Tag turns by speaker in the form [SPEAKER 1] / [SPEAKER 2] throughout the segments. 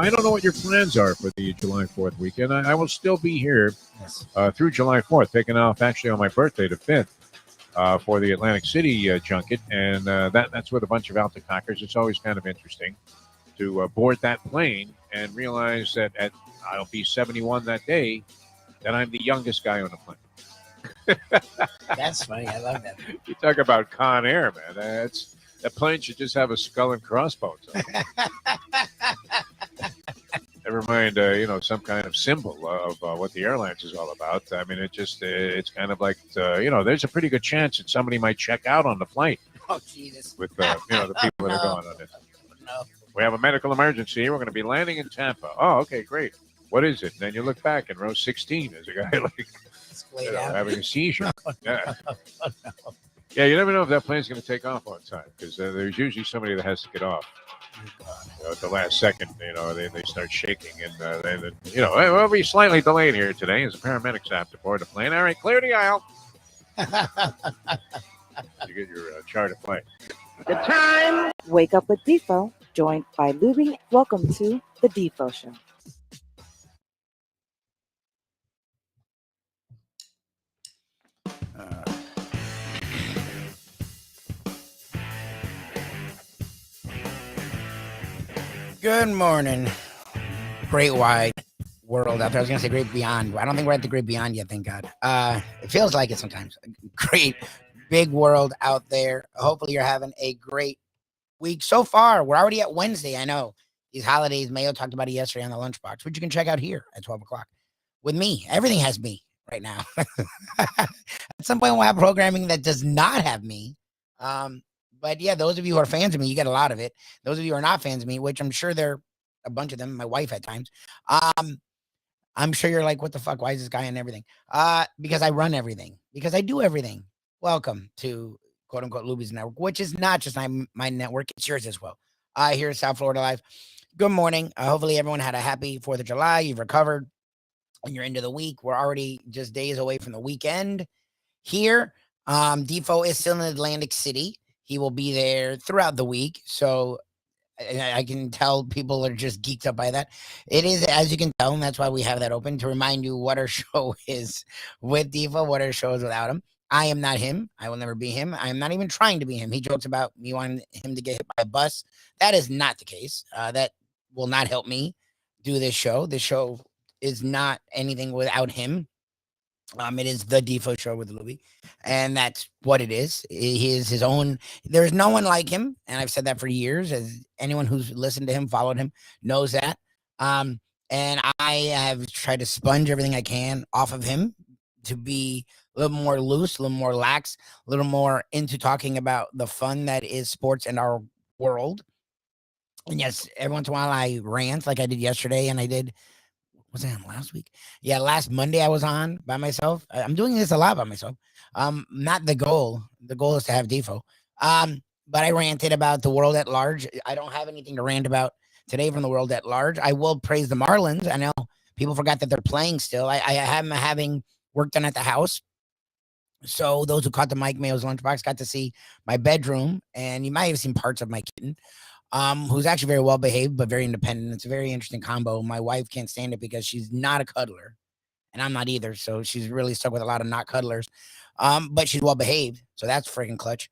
[SPEAKER 1] I don't know what your plans are for the July 4th weekend. I will still be here through July 4th, taking off actually on my birthday, the 5th, for the Atlantic City junket. And that's with a bunch of Altacockers. It's always kind of interesting to board that plane and realize that I'll be 71 that day, that I'm the youngest guy on the plane.
[SPEAKER 2] That's funny. I love that.
[SPEAKER 1] You talk about Con Air, man. That plane should just have a skull and crossbones on it. Never mind, some kind of symbol of what the airlines is all about. I mean, it's kind of like, there's a pretty good chance that somebody might check out on the flight.
[SPEAKER 2] Oh, Jesus.
[SPEAKER 1] With, the people that are going on it.
[SPEAKER 2] No.
[SPEAKER 1] We have a medical emergency. We're going to be landing in Tampa. Oh, okay, great. What is it? And then you look back and row 16 is a guy having a seizure. Yeah. Yeah, you never know if that plane's going to take off on time because there's usually somebody that has to get off at the last second. They start shaking and we'll be slightly delayed here today as the paramedics have to board the plane. All right, clear the aisle. You get your charter flight.
[SPEAKER 3] The time. Wake up with Defo, joined by Lubie. Welcome to the Defo Show.
[SPEAKER 2] Good morning, great wide world out there. I was going to say great beyond. I don't think we're at the great beyond yet, thank God. It feels like it sometimes. Great big world out there. Hopefully you're having a great week so far. We're already at Wednesday. I know these holidays, Mayo talked about it yesterday on the lunchbox, which you can check out here at 12 o'clock with me. Everything has me right now. At some point we'll have programming that does not have me. But yeah, those of you who are fans of me, you get a lot of it. Those of you who are not fans of me, which I'm sure there are a bunch of them, my wife at times, I'm sure you're like, what the fuck? Why is this guy in everything? Because I run everything. Because I do everything. Welcome to quote unquote Lubie's network, which is not just my network, it's yours as well. Here in South Florida Live. Good morning. Hopefully everyone had a happy 4th of July. You've recovered and you're into the week. We're already just days away from the weekend here. Defo is still in Atlantic City. He will be there throughout the week. So I can tell people are just geeked up by that. It is, as you can tell, and that's why we have that open to remind you what our show is with Defo, what our show is without him. I am not him. I will never be him. I am not even trying to be him. He jokes about me wanting him to get hit by a bus. That is not the case. That will not help me do this show. This show is not anything without him. It is the Defo Show with Lubie, and that's what it is. He is his own. There's no one like him, and I've said that for years. As anyone who's listened to him, followed him, knows that. And I have tried to sponge everything I can off of him to be a little more loose, a little more lax, a little more into talking about the fun that is sports in our world. And yes, every once in a while I rant like I did yesterday, and I did. Was I on last week? Yeah, last Monday I was on by myself. I'm doing this a lot by myself. Not the goal. The goal is to have Defo. But I ranted about the world at large. I don't have anything to rant about today from the world at large. I will praise the Marlins. I know people forgot that they're playing still. I am having work done at the house. So those who caught the Mike Mayo's lunchbox got to see my bedroom, and you might have seen parts of my kitten. Who's actually very well behaved, but very independent. It's a very interesting combo. My wife can't stand it because she's not a cuddler, and I'm not either. So she's really stuck with a lot of not cuddlers. But she's well behaved. So that's freaking clutch.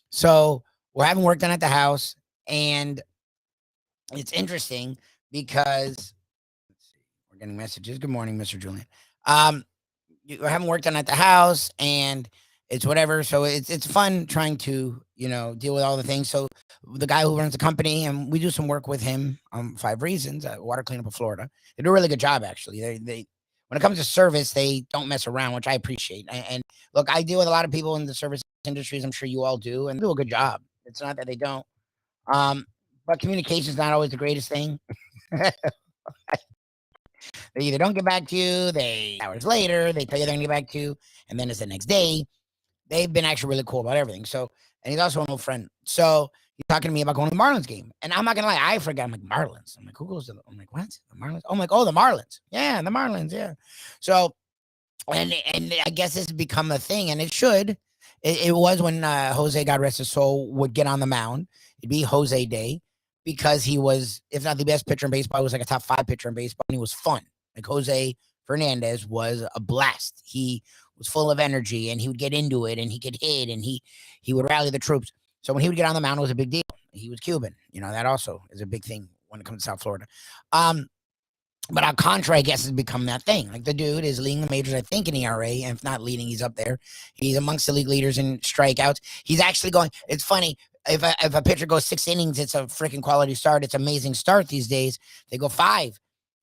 [SPEAKER 2] So we're having work done at the house, and it's interesting because let's see, we're getting messages. Good morning, Mr. Julian. We're having work done at the house, and it's whatever. So it's fun trying to, deal with all the things. So the guy who runs the company, and we do some work with him on 5 Reasons, water cleanup of Florida. They do a really good job, actually. They when it comes to service, they don't mess around, which I appreciate. And look, I deal with a lot of people in the service industries. I'm sure you all do, and they do a good job. It's not that they don't. But communication is not always the greatest thing. They either don't get back to you, hours later, they tell you they're going to get back to you, and then it's the next day. They've been actually really cool about everything. So, and he's also an old friend. So he's talking to me about going to the Marlins game. And I'm not going to lie, I forgot. I'm like, Marlins. I'm like, who goes to I'm like, what? The Marlins? I'm like, oh, the Marlins. Yeah, the Marlins, yeah. So, and I guess this has become a thing, and it should. It was when Jose, God rest his soul, would get on the mound. It'd be Jose Day, because he was, if not the best pitcher in baseball, he was like a top 5 pitcher in baseball, and he was fun. Like Jose Fernandez was a blast. He was full of energy, and he would get into it, and he could hit, and he would rally the troops. So when he would get on the mound, it was a big deal. He was Cuban. That also is a big thing when it comes to South Florida. But Alcantara, I guess, has become that thing. Like, the dude is leading the majors, I think, in ERA, and if not leading, he's up there. He's amongst the league leaders in strikeouts. He's actually going. It's funny. If a pitcher goes 6 innings, it's a freaking quality start. It's an amazing start these days. They go 5.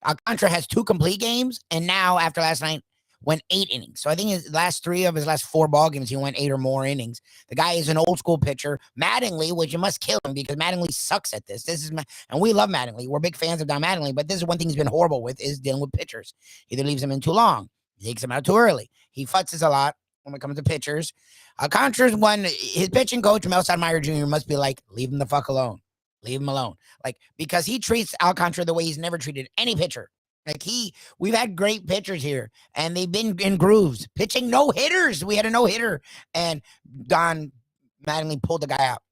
[SPEAKER 2] Alcantara has 2 complete games, and now after last night went 8 innings. So I think his last 3 of his last 4 ball games, he went 8 or more innings. The guy is an old school pitcher. Mattingly, which you must kill him because Mattingly sucks at this. And we love Mattingly. We're big fans of Don Mattingly, but this is one thing he's been horrible with, is dealing with pitchers. Either leaves them in too long, he takes them out too early. He futzes a lot when it comes to pitchers. Alcantara's one. His pitching coach, Mel Stoudemire Jr., must be like, leave him the fuck alone. Leave him alone. Like, because he treats Alcantara the way he's never treated any pitcher. Like, we've had great pitchers here, and they've been in grooves, pitching no hitters. We had a no hitter, and Don Mattingly pulled the guy out.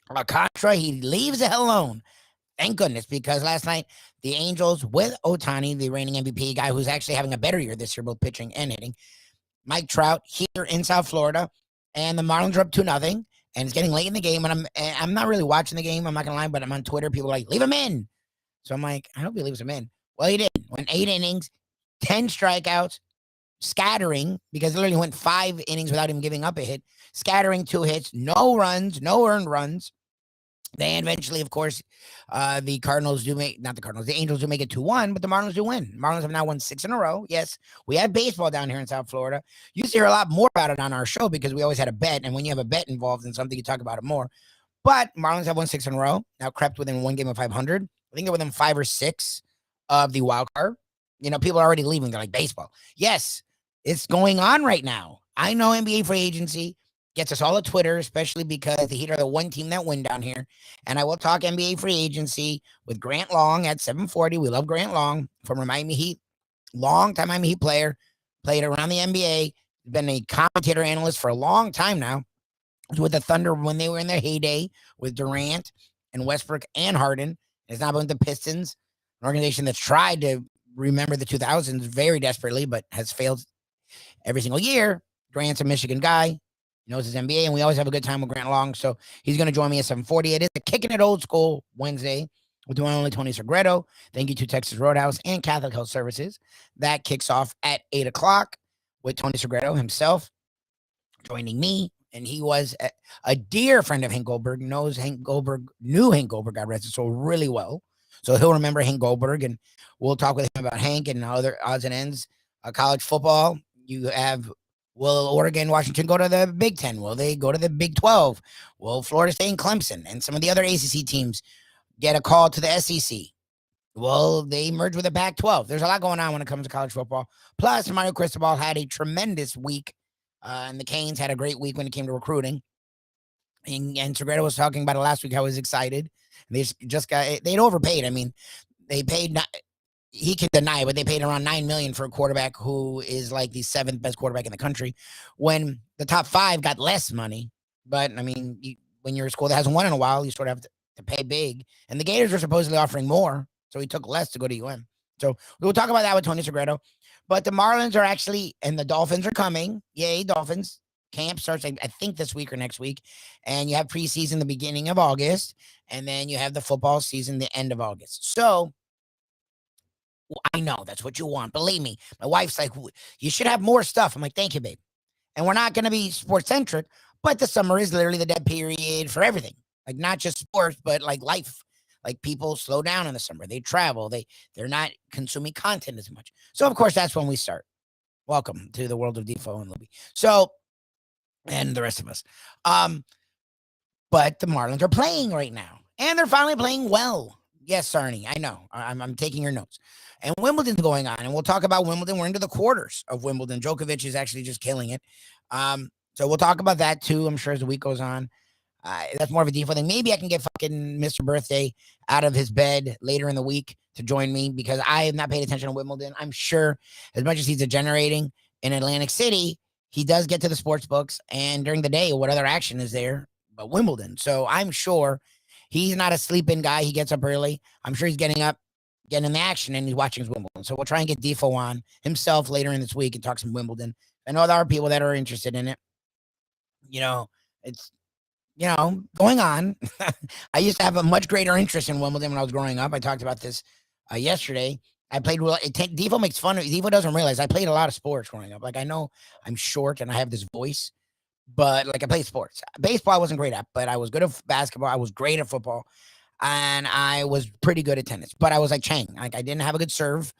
[SPEAKER 2] Alcantara, he leaves the hell alone. Thank goodness, because last night the Angels with Ohtani, the reigning MVP guy, who's actually having a better year this year, both pitching and hitting, Mike Trout here in South Florida, and the Marlins are up 2-0, and it's getting late in the game, and I'm not really watching the game. I'm not gonna lie, but I'm on Twitter. People are like, leave him in. So I'm like, I hope he leaves him in. Well, he did. Went 8 innings, 10 strikeouts, scattering, because literally went 5 innings without him giving up a hit, scattering 2 hits, no runs, no earned runs. Then eventually, of course, the Angels do make it 2-1, but the Marlins do win. Marlins have now won 6 in a row. Yes, we have baseball down here in South Florida. You used to hear a lot more about it on our show because we always had a bet, and when you have a bet involved in something, you talk about it more. But Marlins have won 6 in a row, now crept within 1 game of 500. I think they're within 5 or 6 of the wild card. People are already leaving. They're like, baseball. Yes, it's going on right now. I know NBA free agency gets us all at Twitter, especially because the Heat are the one team that win down here. And I will talk NBA free agency with Grant Long at 740. We love Grant Long from Miami Heat. Long-time Miami Heat player. Played around the NBA. Been a commentator analyst for a long time now. With the Thunder when they were in their heyday with Durant and Westbrook and Harden. It's now been with the Pistons, an organization that's tried to remember the 2000s very desperately, but has failed every single year. Durant's a Michigan guy. He knows his NBA, and we always have a good time with Grant Long. So he's going to join me at 740. It is a Kicking It Old School Wednesday with the one and only Tony Segreto. Thank you to Texas Roadhouse and Catholic Health Services. That kicks off at 8 o'clock with Tony Segreto himself joining me. And he was a dear friend of Hank Goldberg, knew Hank Goldberg, God rest his soul, really well. So he'll remember Hank Goldberg, and we'll talk with him about Hank and other odds and ends. College football, you have, will Oregon, Washington go to the Big Ten? Will they go to the Big 12? Will Florida State and Clemson and some of the other ACC teams get a call to the SEC? Will they merge with the Pac-12? There's a lot going on when it comes to college football. Plus, Mario Cristobal had a tremendous week, and the Canes had a great week when it came to recruiting. And Segreto was talking about it last week, how he was excited. They'd overpaid. I mean, they paid, he can deny it, but they paid around $9 million for a quarterback who is like the 7th best quarterback in the country, when the top 5 got less money. But I mean, when you're a school that hasn't won in a while, you sort of have to pay big. And the Gators were supposedly offering more, so he took less to go to UM. So we'll talk about that with Tony Segreto. But the Marlins are actually, and the Dolphins are coming. Yay, Dolphins. Camp starts, I think, this week or next week. And you have preseason the beginning of August. And then you have the football season the end of August. So I know that's what you want. Believe me. My wife's like, you should have more stuff. I'm like, thank you, babe. And we're not going to be sports centric, but the summer is literally the dead period for everything. Like, not just sports, but like life. Like, people slow down in the summer. They travel. They're not consuming content as much. So, of course, that's when we start. Welcome to the world of Defo and Lubie. So, and the rest of us. But the Marlins are playing right now. And they're finally playing well. Yes, Sarnie, I know. I'm taking your notes. And Wimbledon's going on. And we'll talk about Wimbledon. We're into the quarters of Wimbledon. Djokovic is actually just killing it. So we'll talk about that, too, I'm sure, as the week goes on. That's more of a Defo thing. Maybe I can get fucking Mr. Birthday out of his bed later in the week to join me, because I have not paid attention to Wimbledon. I'm sure as much as he's degenerating in Atlantic City, he does get to the sports books, and during the day, what other action is there but Wimbledon? So I'm sure He's not a sleep-in guy. He gets up early. I'm sure he's getting up, getting in the action, and he's watching his Wimbledon. So we'll try and get Defo on himself later in this week and talk some Wimbledon. I know there are people that are interested in it. It's going on. I used to have a much greater interest in Wimbledon when I was growing up. I talked about this yesterday. I played. Defo makes fun of. Defo doesn't realize I played a lot of sports growing up. Like I know I'm short and I have this voice, but like I played sports. Baseball I wasn't great at, but I was good at basketball. I was great at football, and I was pretty good at tennis. But I was like Chang. Like I didn't have a good serve.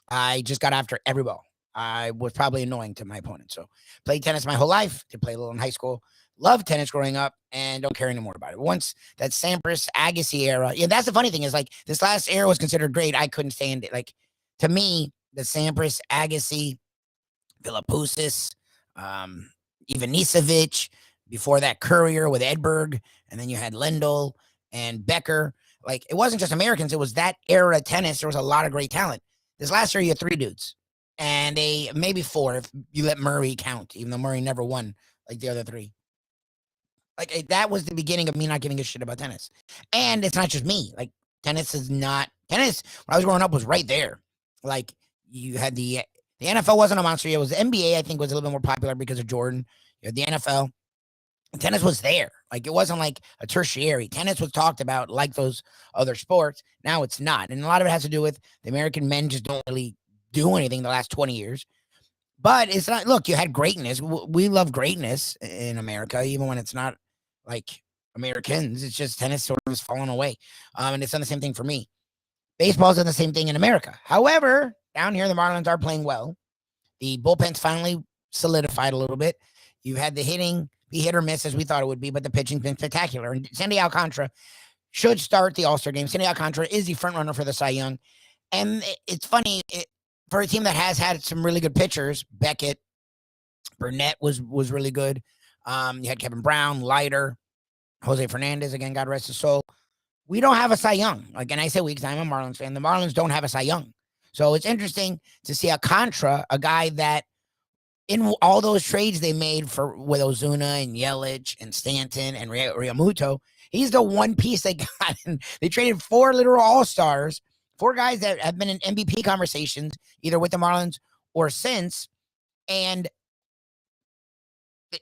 [SPEAKER 2] I just got after every ball. I was probably annoying to my opponent. So played tennis my whole life. Did play a little in high school. Loved tennis growing up and don't care anymore about it. Once that Sampras Agassi era, that's the funny thing is like this last era was considered great. I couldn't stand it. Like to me, the Sampras Agassi, Villapousis, Ivanisevic, before that Courier with Edberg, and then you had Lendl and Becker. Like it wasn't just Americans, it was that era of tennis. There was a lot of great talent. This last year, you had 3 dudes, and maybe 4 if you let Murray count, even though Murray never won like the other 3. Like that was the beginning of me not giving a shit about tennis. And it's not just me. Like tennis when I was growing up was right there. Like you had the NFL wasn't a monster yet. It was the NBA, I think, was a little bit more popular because of Jordan. You had the NFL. Tennis was there. Like it wasn't like a tertiary. Tennis was talked about like those other sports. Now it's not. And a lot of it has to do with the American men just don't really do anything the last 20 years. But it's not, look, you had greatness. We love greatness in America, even when it's not like Americans. It's just tennis sort of has fallen away. And it's done the same thing for me. Baseball's done the same thing in America. However, down here, the Marlins are playing well. The bullpen's finally solidified a little bit. You had the hitting be hit or miss as we thought it would be, but the pitching's been spectacular. And Sandy Alcantara should start the All-Star game. Sandy Alcantara is the front runner for the Cy Young. And it's funny, for a team that has had some really good pitchers, Beckett, Burnett was really good. You had Kevin Brown, Leiter, Jose Fernandez, again, God rest his soul. We don't have a Cy Young. Like, and I say we because I'm a Marlins fan. The Marlins don't have a Cy Young. So it's interesting to see Alcantara, a guy that in all those trades they made with Ozuna and Yelich and Stanton and Realmuto, he's the one piece they got. And they traded 4 literal all-stars, 4 guys that have been in MVP conversations, either with the Marlins or since. And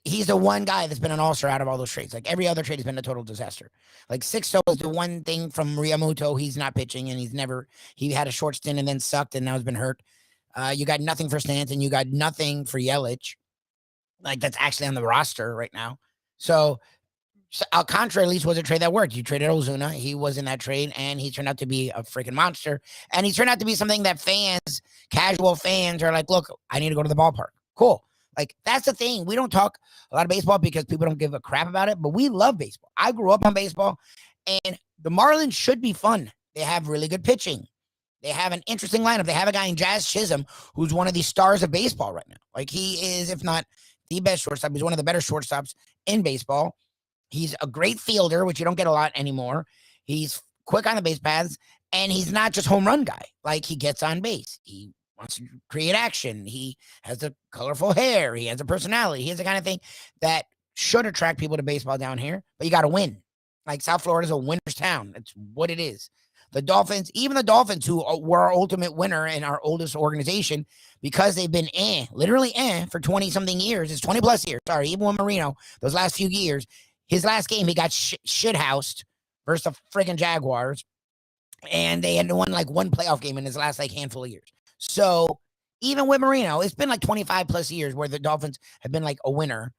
[SPEAKER 2] he's the one guy that's been an all-star out of all those trades. Like every other trade has been a total disaster. Like Sixto is the one thing from Realmuto. He's not pitching and he had a short stint and then sucked and now has been hurt. You got nothing for Stanton. You got nothing for Yelich. Like that's actually on the roster right now. So Alcantara at least was a trade that worked. You traded Ozuna. He was in that trade and he turned out to be a freaking monster. And he turned out to be something that casual fans are like, look, I need to go to the ballpark. Cool. Like that's the thing. We don't talk a lot of baseball because people don't give a crap about it, but we love baseball. I grew up on baseball and the Marlins should be fun. They have really good pitching. They have an interesting lineup. They have a guy in Jazz Chisholm who's one of the stars of baseball right now. Like he is, if not the best shortstop, he's one of the better shortstops in baseball. He's a great fielder, which you don't get a lot anymore. He's quick on the base paths, and he's not just home run guy. Like he gets on base. He wants to create action. He has the colorful hair. He has a personality. He has the kind of thing that should attract people to baseball down here, but you got to win. Like South Florida is a winner's town. That's what it is. The Dolphins, even the Dolphins, who were our ultimate winner and our oldest organization, because they've been literally for 20-something years. It's 20-plus years. Sorry, even with Marino, those last few years, his last game, he got shit-housed versus the friggin' Jaguars, and they had won like one playoff game in his last like handful of years. So even with Marino, it's been like 25-plus years where the Dolphins have been like a winner,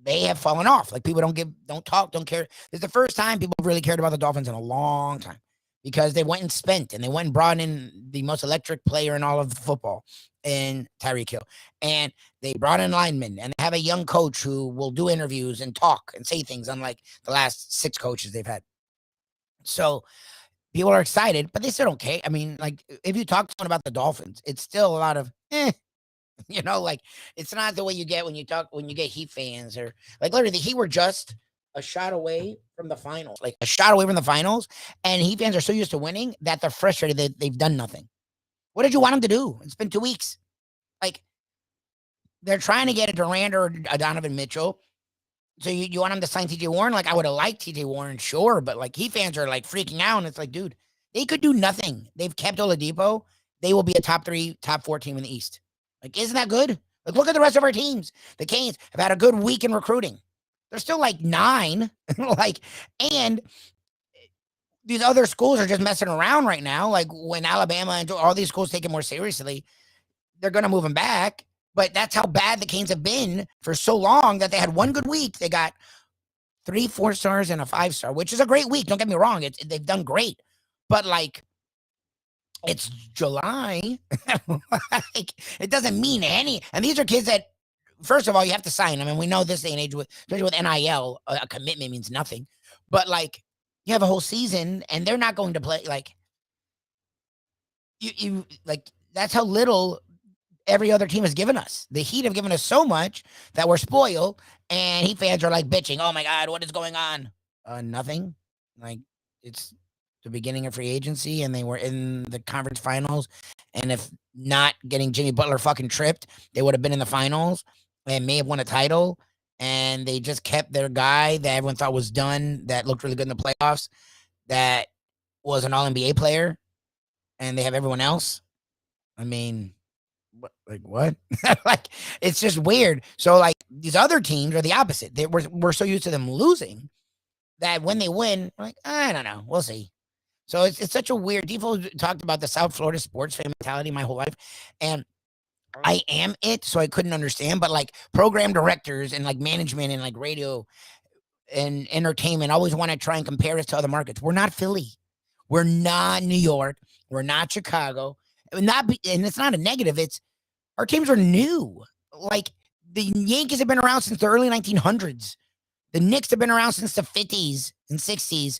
[SPEAKER 2] They have fallen off. Like people don't talk, don't care. It's the first time people have really cared about the Dolphins in a long time because they went and spent and they went and brought in the most electric player in all of football in Tyreek Hill. And they brought in linemen and they have a young coach who will do interviews and talk and say things unlike the last 6 coaches they've had. So people are excited, but they still don't care. I mean, like if you talk to someone about the Dolphins, it's still a lot of like it's not the way you get when you get Heat fans or like literally the Heat were just a shot away from the finals, and Heat fans are so used to winning that they're frustrated that they've done nothing. What did you want them to do? It's been 2 weeks. Like they're trying to get a Durant or a Donovan Mitchell. So you want him to sign TJ Warren? Like, I would have liked TJ Warren, sure, but like Heat fans are like freaking out. And it's like, dude, they could do nothing. They've kept Oladipo. They will be a top 3, top 4 team in the East. Like, isn't that good? Like, look at the rest of our teams. The Canes have had a good week in recruiting. They're still like 9. Like, and these other schools are just messing around right now. Like, when Alabama and all these schools take it more seriously, they're going to move them back. But that's how bad the Canes have been for so long that they had one good week. They got 3 4-stars and a 5-star, which is a great week. Don't get me wrong. They've done great. But like, it's July. Like, it doesn't mean any. And these are kids that, first of all, you have to sign them. And we know this day and age, especially with NIL, a commitment means nothing. But like, you have a whole season and they're not going to play. Like, you like, that's how little every other team has given us. The Heat have given us so much that we're spoiled, and Heat fans are like bitching, oh my God, what is going on? Nothing. Like, it's the beginning of free agency, and they were in the conference finals. And if not getting Jimmy Butler fucking tripped, they would have been in the finals and may have won a title. And they just kept their guy that everyone thought was done, that looked really good in the playoffs, that was an all-NBA player, and they have everyone else. I mean, what? Like, it's just weird. So like, these other teams are the opposite. We're so used to them losing that when they win, we're like, I don't know, we'll see. So it's such a weird. Defo talked about the South Florida sports fan mentality my whole life, and I am it, so I couldn't understand. But like, program directors and like management and like radio and entertainment always want to try and compare us to other markets. We're not Philly, we're not New York, we're not Chicago. And it's not a negative. It's, our teams are new. Like, the Yankees have been around since the early 1900s. The Knicks have been around since the 50s and 60s.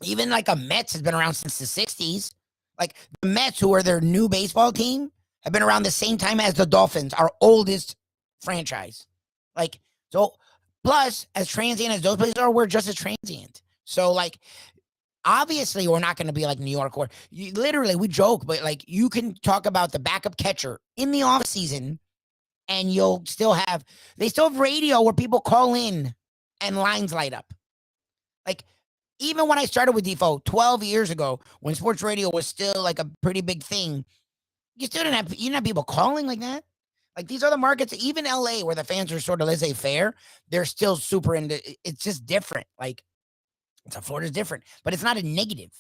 [SPEAKER 2] Even like a Mets has been around since the 60s. Like, the Mets, who are their new baseball team, have been around the same time as the Dolphins, our oldest franchise. Like, so, plus, as transient as those places are, we're just as transient. So like, obviously we're not going to be like New York, or literally, we joke, but like, you can talk about the backup catcher in the off season and they still have radio where people call in and lines light up. Like, even when I started with Defo 12 years ago, when sports radio was still like a pretty big thing, you didn't have people calling like that. Like, these other markets, even LA, where the fans are sort of laissez-faire, they're still super into, it's just different. Like, South Florida's different, but it's not a negative.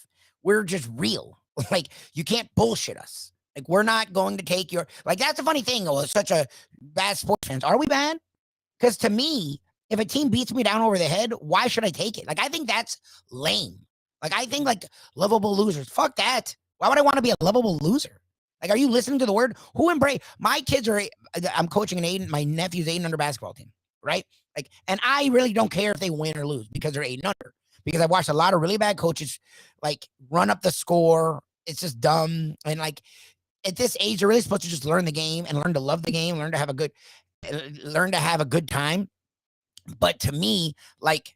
[SPEAKER 2] We're just real. Like, you can't bullshit us. Like, we're not going to take your, like, that's a funny thing. Oh, it's such a bad sports fans. Are we bad? Because to me, if a team beats me down over the head, why should I take it? Like, I think that's lame. Like, I think like lovable losers. Fuck that. Why would I want to be a lovable loser? Like, are you listening to the word? Who embrace? My kids are, I'm coaching my nephew's 8 and under basketball team, right? Like, and I really don't care if they win or lose because they're 8 and under. Because I've watched a lot of really bad coaches like run up the score. It's just dumb. And like, at this age, they're really supposed to just learn the game and learn to love the game, learn to have a good time. But to me, like,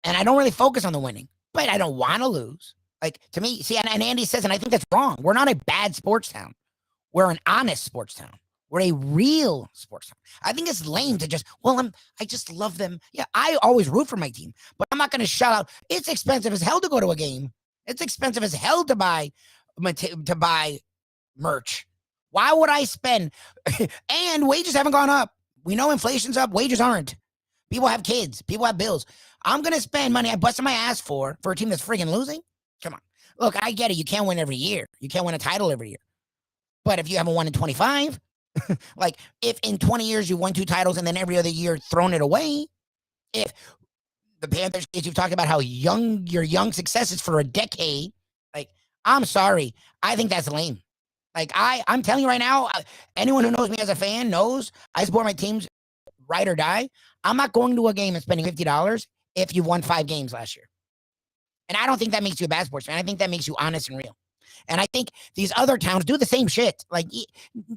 [SPEAKER 2] and I don't really focus on the winning, but I don't want to lose. Like, to me, see, and Andy says, and I think that's wrong. We're not a bad sports town. We're an honest sports town. We're a real sports town. I think it's lame to just, I just love them. Yeah, I always root for my team, but I'm not going to shout out. It's expensive as hell to go to a game. It's expensive as hell to buy merch. Why would I spend? And wages haven't gone up. We know inflation's up. Wages aren't. People have kids. People have bills. I'm going to spend money I busted my ass for a team that's friggin' losing. Come on. Look, I get it. You can't win every year. You can't win a title every year. But if you haven't won in 25, like, if in 20 years you won 2 titles and then every other year thrown it away, if the Panthers, you've talked about how your young success is for a decade, like, I'm sorry. I think that's lame. Like, I'm telling you right now, anyone who knows me as a fan knows I support my teams ride or die. I'm not going to a game and spending $50 if you've won 5 games last year. And I don't think that makes you a bad sports fan. I think that makes you honest and real. And I think these other towns do the same shit. Like,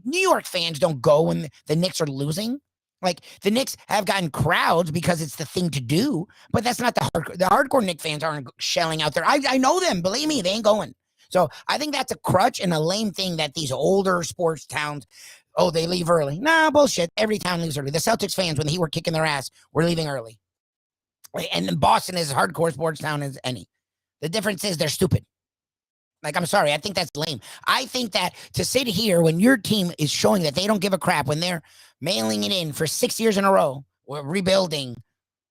[SPEAKER 2] New York fans don't go when the Knicks are losing. Like, the Knicks have gotten crowds because it's the thing to do, but that's not the hardcore Knicks fans aren't shelling out there. I know them. Believe me, they ain't going. So I think that's a crutch and a lame thing that these older sports towns, oh, they leave early. Nah, bullshit. Every town leaves early. The Celtics fans, when he were kicking their ass, were leaving early. And Boston is as hardcore sports town as any. The difference is they're stupid. Like, I'm sorry. I think that's lame. I think that to sit here when your team is showing that they don't give a crap, when they're mailing it in for 6 years in a row, or rebuilding,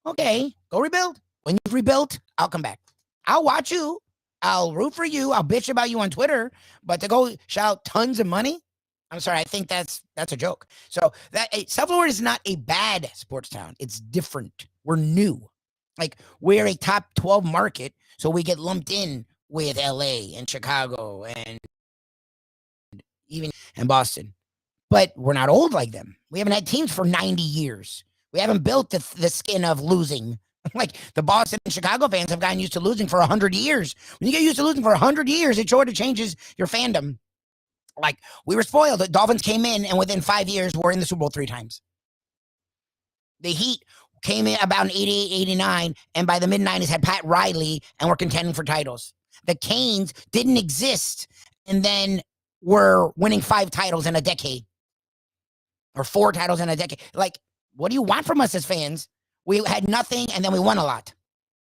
[SPEAKER 2] okay, go rebuild. When you've rebuilt, I'll come back. I'll watch you. I'll root for you. I'll bitch about you on Twitter. But to go shout tons of money, I'm sorry. I think that's a joke. So that South Florida is not a bad sports town. It's different. We're new. Like, we're a top 12 market, so we get lumped in with LA and Chicago and even in Boston. But we're not old like them. We haven't had teams for 90 years. We haven't built the skin of losing. Like, the Boston and Chicago fans have gotten used to losing for 100 years. When you get used to losing for 100 years, it sort of changes your fandom. Like, we were spoiled. The Dolphins came in, and within 5 years, we're in the Super Bowl 3 times. The Heat came in about in 88, 89, and by the mid-90s had Pat Riley, and were contending for titles. The Canes didn't exist, and then were winning 5 titles in a decade. Or 4 titles in a decade. Like, what do you want from us as fans? We had nothing, and then we won a lot.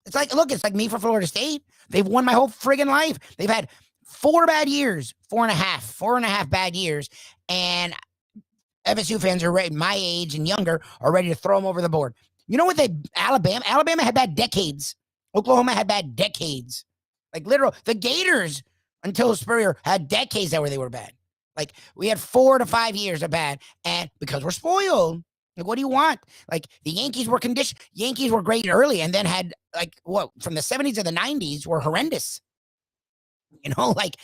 [SPEAKER 2] It's like, look, it's like me for Florida State. They've won my whole friggin' life. They've had 4 bad years, 4.5 bad years, and FSU fans are ready, my age and younger, are ready to throw them over the board. You know what? Alabama had bad decades. Oklahoma had bad decades. Like, literal, the Gators, until Spurrier, had decades that where they were bad. Like, we had 4 to 5 years of bad, and because we're spoiled. Like, what do you want? Like, the Yankees were conditioned. Yankees were great early, and then had, like, what, from the 70s to the 90s were horrendous. You know, like,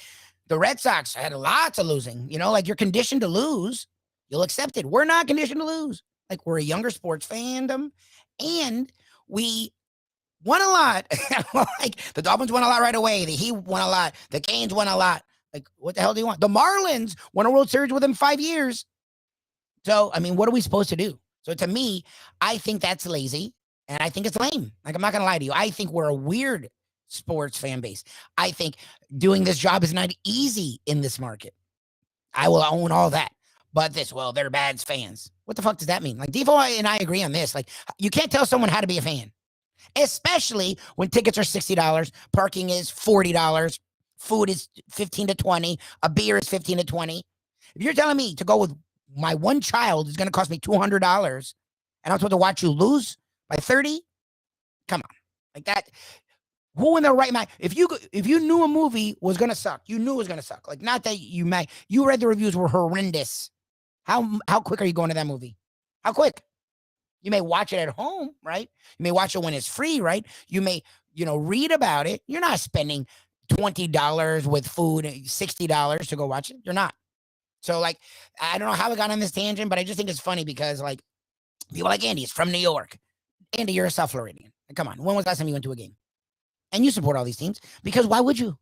[SPEAKER 2] the Red Sox had lots of losing. You know, like, you're conditioned to lose. You'll accept it. We're not conditioned to lose. Like, we're a younger sports fandom, and we won a lot. Like, the Dolphins won a lot right away. The Heat won a lot. The Canes won a lot. Like, what the hell do you want? The Marlins won a World Series within 5 years. So, I mean, what are we supposed to do? So, to me, I think that's lazy, and I think it's lame. Like, I'm not going to lie to you. I think we're a weird sports fan base. I think doing this job is not easy in this market. I will own all that. But they're bad fans. What the fuck does that mean? Like, Defo and I agree on this. Like, you can't tell someone how to be a fan, especially when tickets are $60, parking is $40, food is $15 to $20, a beer is $15 to $20. If you're telling me to go with my one child is going to cost me $200, and I'm supposed to watch you lose by 30, come on, like that. Who in their right mind? If you knew a movie was going to suck, you knew it was going to suck. Like, not that you read the reviews were horrendous. How quick are you going to that movie? How quick? You may watch it at home, right? You may watch it when it's free, right? You may, read about it. You're not spending $20 with food, $60 to go watch it. You're not. So, like, I don't know how we got on this tangent, but I just think it's funny because, like, people like Andy is from New York. Andy, you're a South Floridian. Come on. When was the last time you went to a game? And you support all these teams because why would you?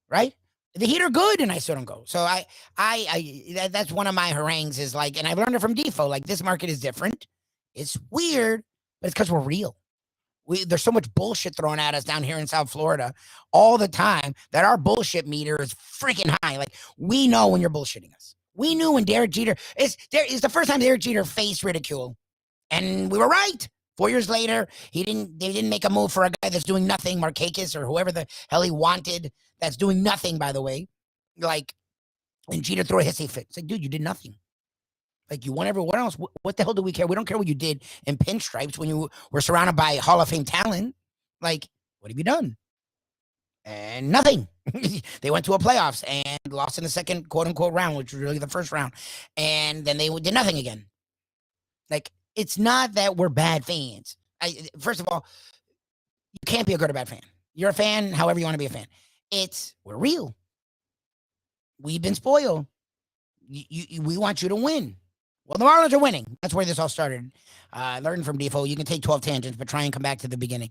[SPEAKER 2] Right? The Heat are good, and I still don't go. So that's one of my harangues is like, and I learned it from Defo. Like, this market is different. It's weird, but it's because we're real. There's so much bullshit thrown at us down here in South Florida all the time that our bullshit meter is freaking high. Like, we know when you're bullshitting us. We knew when Derek Jeter it's the first time Derek Jeter faced ridicule, and we were right. 4 years later, they didn't make a move for a guy that's doing nothing, Markakis or whoever the hell he wanted, that's doing nothing, by the way. Like, and Jeter threw a hissy fit. It's like, dude, you did nothing. Like, you won everyone else. What the hell do we care? We don't care what you did in pinstripes when you were surrounded by Hall of Fame talent. Like, what have you done? And nothing. They went to a playoffs and lost in the second quote-unquote round, which was really the first round. And then they did nothing again. Like, it's not that we're bad fans. First of all, you can't be a good or bad fan. You're a fan however you want to be a fan. We're real. We've been spoiled. We want you to win. Well, the Marlins are winning. That's where this all started. Learn from Defo. You can take 12 tangents, but try and come back to the beginning.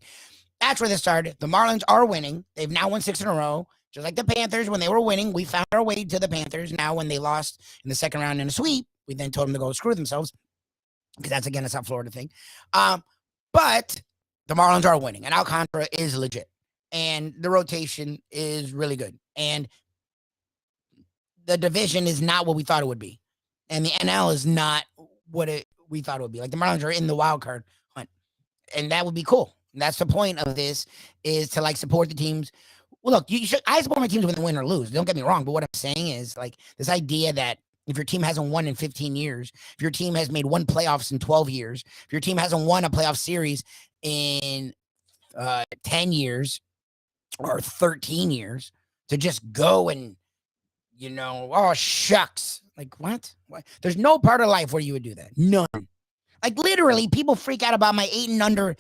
[SPEAKER 2] That's where this started. The Marlins are winning. They've now won 6 in a row. Just like the Panthers, when they were winning, we found our way to the Panthers. Now, when they lost in the second round in a sweep, we then told them to go screw themselves. Because that's, again, a South Florida thing. But the Marlins are winning, and Alcantara is legit. and the rotation is really good. And the division is not what we thought it would be. And the NL is not what we thought it would be. Like the Marlins are in the wild card hunt. And that would be cool. And that's the point of this, is to like support the teams. Well, look, I support my teams when they win or lose. Don't get me wrong. But what I'm saying is like this idea that if your team hasn't won in 15 years, if your team has made one playoffs in 12 years, if your team hasn't won a playoff series in 10 years or 13 years, to just go and, oh, shucks. Like, what? There's no part of life where you would do that. None. Like, literally, people freak out about my 8 and under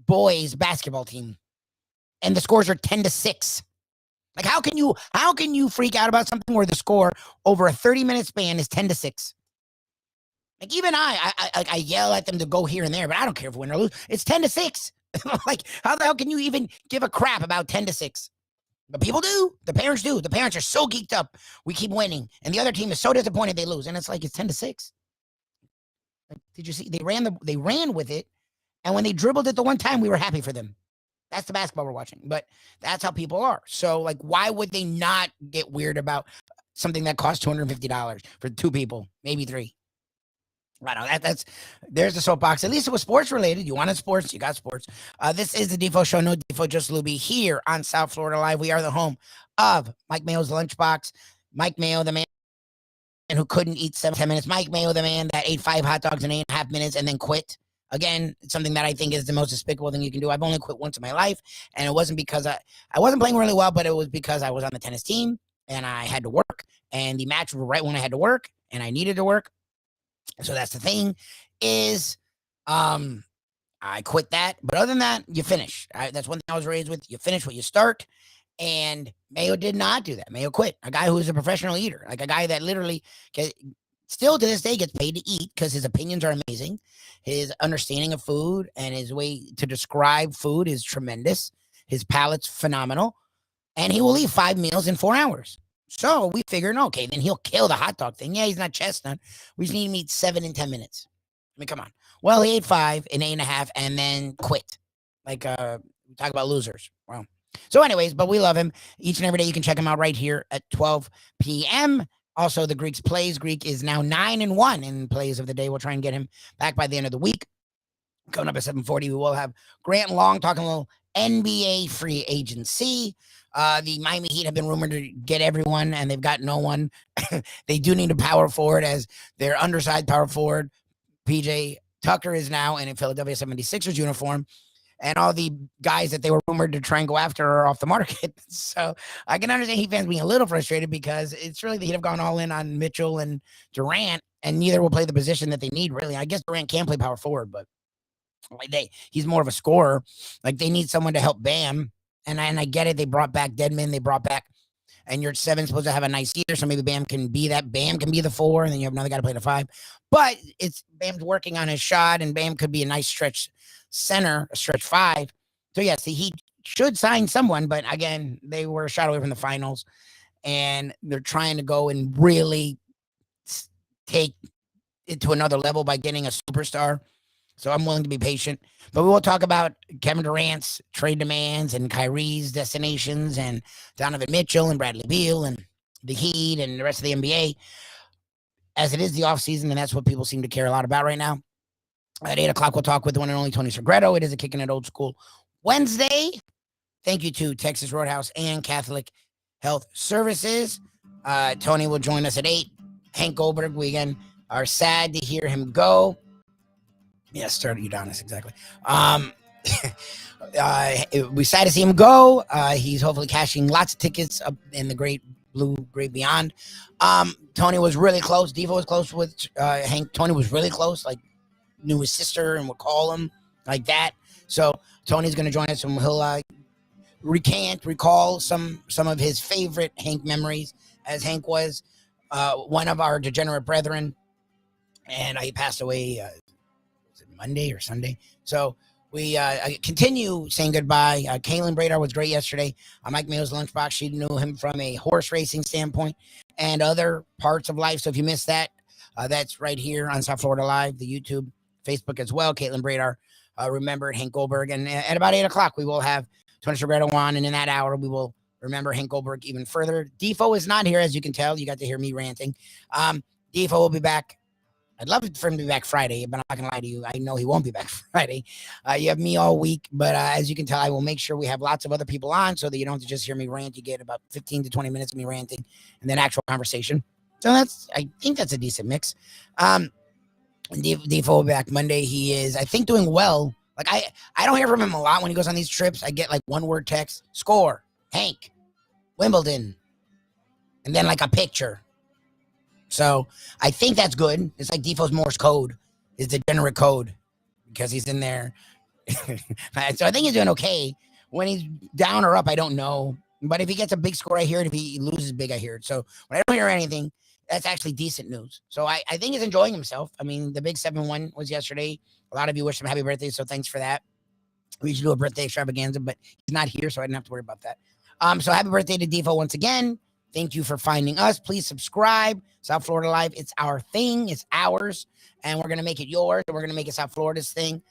[SPEAKER 2] boys basketball team, and the scores are 10-6. Like, how can you freak out about something where the score over a 30-minute span is 10-6? Like, even I yell at them to go here and there, but I don't care if we win or lose. It's 10-6. Like, how the hell can you even give a crap about 10-6? But people do. The parents do. The parents are so geeked up. We keep winning, and the other team is so disappointed they lose, and it's like it's 10-6. Like, did you see? They ran with it, and when they dribbled it the one time, we were happy for them. That's the basketball we're watching, but that's how people are. So, like, why would they not get weird about something that costs $250 for 2 people, maybe 3? I don't know. There's the soapbox. At least it was sports related. You wanted sports, you got sports. This is the Defo Show. No Defo, just Lubie here on South Florida Live. We are the home of Mike Mayo's Lunchbox. Mike Mayo, the man who couldn't eat 7-10 minutes. Mike Mayo, the man that ate 5 hot dogs in 8.5 minutes and then quit. Again, it's something that I think is the most despicable thing you can do. I've only quit once in my life, and it wasn't because I wasn't playing really well, but it was because I was on the tennis team and I had to work, and the match was right when I had to work and I needed to work. So that's the thing is, I quit that. But other than that, you finish. That's one thing I was raised with. You finish what you start. And Mayo did not do that. Mayo quit. A guy who's a professional eater, like a guy that literally still to this day gets paid to eat because his opinions are amazing. His understanding of food and his way to describe food is tremendous. His palate's phenomenal. And he will eat 5 meals in 4 hours. So we figured, okay, then he'll kill the hot dog thing. Yeah, he's not chestnut. We just need him to eat 7 in 10 minutes. I mean, come on. Well, he ate 5 in 8.5 and then quit. Like, we talk about losers. Wow. So anyways, but we love him. Each and every day you can check him out right here at 12 p.m. Also, the Greek's plays. Greek is now 9-1 in plays of the day. We'll try and get him back by the end of the week. Coming up at 7:40, we will have Grant Long talking a little NBA free agency. The Miami Heat have been rumored to get everyone, and they've got no one. They do need a power forward, as their undersized power forward, PJ Tucker, is now in a Philadelphia 76ers uniform. And all the guys that they were rumored to try and go after are off the market. So I can understand Heat fans being a little frustrated, because it's really the Heat have gone all in on Mitchell and Durant, and neither will play the position that they need, really. I guess Durant can play power forward, but he's more of a scorer. Like, they need someone to help Bam. And I get it. They brought back Deadman. They brought back, and your 7 supposed to have a nice year. So maybe Bam can be that. Bam can be the 4, and then you have another guy to play the 5. But Bam's working on his shot, and Bam could be a nice stretch center, a stretch 5. So yes, he should sign someone. But again, they were a shot away from the finals, and they're trying to go and really take it to another level by getting a superstar. So I'm willing to be patient. But we will talk about Kevin Durant's trade demands and Kyrie's destinations and Donovan Mitchell and Bradley Beal and the Heat and the rest of the NBA, as it is the offseason, and that's what people seem to care a lot about right now. At 8 o'clock, we'll talk with the one and only Tony Segreto. It is a Kickin' It Old School Wednesday. Thank you to Texas Roadhouse and Catholic Health Services. Tony will join us at 8. Hank Goldberg, we again are sad to hear him go. Yes, started Udonis, exactly. We're sad to see him go. He's hopefully cashing lots of tickets up in the great blue, great beyond. Tony was really close. Defo was close with Hank. Tony was really close, like knew his sister and would call him like that. So Tony's going to join us, and he'll recall some of his favorite Hank memories, as Hank was one of our degenerate brethren, and he passed away Monday or Sunday. So we continue saying goodbye. Caitlin Bradar was great yesterday. Mike Mayo's Lunchbox, she knew him from a horse racing standpoint and other parts of life. So if you missed that, that's right here on South Florida Live, the YouTube, Facebook as well. Caitlin Bradar remembered Hank Goldberg. And at about 8 o'clock, we will have Tony Segreto on, and in that hour, we will remember Hank Goldberg even further. Defo is not here, as you can tell. You got to hear me ranting. Defo will be back. I'd love for him to be back Friday, but I'm not going to lie to you. I know he won't be back Friday. You have me all week, but as you can tell, I will make sure we have lots of other people on so that you don't have to just hear me rant. You get about 15 to 20 minutes of me ranting and then actual conversation. So I think that's a decent mix. Defo will be back Monday. He is, I think, doing well. Like I don't hear from him a lot when he goes on these trips. I get like one word text, score, Hank, Wimbledon, and then like a picture. So I think that's good. It's like Defo's Morse code, his degenerate code, because he's in there. So I think he's doing okay. When he's down or up, I don't know. But if he gets a big score, I hear it. If he loses big, I hear it. So when I don't hear anything, that's actually decent news. So I think he's enjoying himself. I mean, the big 7-1 was yesterday. A lot of you wished him happy birthday, so thanks for that. We should do a birthday extravaganza, but he's not here, so I didn't have to worry about that. So happy birthday to Defo once again. Thank you for finding us. Please subscribe. South Florida Live. It's our thing. It's ours, and we're going to make it yours. We're going to make it South Florida's thing.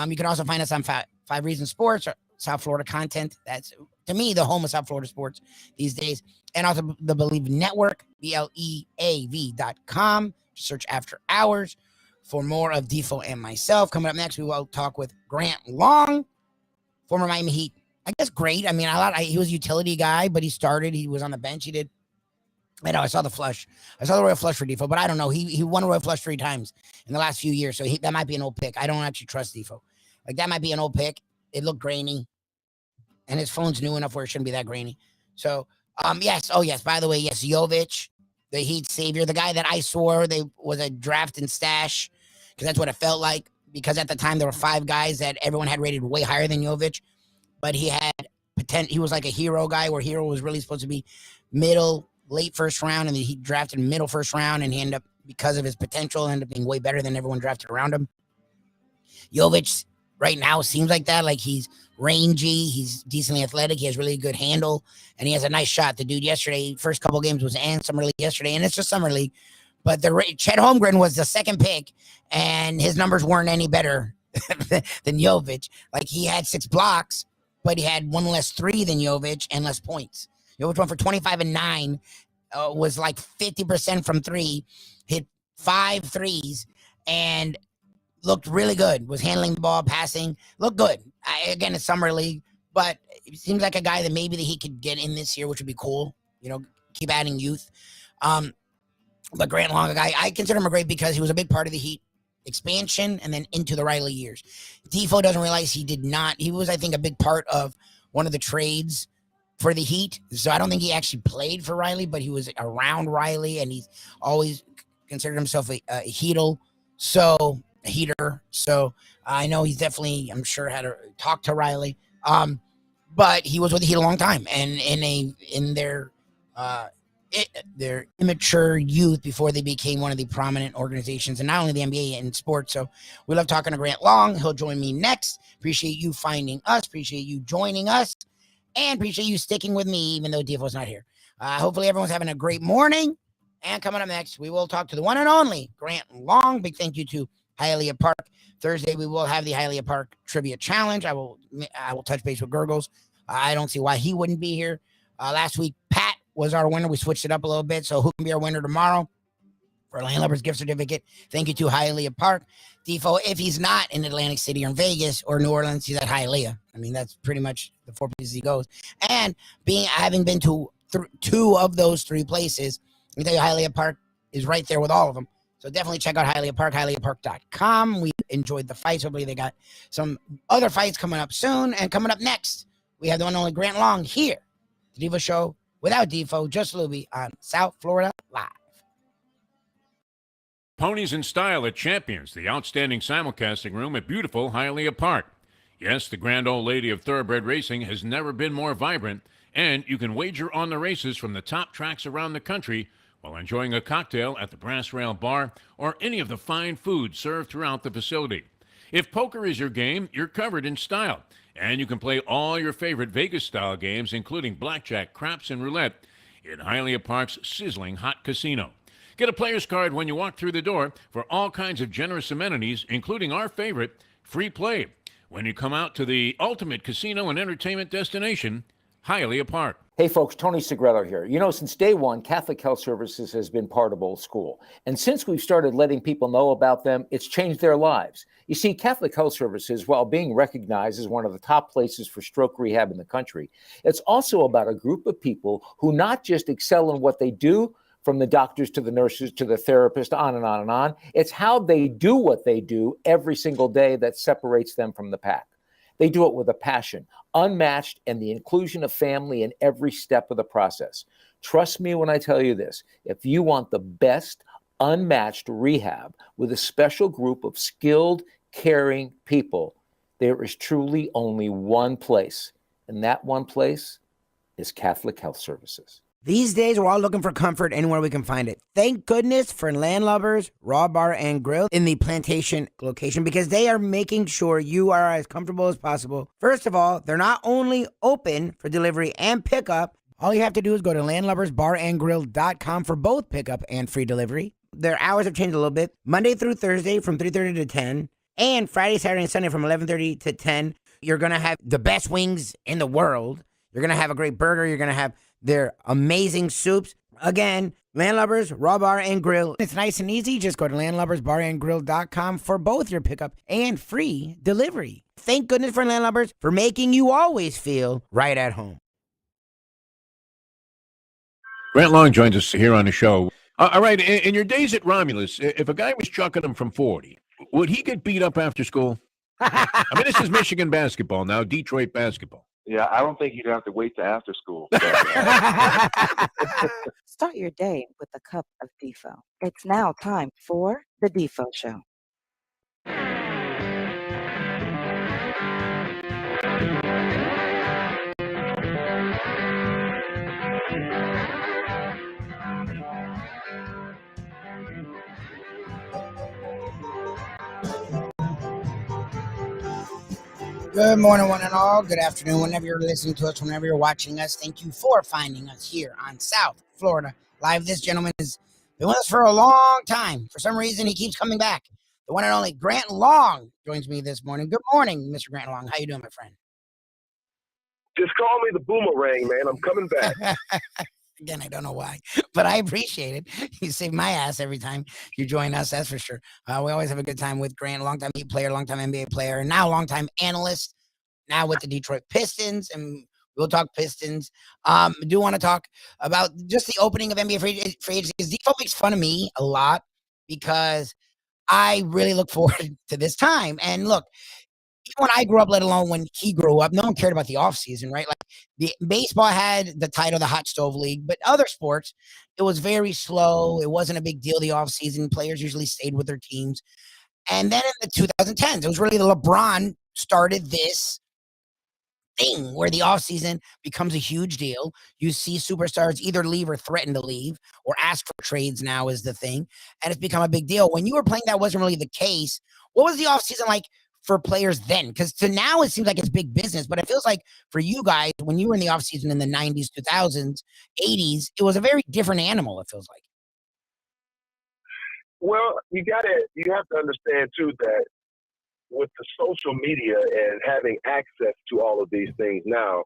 [SPEAKER 2] You can also find us on Five Reasons Sports, or South Florida content. That's, to me, the home of South Florida sports these days. And also the Believe Network, BLEAV.com. Search After Hours for more of Defo and myself. Coming up next, we will talk with Grant Long, former Miami Heat. I guess great. I mean, he was a utility guy, but he was on the bench. He did. I know, I saw the flush. I saw the royal flush for Defo, but I don't know. He won a royal flush 3 times in the last few years, so that might be an old pick. I don't actually trust Defo. Like, that might be an old pick. It looked grainy, and his phone's new enough where it shouldn't be that grainy. So, yes. Oh, yes. By the way, yes, Jovic, the Heat savior, the guy that I swore was a draft and stash, because that's what it felt like, because at the time there were 5 guys that everyone had rated way higher than Jovic, but he had potential. He was like a hero guy, where hero was really supposed to be late first round, and he drafted middle first round, and he ended up, because of his potential, ended up being way better than everyone drafted around him. Jovic right now seems like that. Like, he's rangy, he's decently athletic, he has really good handle, and he has a nice shot. The dude yesterday, first couple games was summer league yesterday, and it's just summer league. But Chet Holmgren was the second pick, and his numbers weren't any better than Jovic. Like, he had 6 blocks, but he had 1 less 3 than Jovic and less points. Jovic went for 25 and 9, was like 50% from 3, hit 5 threes, and looked really good. Was handling the ball, passing, looked good. Again, it's summer league, but it seems like a guy that maybe he could get in this year, which would be cool. Keep adding youth. But Grant Long, a guy, I consider him a great because he was a big part of the Heat expansion and then into the Riley years. Defo doesn't realize he was, I think, a big part of one of the trades for the Heat. So I don't think he actually played for Riley, but he was around Riley, and he's always considered himself a heater. So I know he's definitely, I'm sure, had to talk to Riley. But he was with the Heat a long time, and in their immature youth before they became one of the prominent organizations, and not only the NBA and sports. So we love talking to Grant Long. He'll join me next. Appreciate you finding us. Appreciate you joining us. And appreciate you sticking with me, even though Defo's not here. Hopefully everyone's having a great morning. And coming up next, we will talk to the one and only Grant Long. Big thank you to Hialeah Park. Thursday, we will have the Hialeah Park Trivia Challenge. I will touch base with Gurgles. I don't see why he wouldn't be here. Last week, Pat was our winner. We switched it up a little bit. So who can be our winner tomorrow for Landlubbers gift certificate? Thank you to Hialeah Park. Defo, if he's not in Atlantic City or in Vegas or New Orleans, he's at Hialeah. I mean, that's pretty much the 4 places he goes. And having been to 2 of those 3 places, I can tell you Hialeah Park is right there with all of them. So definitely check out Hialeah Park, hialeahpark.com. We enjoyed the fights. Hopefully they got some other fights coming up soon. And coming up next, we have the one and only Grant Long here. The Defo Show without Defo, just Lubie on South Florida Live.
[SPEAKER 1] Ponies in Style at Champions, the outstanding simulcasting room at beautiful Hialeah Park. Yes, the grand old lady of thoroughbred racing has never been more vibrant, and you can wager on the races from the top tracks around the country while enjoying a cocktail at the Brass Rail Bar or any of the fine food served throughout the facility. If poker is your game, you're covered in style, and you can play all your favorite Vegas-style games, including blackjack, craps, and roulette, in Hialeah Park's sizzling hot casino. Get a player's card when you walk through the door for all kinds of generous amenities, including our favorite, free play.
[SPEAKER 4] when you come out to the ultimate casino and entertainment destination, Hialeah Park.
[SPEAKER 5] Hey folks, Tony Segreto here. You know, since day one, Catholic Health Services has been part of Old School. And since we've started letting people know about them, it's changed their lives. You see, Catholic Health Services, while being recognized as one of the top places for stroke rehab in the country, it's also about a group of people who not just excel in what they do, from the doctors to the nurses to the therapist, on and on and on. It's how they do what they do every single day that separates them from the pack. They do it with a passion, unmatched, and the inclusion of family in every step of the process. Trust me when I tell you this. If you want the best, unmatched rehab with a special group of skilled, caring people, there is truly only one place, and that one place is Catholic Health Services.
[SPEAKER 2] These days, we're all looking for comfort anywhere we can find it. Thank goodness for Landlubbers Raw Bar and Grill in the Plantation location, because they are making sure you are as comfortable as possible. First of all, they're not only open for delivery and pickup. All you have to do is go to landlubbersbarandgrill.com for both pickup and free delivery. Their hours have changed a little bit. Monday through Thursday from 3:30 to 10, and Friday, Saturday, and Sunday from 11:30 to 10. You're going to have the best wings in the world. You're going to have a great burger. You're going to have their amazing soups. Again, Landlubbers, Raw Bar and Grill. It's nice and easy. Just go to landlubbersbarandgrill.com for both your pickup and free delivery. Thank goodness for Landlubbers for making you always feel right at home.
[SPEAKER 1] Grant Long joins us here on the show. All right, in your days at Romulus, if a guy was chucking him from 40, would he get beat up after school? I mean, this is Michigan basketball now, Detroit basketball.
[SPEAKER 6] Yeah, I don't think you'd have to wait to after school.
[SPEAKER 3] Start your day with a cup of Defo. It's now time for the Defo Show.
[SPEAKER 2] Good morning, one and all. Good afternoon, whenever you're listening to us, whenever you're watching us. Thank you for finding us here on South Florida Live. This gentleman has been with us for a long time. For some reason, he keeps coming back. The one and only Grant Long joins me this morning. Good morning, Mr. Grant Long. How you doing, my friend?
[SPEAKER 6] Just call me the boomerang, man. I'm coming back.
[SPEAKER 2] Again, I don't know why, but I appreciate it. You save my ass every time you join us, that's for sure. We always have a good time with Grant, longtime Heat player, longtime NBA player, and now longtime analyst, now with the Detroit Pistons, and we'll talk Pistons. I do want to talk about just the opening of NBA free agency, because Defo makes fun of me a lot because I really look forward to this time. And look, even when I grew up, let alone when he grew up, no one cared about the offseason, right? Like the baseball had the title, the Hot Stove League, but other sports, it was very slow. It wasn't a big deal, the offseason. Players usually stayed with their teams. And then in the 2010s, it was really LeBron started this thing where the offseason becomes a huge deal. You see superstars either leave or threaten to leave or ask for trades now is the thing. And it's become a big deal. When you were playing, that wasn't really the case. What was the offseason like for players then? Because to now it seems like it's big business, but it feels like for you guys, when you were in the offseason in the 90s, 2000s, 80s, it was a very different animal, it feels like.
[SPEAKER 6] Well, you have to understand too that with the social media and having access to all of these things now,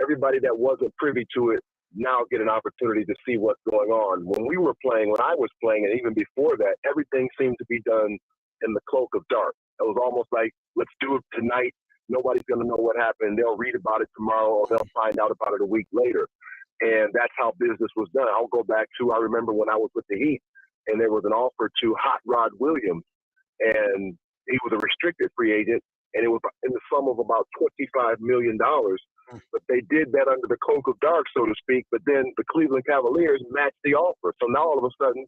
[SPEAKER 6] everybody that wasn't privy to it now get an opportunity to see what's going on. When I was playing, and even before that, everything seemed to be done in the cloak of dark. It was almost like, let's do it tonight. Nobody's going to know what happened. They'll read about it tomorrow, or they'll find out about it a week later. And that's how business was done. I'll go back to, I remember when I was with the Heat, and there was an offer to Hot Rod Williams, and he was a restricted free agent, and it was in the sum of about $25 million. But they did that under the cloak of dark, so to speak. But then the Cleveland Cavaliers matched the offer. So now all of a sudden,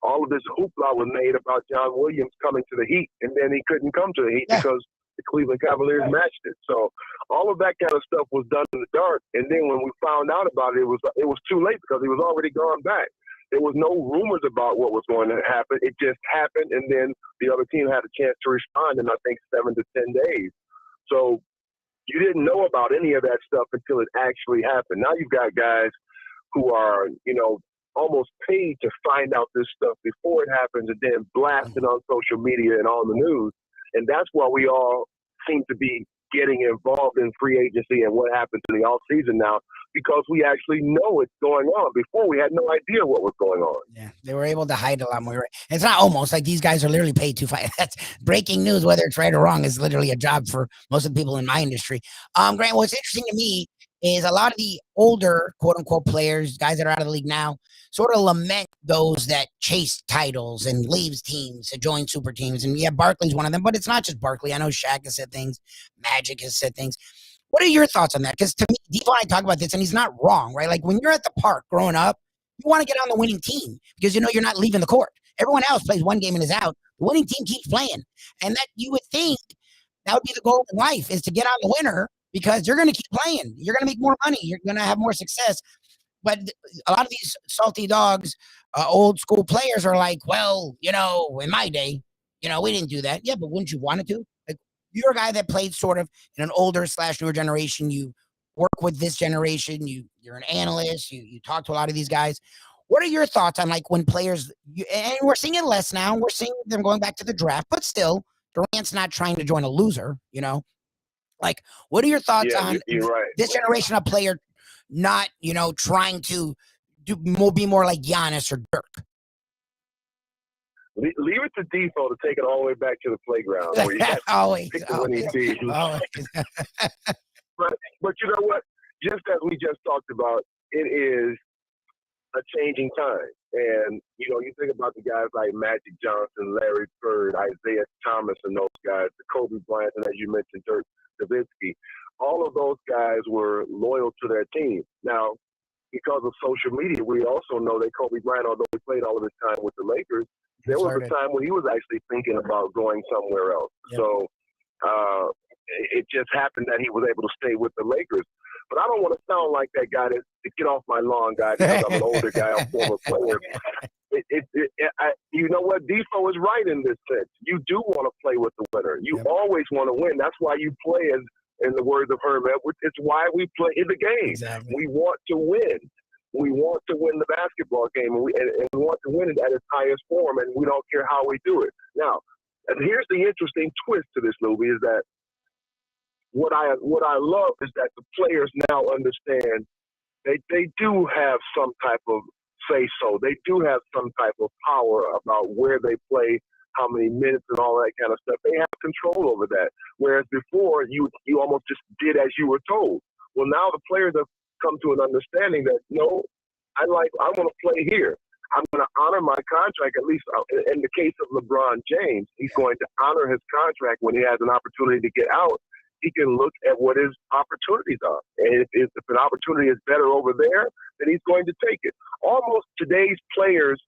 [SPEAKER 6] all of this hoopla was made about John Williams coming to the Heat, and then he couldn't come to the Heat because the Cleveland Cavaliers matched it. So all of that kind of stuff was done in the dark. And then when we found out about it, it was too late because he was already gone back. There was no rumors about what was going to happen. It just happened, and then the other team had a chance to respond in, I think, 7 to 10 days. So you didn't know about any of that stuff until it actually happened. Now you've got guys who are, almost paid to find out this stuff before it happens and then blast it on social media and on the news. And that's why we all seem to be getting involved in free agency and what happens in the offseason now because we actually know what's going on. Before, we had no idea what was going on.
[SPEAKER 2] Yeah, they were able to hide a lot more. It's not almost like these guys are literally paid to fight. That's breaking news, whether it's right or wrong, is literally a job for most of the people in my industry. Grant, what's interesting to me is a lot of the older quote unquote players, guys that are out of the league now, sort of lament those that chase titles and leaves teams to join super teams. And yeah, Barkley's one of them, but it's not just Barkley. I know Shaq has said things, Magic has said things. What are your thoughts on that? Because to me, Defo and I talk about this, and he's not wrong, right? Like when you're at the park growing up, you want to get on the winning team because you know you're not leaving the court. Everyone else plays one game and is out. The winning team keeps playing. And that you would think that would be the goal in life, is to get on the winner because you're going to keep playing. You're going to make more money. You're going to have more success. But a lot of these salty dogs, old school players are like, well, you know, in my day, you know, we didn't do that. Yeah, but wouldn't you want to? Like, you're a guy that played sort of in an older / newer generation. You work with this generation. You're an analyst. You talk to a lot of these guys. What are your thoughts on like when players, and we're seeing it less now. We're seeing them going back to the draft, but still, Durant's not trying to join a loser, you know? Like, what are your thoughts on this generation of player not, you know, trying to be more like Giannis or Dirk?
[SPEAKER 6] Leave it to Defo to take it all the way back to the playground. Where you
[SPEAKER 2] always.
[SPEAKER 6] But you know what? Just as we just talked about, it is a changing time. And, you know, you think about the guys like Magic Johnson, Larry Bird, Isaiah Thomas, and those guys, the Kobe Bryant, and as you mentioned, Dirk Nowitzki. All of those guys were loyal to their team. Now, because of social media, we also know that Kobe Bryant, although he played all of his time with the Lakers, there was a time when he was actually thinking about going somewhere else. Yep. So it just happened that he was able to stay with the Lakers. But I don't want to sound like that guy to get off my lawn, guy, because I'm an older guy, I'm a former player. You know what? Defo is right in this sense. You do want to play with the winner. You always want to win. That's why you play, in the words of Herm Edwards, it's why we play in the game.
[SPEAKER 2] Exactly.
[SPEAKER 6] We want to win. We want to win the basketball game, and we want to win it at its highest form, and we don't care how we do it. Now, and here's the interesting twist to this, Lubie, is that what I love is that the players now understand they do have some type of say-so. They do have some type of power about where they play, how many minutes and all that kind of stuff. They have control over that. Whereas before, you almost just did as you were told. Well, now the players have come to an understanding that, no, I want to play here. I'm going to honor my contract, at least in the case of LeBron James. He's going to honor his contract when he has an opportunity to get out. He can look at what his opportunities are. And if an opportunity is better over there, then he's going to take it. Almost today's players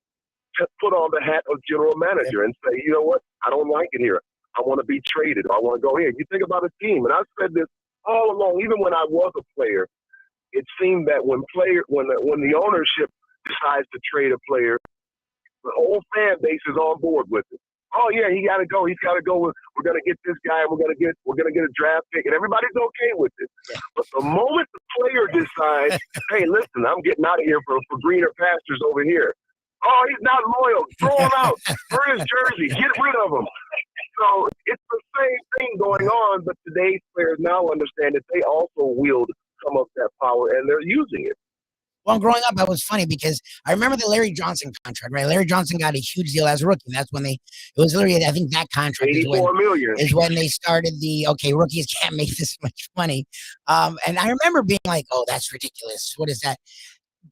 [SPEAKER 6] put on the hat of general manager and say, you know what, I don't like it here. I want to be traded. I want to go here. You think about a team, and I've said this all along, even when I was a player, it seemed that when the ownership decides to trade a player, the whole fan base is on board with it. Oh yeah, he got to go. He's got to go. We're going to get this guy. We're going to get a draft pick, and everybody's okay with it. Yeah. But the moment the player decides, hey, listen, I'm getting out of here for greener pastures over here. Oh, he's not loyal. Throw him out. Burn his jersey. Get rid of him. So it's the same thing going on, but today's players now understand that they also wield some of that power, and they're using it.
[SPEAKER 2] Well, growing up, that was funny because I remember the Larry Johnson contract, right? Larry Johnson got a huge deal as a rookie. That's when it was literally, I think that contract is when they started rookies can't make this much money. And I remember being like, oh, that's ridiculous. What is that?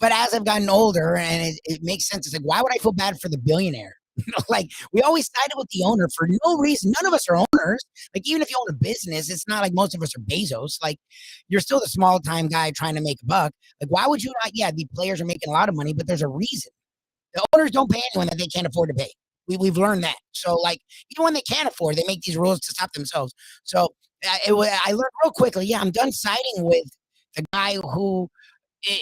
[SPEAKER 2] But as I've gotten older and it makes sense, it's like, why would I feel bad for the billionaire? You know, like we always sided with the owner for no reason. None of us are owners. Like even if you own a business, it's not like most of us are Bezos. Like you're still the small time guy trying to make a buck. Like why would you not? Yeah, the players are making a lot of money, but there's a reason. The owners don't pay anyone that they can't afford to pay. We've learned that. So like even when they can't afford, they make these rules to stop themselves. So I learned real quickly. Yeah, I'm done siding with the guy who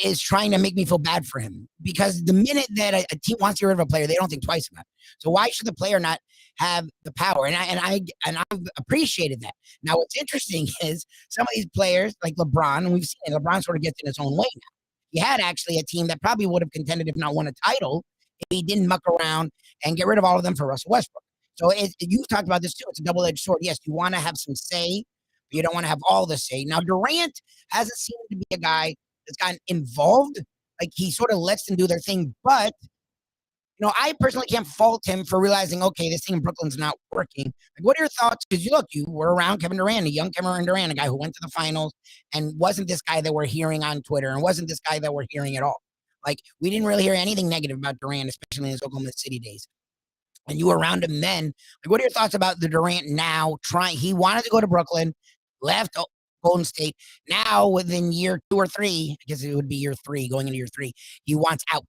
[SPEAKER 2] is trying to make me feel bad for him, because the minute that a team wants to get rid of a player, they don't think twice about it. So why should the player not have the power? And I've appreciated that. Now, what's interesting is some of these players like LeBron, and we've seen it, LeBron sort of gets in his own way now. He had actually a team that probably would have contended if not won a title if he didn't muck around and get rid of all of them for Russell Westbrook. So you talked about this too. It's a double-edged sword. Yes, you want to have some say, but you don't want to have all the say. Now, Durant hasn't seemed to be a guy that's gotten involved. Like, he sort of lets them do their thing. But, I personally can't fault him for realizing, okay, this thing in Brooklyn's not working. Like, what are your thoughts? Because you were around Kevin Durant, a young Kevin Durant, a guy who went to the finals and wasn't this guy that we're hearing on Twitter and wasn't this guy that we're hearing at all. Like, we didn't really hear anything negative about Durant, especially in his Oklahoma City days. And you were around him then. Like, what are your thoughts about the Durant now he wanted to go to Brooklyn, left Golden State. Now, within year 2 or 3, I guess it would be year 3, going into year 3, he wants out.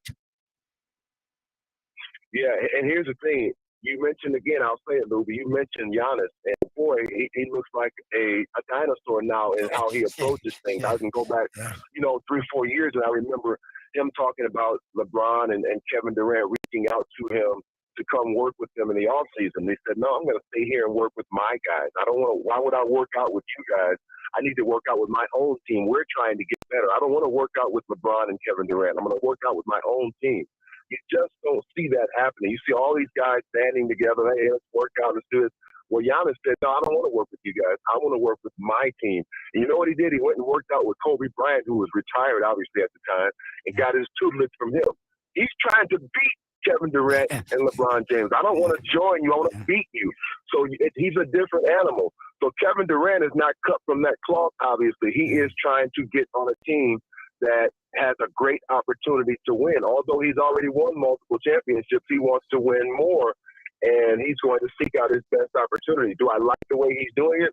[SPEAKER 6] Yeah, and here's the thing. You mentioned, again, I'll say it, Lubie, you mentioned Giannis. And boy, he looks like a dinosaur now in how he approaches things.
[SPEAKER 2] Yeah.
[SPEAKER 6] I can go back, 3-4 years, and I remember him talking about LeBron and Kevin Durant reaching out to him to come work with them in the offseason. They said, no, I'm going to stay here and work with my guys. Why would I work out with you guys? I need to work out with my own team. We're trying to get better. I don't want to work out with LeBron and Kevin Durant. I'm going to work out with my own team. You just don't see that happening. You see all these guys banding together. Hey, let's work out. Let's do this. Well, Giannis said, no, I don't want to work with you guys. I want to work with my team. And you know what he did? He went and worked out with Kobe Bryant, who was retired, obviously, at the time, and got his tutelage from him. He's trying to beat Kevin Durant and LeBron James. I don't want to join you. I want to beat you. So he's a different animal. So Kevin Durant is not cut from that cloth, obviously. He is trying to get on a team that has a great opportunity to win. Although he's already won multiple championships, he wants to win more, and he's going to seek out his best opportunity. Do I like the way he's doing it?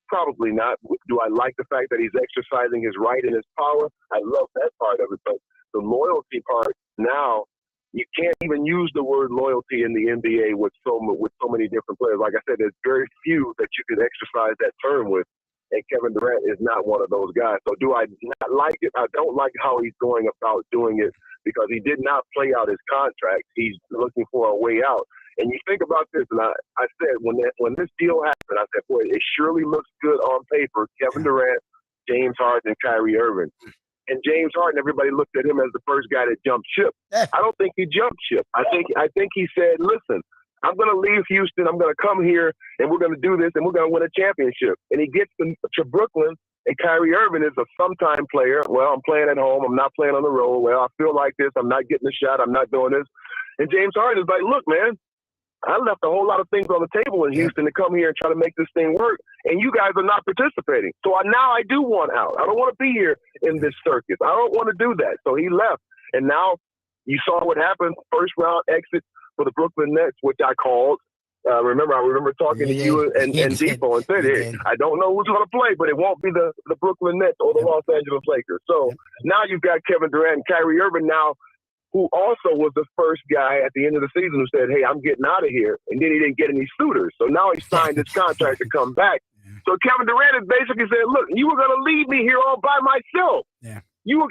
[SPEAKER 6] Probably not. Do I like the fact that he's exercising his right and his power? I love that part of it, but the loyalty part now, you can't even use the word loyalty in the NBA with so many different players. Like I said, there's very few that you can exercise that term with, and Kevin Durant is not one of those guys. So do I not like it? I don't like how he's going about doing it because he did not play out his contract. He's looking for a way out. And you think about this, and I said when this deal happened, I said, boy, it surely looks good on paper. Kevin Durant, James Harden, and Kyrie Irving. And James Harden, everybody looked at him as the first guy that jumped ship. I don't think he jumped ship. I think he said, listen, I'm going to leave Houston. I'm going to come here, and we're going to do this, and we're going to win a championship. And he gets to Brooklyn, and Kyrie Irving is a sometime player. Well, I'm playing at home. I'm not playing on the road. Well, I feel like this. I'm not getting a shot. I'm not doing this. And James Harden is like, look, man, I left a whole lot of things on the table in Houston to come here and try to make this thing work, and you guys are not participating. So now I do want out. I don't want to be here in this circus. I don't want to do that. So he left, and now you saw what happened. First round exit for the Brooklyn Nets, which I called. I remember talking to you and Defo and said, hey, I don't know who's going to play, but it won't be the Brooklyn Nets or the Los Angeles Lakers. So now you've got Kevin Durant and Kyrie Irving now, who also was the first guy at the end of the season who said, hey, I'm getting out of here. And then he didn't get any suitors. So now he signed his contract to come back. So Kevin Durant has basically said, look, you were going to leave me here all by myself.
[SPEAKER 2] Yeah.
[SPEAKER 6] You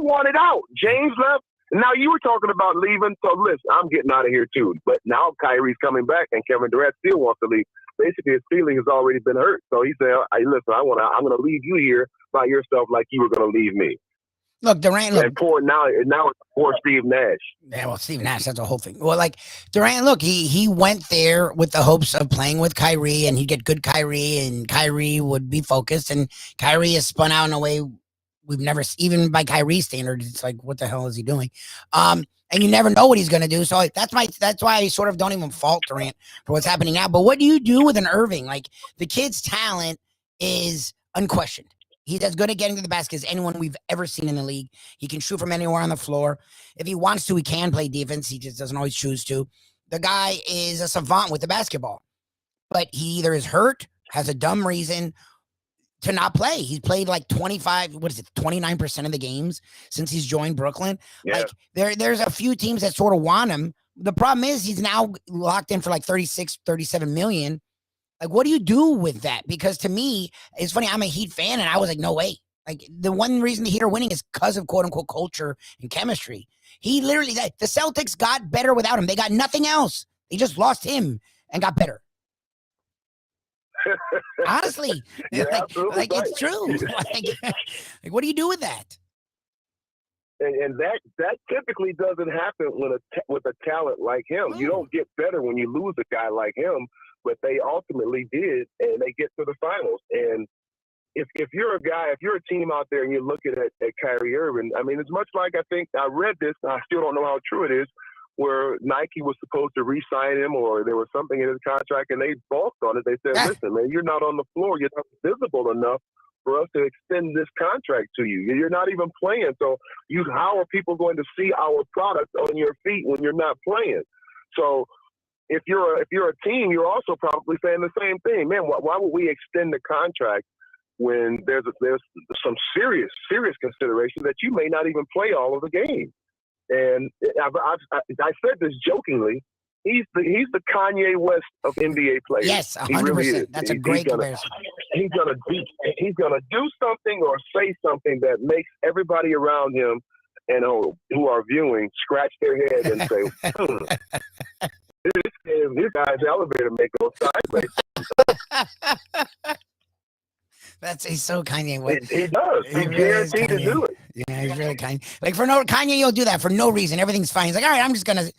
[SPEAKER 6] wanted out. James left. And now you were talking about leaving. So listen, I'm getting out of here too. But now Kyrie's coming back and Kevin Durant still wants to leave. Basically, his feeling has already been hurt. So he said, hey, listen, I'm going to leave you here by yourself like you were going to leave me.
[SPEAKER 2] Look, Durant.
[SPEAKER 6] And now it's poor Steve Nash.
[SPEAKER 2] Yeah, well, Steve Nash, that's the whole thing. Well, like Durant, look, he went there with the hopes of playing with Kyrie, and he'd get good Kyrie, and Kyrie would be focused. And Kyrie has spun out in a way we've never, even by Kyrie's standards, it's like, what the hell is he doing? And you never know what he's going to do. So that's why I sort of don't even fault Durant for what's happening now. But what do you do with an Irving? Like, the kid's talent is unquestioned. He's as good at getting to the basket as anyone we've ever seen in the league. He can shoot from anywhere on the floor. If he wants to, he can play defense. He just doesn't always choose to. The guy is a savant with the basketball. But he either is hurt, has a dumb reason to not play. He's played like 29% of the games since he's joined Brooklyn.
[SPEAKER 6] Yeah.
[SPEAKER 2] Like, there's a few teams that sort of want him. The problem is he's now locked in for like 36, 37 million. Like, what do you do with that? Because to me, it's funny, I'm a Heat fan, and I was like, no way. Like, the one reason the Heat are winning is because of quote-unquote culture and chemistry. He literally, the Celtics got better without him. They got nothing else. They just lost him and got better. Honestly.
[SPEAKER 6] Yeah,
[SPEAKER 2] like it's true. Like, what do you do with that?
[SPEAKER 6] And that typically doesn't happen with a talent like him. You don't get better when you lose a guy like him, but they ultimately did, and they get to the finals. And if you're a team out there and you're looking at Kyrie Irving, I mean, it's much like, I think I read this, I still don't know how true it is, where Nike was supposed to re-sign him, or there was something in his contract, and they balked on it. They said, listen, man, you're not on the floor. You're not visible enough for us to extend this contract to you. You're not even playing. So how are people going to see our product on your feet when you're not playing? So if you're a team, you're also probably saying the same thing. Man, why would we extend the contract when there's some serious consideration that you may not even play all of the game? And I said this jokingly. He's the Kanye West of NBA players.
[SPEAKER 2] Yes, 100%.
[SPEAKER 6] He really is.
[SPEAKER 2] That's a great comparison.
[SPEAKER 6] He's gonna do something or say something that makes everybody around him and who are viewing scratch their head and say, this guy's elevator may go sideways.
[SPEAKER 2] He's so Kanye West.
[SPEAKER 6] He does. He's
[SPEAKER 2] really
[SPEAKER 6] guaranteed to do it.
[SPEAKER 2] Yeah, he's really Kanye. Like Kanye, you'll do that for no reason. Everything's fine. He's like, all right, I'm just gonna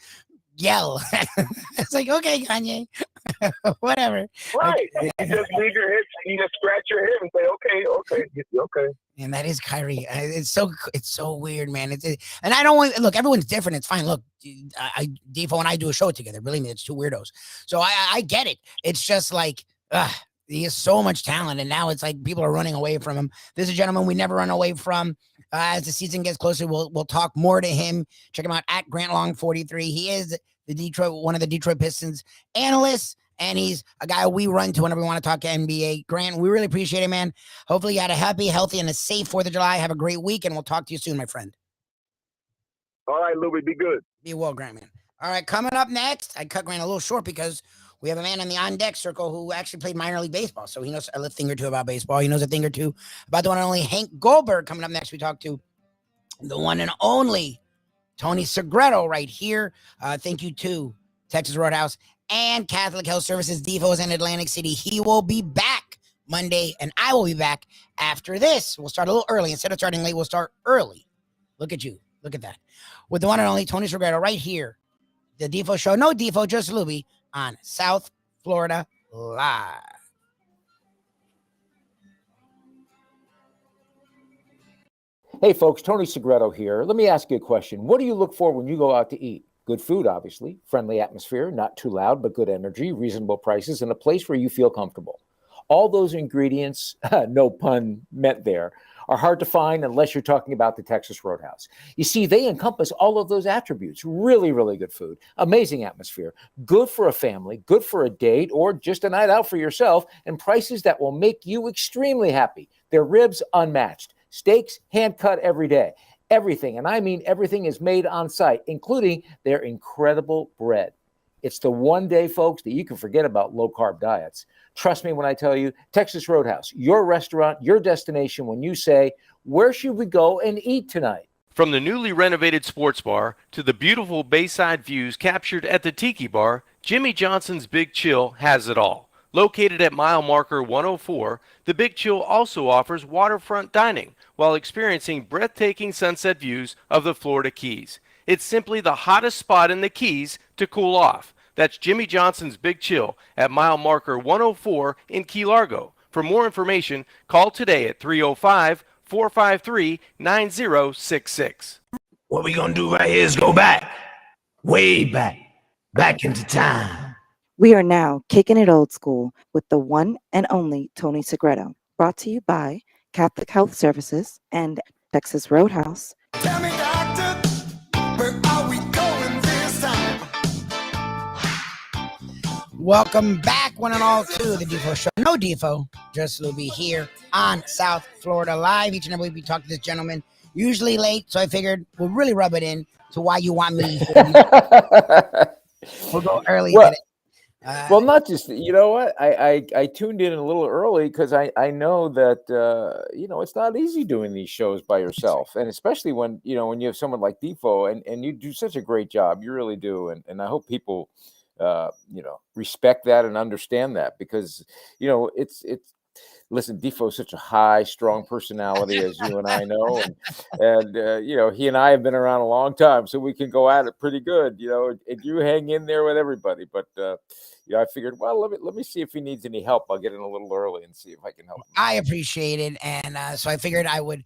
[SPEAKER 2] yell. It's like, okay, Kanye, whatever.
[SPEAKER 6] Right. You just leave your head. You just scratch your head and say, okay.
[SPEAKER 2] And that is Kyrie. It's so weird, man. And I don't want look. Everyone's different. It's fine. Look, Defo and I do a show together. Believe me, it's two weirdos. So I get it. It's just like, he has so much talent, and now it's like people are running away from him. This is a gentleman we never run away from. As the season gets closer, we'll talk more to him. Check him out at Grant Long 43. He is one of the Detroit Pistons analysts, and he's a guy we run to whenever we want to talk to NBA. Grant, we really appreciate it, man. Hopefully you had a happy, healthy, and a safe 4th of July. Have a great week, and we'll talk to you soon, my friend.
[SPEAKER 6] All right, Lubie, be good.
[SPEAKER 2] Be well, Grant, man. All right, coming up next, I cut Grant a little short because we have a man on the on-deck circle who actually played minor league baseball, so he knows a thing or two about baseball. He knows a thing or two about the one and only Hank Goldberg. Coming up next, we talk to the one and only Tony Segreto right here. Thank you to Texas Roadhouse and Catholic Health Services. Defo's in Atlantic City. He will be back Monday, and I will be back after this. We'll start a little early. Instead of starting late, we'll start early. Look at you. Look at that. With the one and only Tony Segreto right here. The Defo Show. No Defo, just Lubie on South Florida Live.
[SPEAKER 5] Hey folks, Tony Segreto here. Let me ask you a question. What do you look for when you go out to eat? Good food, obviously, friendly atmosphere, not too loud, but good energy, reasonable prices, and a place where you feel comfortable. All those ingredients, no pun meant there, are hard to find unless you're talking about the Texas Roadhouse. You see, they encompass all of those attributes. Really, really good food, amazing atmosphere, good for a family, good for a date, or just a night out for yourself, and prices that will make you extremely happy. Their ribs unmatched, steaks hand-cut every day. Everything, and I mean everything, is made on site, including their incredible bread. It's the one day, folks, that you can forget about low-carb diets. Trust me when I tell you, Texas Roadhouse, your restaurant, your destination when you say, where should we go and eat tonight?
[SPEAKER 7] From the newly renovated sports bar to the beautiful bayside views captured at the Tiki Bar, Jimmy Johnson's Big Chill has it all. Located at mile marker 104, the Big Chill also offers waterfront dining while experiencing breathtaking sunset views of the Florida Keys. It's simply the hottest spot in the Keys to cool off. That's Jimmy Johnson's Big Chill at mile marker 104 in Key Largo. For more information, call today at 305-453-9066.
[SPEAKER 8] What we gonna do right here is go back, way back into time.
[SPEAKER 3] We are now kicking it old school with the one and only Tony Segreto. Brought to you by Catholic Health Services and Texas Roadhouse.
[SPEAKER 8] Tell me, doctor, where are we going this time?
[SPEAKER 2] Welcome back, one and all, to the Defo Show. No Defo, just Lubie here on South Florida Live. Each and every week we talk to this gentleman, usually late, so I figured we'll really rub it in to why you want me. We'll go early today.
[SPEAKER 5] Well, not just, you know what, I tuned in a little early because I know that, it's not easy doing these shows by yourself. And especially when you have someone like Defo and you do such a great job, you really do. And I hope people, respect that and understand that because, it's listen, Defo is such a high, strong personality, as you and I know, and you know, he and I have been around a long time, so we can go at it pretty good, you know. And you hang in there with everybody, but you know, I figured, well, let me see if he needs any help. I'll get in a little early and see if I can help him.
[SPEAKER 2] I appreciate it, and so I figured I would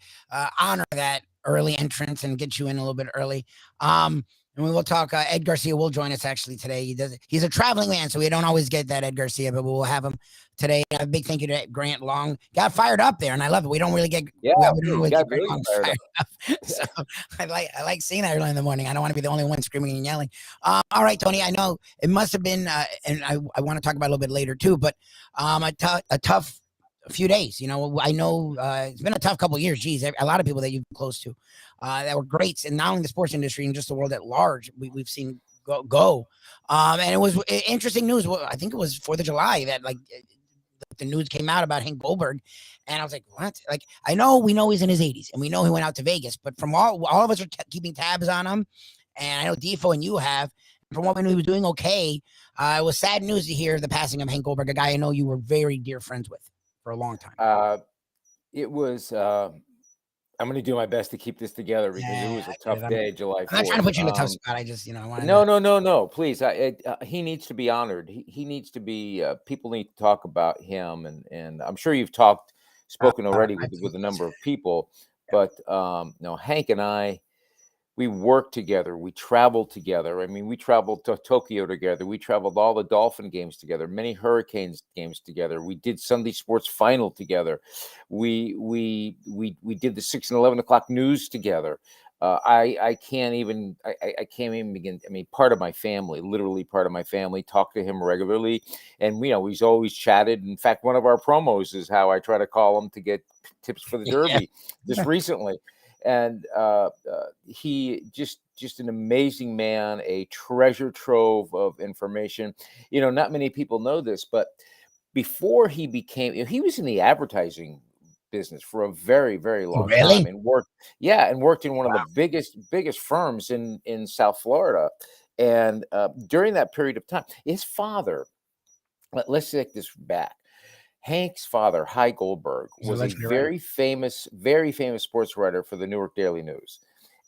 [SPEAKER 2] honor that early entrance and get you in a little bit early. And we will talk. Ed Garcia will join us actually today. He's a traveling man, so we don't always get that Ed Garcia, but we'll have him today. A big thank you to Grant Long. Got fired up there, and I love it. We don't really get
[SPEAKER 5] we
[SPEAKER 2] don't always
[SPEAKER 5] got
[SPEAKER 2] get Grant
[SPEAKER 5] really
[SPEAKER 2] Long
[SPEAKER 5] fired
[SPEAKER 2] up. So I like seeing that early in the morning. I don't want to be the only one screaming and yelling. All right, Tony. I know it must have been, and I want to talk about it a little bit later too, but a tough few days. You know, I know it's been a tough couple of years. Geez, a lot of people that you've been close to that were greats, and not only the sports industry and just the world at large. We've seen go. And it was interesting news. I think it was 4th of July that like the news came out about Hank Goldberg, and I was like, what? Like, we know he's in his 80s, and we know he went out to Vegas, but from all of us are keeping tabs on him, and I know Defo and you have. From what we knew, he was doing okay. It was sad news to hear the passing of Hank Goldberg, a guy I know you were very dear friends with for a long time.
[SPEAKER 5] It was. I'm going to do my best to keep this together because it was a tough day, July 4th.
[SPEAKER 2] I'm not trying to put you in a tough spot. I just,
[SPEAKER 5] No. Please, he needs to be honored. He needs to be. People need to talk about him, and I'm sure you've spoken already with a number of people. But no, Hank and I, we worked together. We traveled together. I mean, we traveled to Tokyo together. We traveled all the Dolphin games together, many Hurricanes games together. We did Sunday Sports Final together. We did the 6 and 11 o'clock news together. I can't even begin. I mean, part of my family, literally part of my family, talked to him regularly, and he's always chatted. In fact, one of our promos is how I try to call him to get tips for the Derby just recently. And he just an amazing man, a treasure trove of information. Not many people know this, but before he was in the advertising business for a very, very long time, and worked in one of the biggest firms in South Florida. And during that period of time, his father, let's take this back. Hank's father, Hy Goldberg, was a very famous sports writer for the Newark Daily News.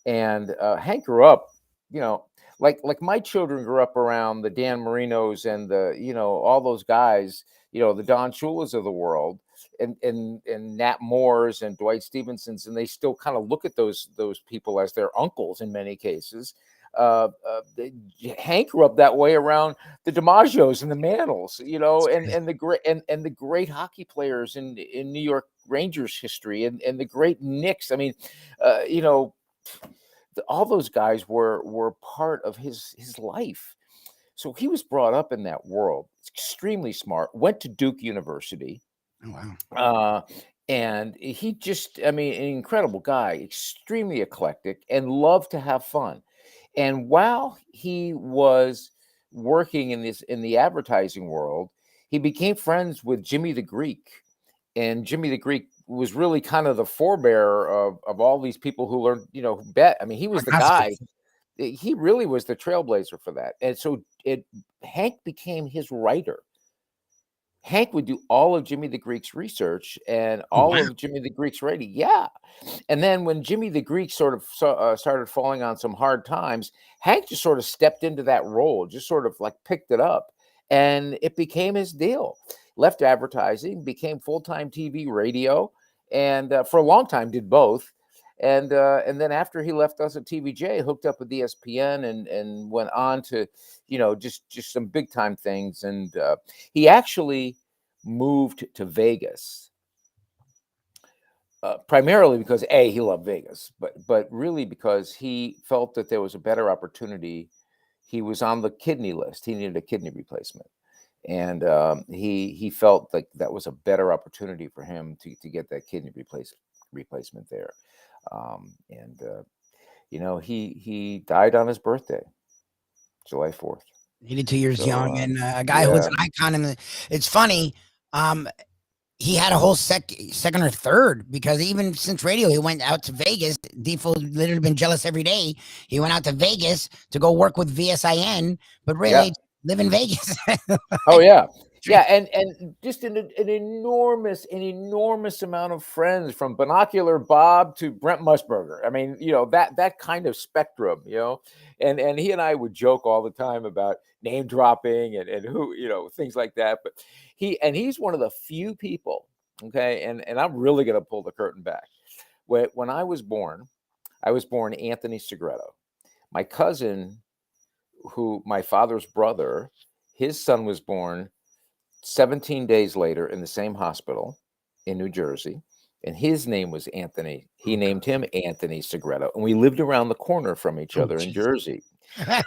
[SPEAKER 5] And Hank grew up, like my children grew up around the Dan Marinos and the, all those guys, the Don Chulas of the world, and Nat Moores and Dwight Stevensons, and they still kind of look at those people as their uncles in many cases. Hank grew up that way around the DiMaggios and the Mantles, and the great hockey players in New York Rangers history, and the great Knicks. I mean, all those guys were part of his life. So he was brought up in that world. Extremely smart. Went to Duke University.
[SPEAKER 2] Oh, wow.
[SPEAKER 5] And he just, an incredible guy, extremely eclectic, and loved to have fun. And while he was working in the advertising world, he became friends with Jimmy the Greek. And Jimmy the Greek was really kind of the forebearer of all these people who learned, bet. I mean, he was the guy. He really was the trailblazer for that. And so Hank became his writer. Hank would do all of Jimmy the Greek's research and all of Jimmy the Greek's writing. Yeah. And then when Jimmy the Greek sort of started falling on some hard times, Hank just sort of stepped into that role, just sort of like picked it up, and it became his deal. Left advertising, became full-time TV, radio, and for a long time did both. And then after he left us at TVJ, hooked up with ESPN and went on to, just some big time things. And he actually moved to Vegas, primarily because he loved Vegas, but really because he felt that there was a better opportunity. He was on the kidney list. He needed a kidney replacement. And he felt like that was a better opportunity for him to get that kidney replacement there. He died on his birthday, July 4th.
[SPEAKER 2] 82 years young, and a guy who was an icon. It's funny. He had a whole second or third, because even since radio, he went out to Vegas. Defo literally been jealous every day. He went out to Vegas to go work with VSIN, but really live in Vegas.
[SPEAKER 5] Oh yeah. Yeah, and just an enormous amount of friends, from Binocular Bob to Brent Musburger. I mean, that kind of spectrum, and he and I would joke all the time about name dropping and who, things like that. But he's one of the few people, okay, and I'm really gonna pull the curtain back. When I was born Anthony Segreto. My cousin, my father's brother, his son was born 17 days later in the same hospital in New Jersey, and his name was Anthony. He named him Anthony Segreto, and we lived around the corner from each other in Jersey.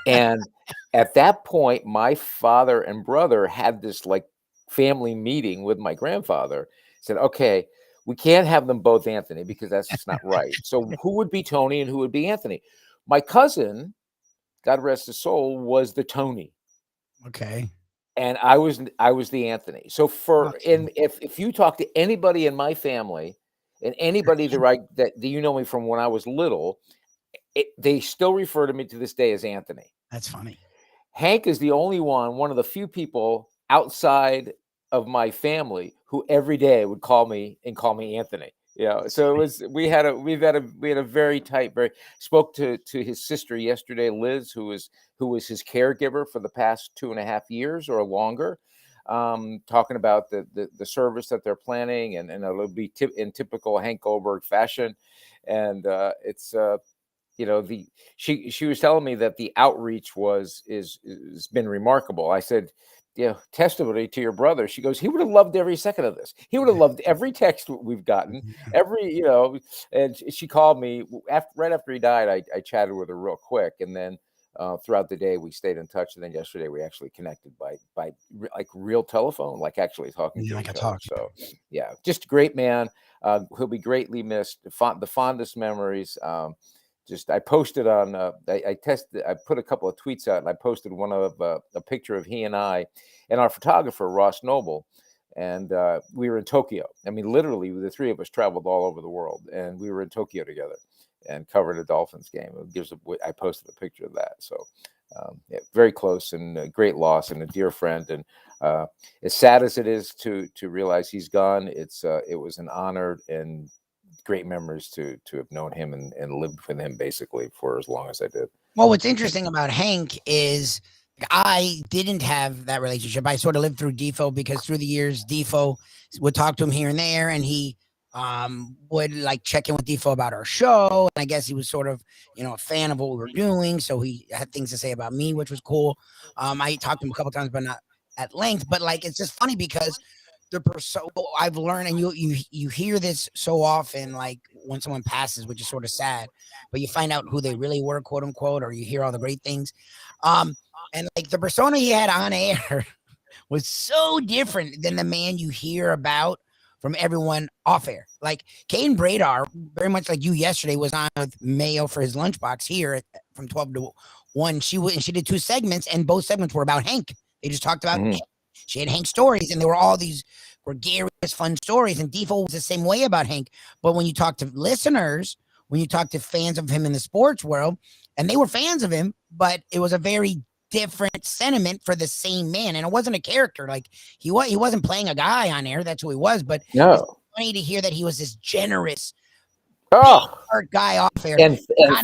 [SPEAKER 5] And at that point, my father and brother had this like family meeting with my grandfather. Said, okay, we can't have them both Anthony because that's just not right. So who would be Tony and who would be Anthony? My cousin, God rest his soul, was the Tony.
[SPEAKER 2] Okay.
[SPEAKER 5] And I was the Anthony. So if you talk to anybody in my family and anybody that you know me from when I was little, they still refer to me to this day as Anthony.
[SPEAKER 2] That's funny.
[SPEAKER 5] Hank is the only one of the few people outside of my family who every day would call me Anthony. So it was, we had a very tight, spoke to his sister yesterday, Liz, who was his caregiver for the past 2.5 years or longer, talking about the service that they're planning, and it'll be in typical Hank Goldberg fashion. And it's she was telling me that the outreach has been remarkable. I said, testimony to your brother. She goes, he would have loved every second of this. He would have loved every text we've gotten, and she called me right after he died. I chatted with her real quick. And then throughout the day we stayed in touch. And then yesterday we actually connected by like real telephone, like actually talking to each other. So yeah, just a great man. He'll be greatly missed. The fondest memories. I posted on, I put a couple of tweets out, and I posted one of a picture of he and I and our photographer, Ross Noble. And we were in Tokyo. I mean, literally, the three of us traveled all over the world, and we were in Tokyo together and covered a Dolphins game. I posted a picture of that. So very close, and a great loss, and a dear friend. And as sad as it is to realize he's gone, it was an honor and great memories to have known him and lived with him basically for as long as I did.
[SPEAKER 2] Well, what's interesting about Hank is I didn't have that relationship. I sort of lived through Defo, because through the years, Defo would talk to him here and there, and he would like check in with Defo about our show. And I guess he was sort of, a fan of what we were doing. So he had things to say about me, which was cool. I talked to him a couple times, but not at length. But like, it's just funny because I've learned, and you hear this so often, like when someone passes, which is sort of sad, but you find out who they really were, quote unquote, or you hear all the great things. And like the persona he had on air was so different than the man you hear about from everyone off air. Like Caden Bradar, very much like you yesterday, was on with Mayo for his lunchbox here from 12 to 1. She did 2 segments, and both segments were about Hank. They just talked about Hank. She had Hank stories, and there were all these gregarious, fun stories. And Defo was the same way about Hank. But when you talk to listeners, when you talk to fans of him in the sports world, and they were fans of him, but it was a very different sentiment for the same man. And it wasn't a character. Like he wasn't playing a guy on air. That's who he was. But it's funny to hear that he was this generous guy off air
[SPEAKER 5] and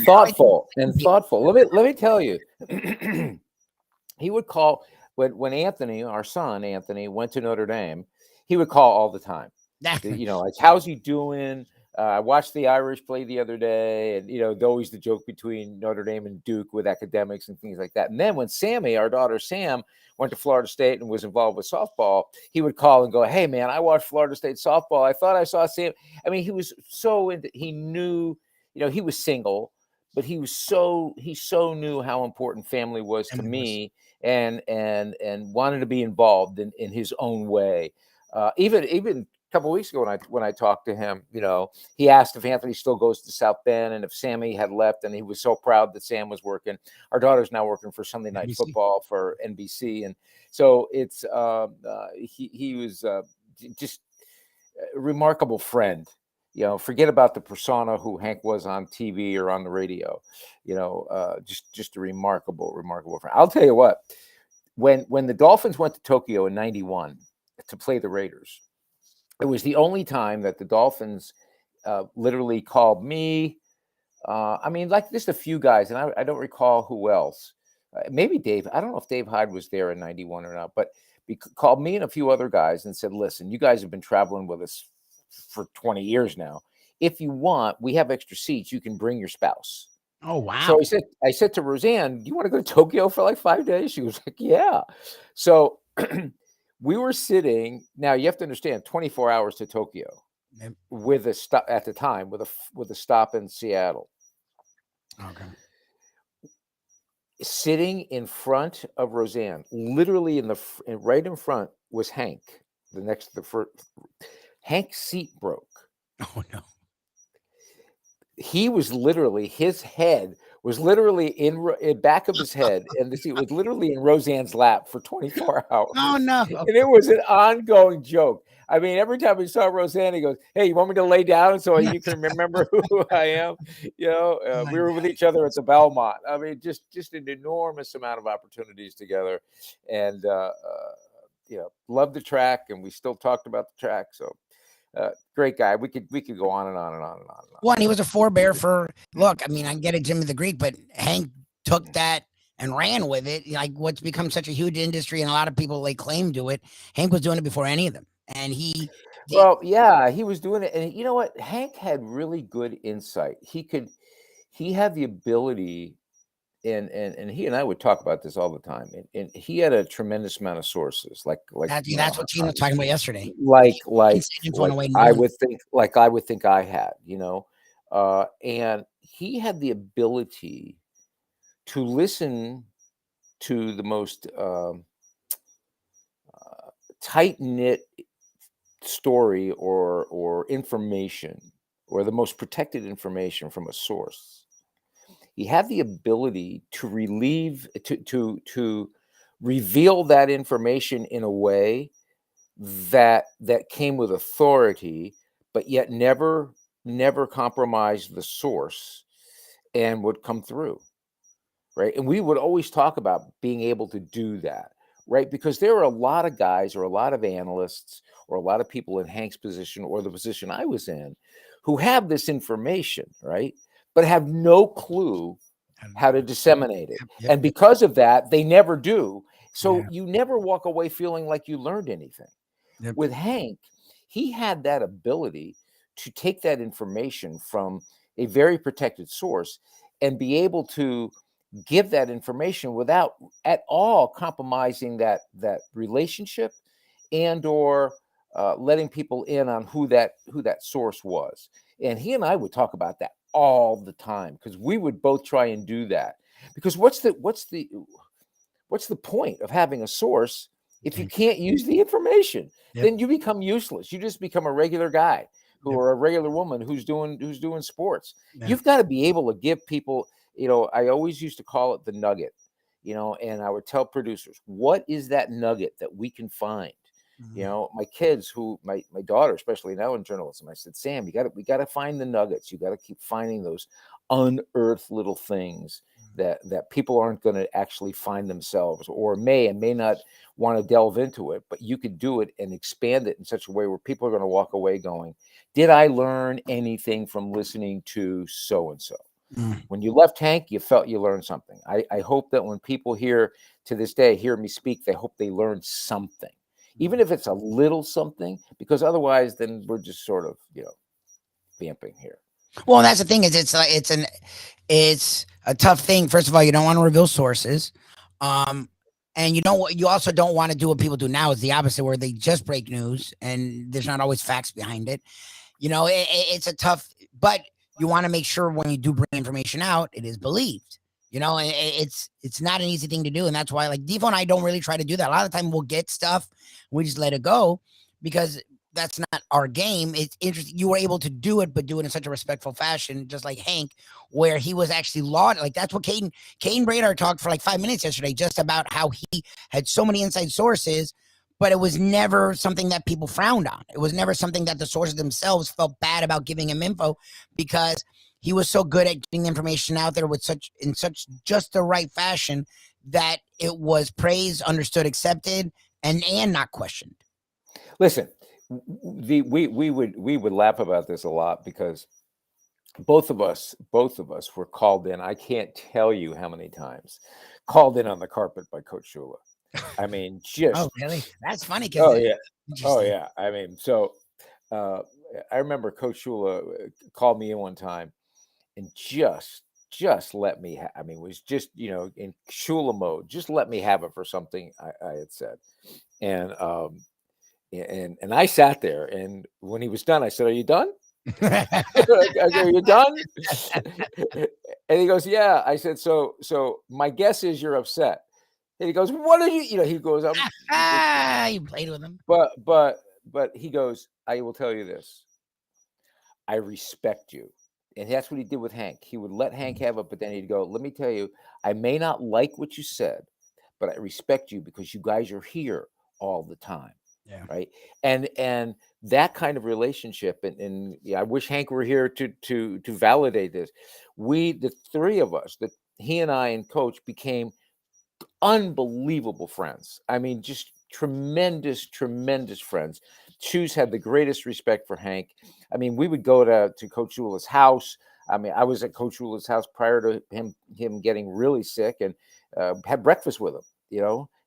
[SPEAKER 5] thoughtful. Let me tell you, he would call. When Anthony, our son Anthony, went to Notre Dame, he would call all the time. Like, how's he doing? I watched the Irish play the other day, and always the joke between Notre Dame and Duke with academics and things like that. And then when Sammy, our daughter Sam, went to Florida State and was involved with softball, he would call and go, "Hey man, I watched Florida State softball. I thought I saw Sam." I mean, he was so into. He knew, he was single, but he so knew how important family was to me. And wanted to be involved in his own way. Even a couple of weeks ago when I talked to him, he asked if Anthony still goes to South Bend and if Sammy had left, and he was so proud that Sam was working. Our daughter's now working for Sunday Night NBC. Football for NBC, and so it's he was just a remarkable friend. Forget about the persona who Hank was on TV or on the radio. Just a remarkable friend. I'll tell you what, when the Dolphins went to Tokyo in '91 to play the Raiders, it was the only time that the Dolphins literally called me. I mean, like just a few guys, and I don't recall who else. Maybe Dave. I don't know if Dave Hyde was there in '91 or not, but he called me and a few other guys and said, "Listen, you guys have been traveling with us for 20 years now. If you want, we have extra seats. You can bring your spouse."
[SPEAKER 2] Oh, wow.
[SPEAKER 5] So I said to Roseanne, "Do you want to go to Tokyo for like 5 days?" She was like, "Yeah." So we were sitting. Now you have to understand, 24 hours to Tokyo with a stop at the time with a stop in Seattle.
[SPEAKER 2] Okay.
[SPEAKER 5] Sitting in front of Roseanne, literally right in front was Hank. Hank's seat broke.
[SPEAKER 2] Oh no.
[SPEAKER 5] He was literally, his head was literally in back of his head, and the seat was literally in Roseanne's lap for 24 hours.
[SPEAKER 2] Oh no.
[SPEAKER 5] And it was an ongoing joke. I mean, every time we saw Roseanne, he goes, "Hey, you want me to lay down so you can remember who I am?" You know, we were with each other at the Belmont. I mean, just an enormous amount of opportunities together, and you know, loved the track, and we still talked about the track. So, great guy. We could go on and on and on and on.
[SPEAKER 2] One, he was a forebear for. Look, I mean, I get it, Jimmy the Greek, but Hank took that and ran with it. Like what's become such a huge industry, and a lot of people lay claim to it. Hank was doing it before any of them. And he
[SPEAKER 5] was doing it. And you know what? Hank had really good insight. He had the ability, and he and I would talk about this all the time. And he had a tremendous amount of sources. Like
[SPEAKER 2] that's what Gene was talking about yesterday.
[SPEAKER 5] Like I would think I had, you know, and he had the ability to listen to the most tight-knit story or information, or the most protected information from a source. He had the ability to reveal that information in a way that came with authority, but yet never compromised the source, and would come through, right? And we would always talk about being able to do that, right? Because there are a lot of guys, or a lot of analysts, or a lot of people in Hank's position, or the position I was in, who have this information, right? But have no clue how to disseminate it.
[SPEAKER 2] Yep.
[SPEAKER 5] And because of that, they never do. So you never walk away feeling like you learned anything.
[SPEAKER 2] Yep.
[SPEAKER 5] With Hank, he had that ability to take that information from a very protected source and be able to give that information without at all compromising that relationship, and or letting people in on who that source was. And he and I would talk about that all the time, because we would both try and do that. Because what's the point of having a source if you can't use the information?
[SPEAKER 2] Yep.
[SPEAKER 5] Then you become useless. You just become a regular guy or a regular woman who's doing sports.
[SPEAKER 2] Yep.
[SPEAKER 5] You've got to be able to give people, you know, I always used to call it the nugget, you know, and I would tell producers, what is that nugget that we can find? You know, my kids, my daughter, especially now in journalism, I said, Sam, we got to find the nuggets. You got to keep finding those unearthed little things that people aren't going to actually find themselves, or may not want to delve into it, but you could do it and expand it in such a way where people are going to walk away going, did I learn anything from listening to so-and-so? When you left Hank, you felt you learned something. I hope that when people hear me speak, they hope they learned something. Even if it's a little something, because otherwise, then we're just sort of, you know, vamping here.
[SPEAKER 2] Well, that's the thing is it's a tough thing. First of all, you don't want to reveal sources, and you also don't want to do what people do now. Is the opposite, where they just break news and there's not always facts behind it. You know, it's a tough, but you want to make sure when you do bring information out, it is believed. You know, it's not an easy thing to do. And that's why, like, Defo and I don't really try to do that. A lot of the time we'll get stuff, we just let it go, because that's not our game. It's interesting. You were able to do it, but do it in such a respectful fashion, just like Hank, where he was actually lauded. Like, that's what Caden Bradar talked for like 5 minutes yesterday, just about how he had so many inside sources, but it was never something that people frowned on. It was never something that the sources themselves felt bad about giving him info, because he was so good at getting information out there in such just the right fashion that it was praised, understood, accepted, and not questioned?
[SPEAKER 5] Listen, we would laugh about this a lot because both of us were called in. I can't tell you how many times called in on the carpet by Coach Shula. I mean, just
[SPEAKER 2] Oh, really? That's funny.
[SPEAKER 5] oh yeah, oh
[SPEAKER 2] Interesting.
[SPEAKER 5] yeah. I mean, so I remember Coach Shula called me in one time and just let me. I mean, was just in Shula mode. Just let me have it for something I had said, and I sat there, and when he was done, I said, "Are you done? Are you done?" And he goes, "Yeah." I said, "So my guess is you're upset." And he goes, "What are you?" He goes,
[SPEAKER 2] You played with him.
[SPEAKER 5] But he goes, "I will tell you this. I respect you." And that's what he did with Hank. He would let Hank have it, but then he'd go, "Let me tell you, I may not like what you said, but I respect you because you guys are here all the time."
[SPEAKER 2] Yeah.
[SPEAKER 5] Right. And that kind of relationship, and yeah, I wish Hank were here to validate this. The three of us, that he and I and Coach, became unbelievable friends. I mean, just tremendous friends. Shoes had the greatest respect for Hank. I mean, we would go to Coach Shula's house. I mean, I was at Coach Shula's house prior to him getting really sick, and had breakfast with him,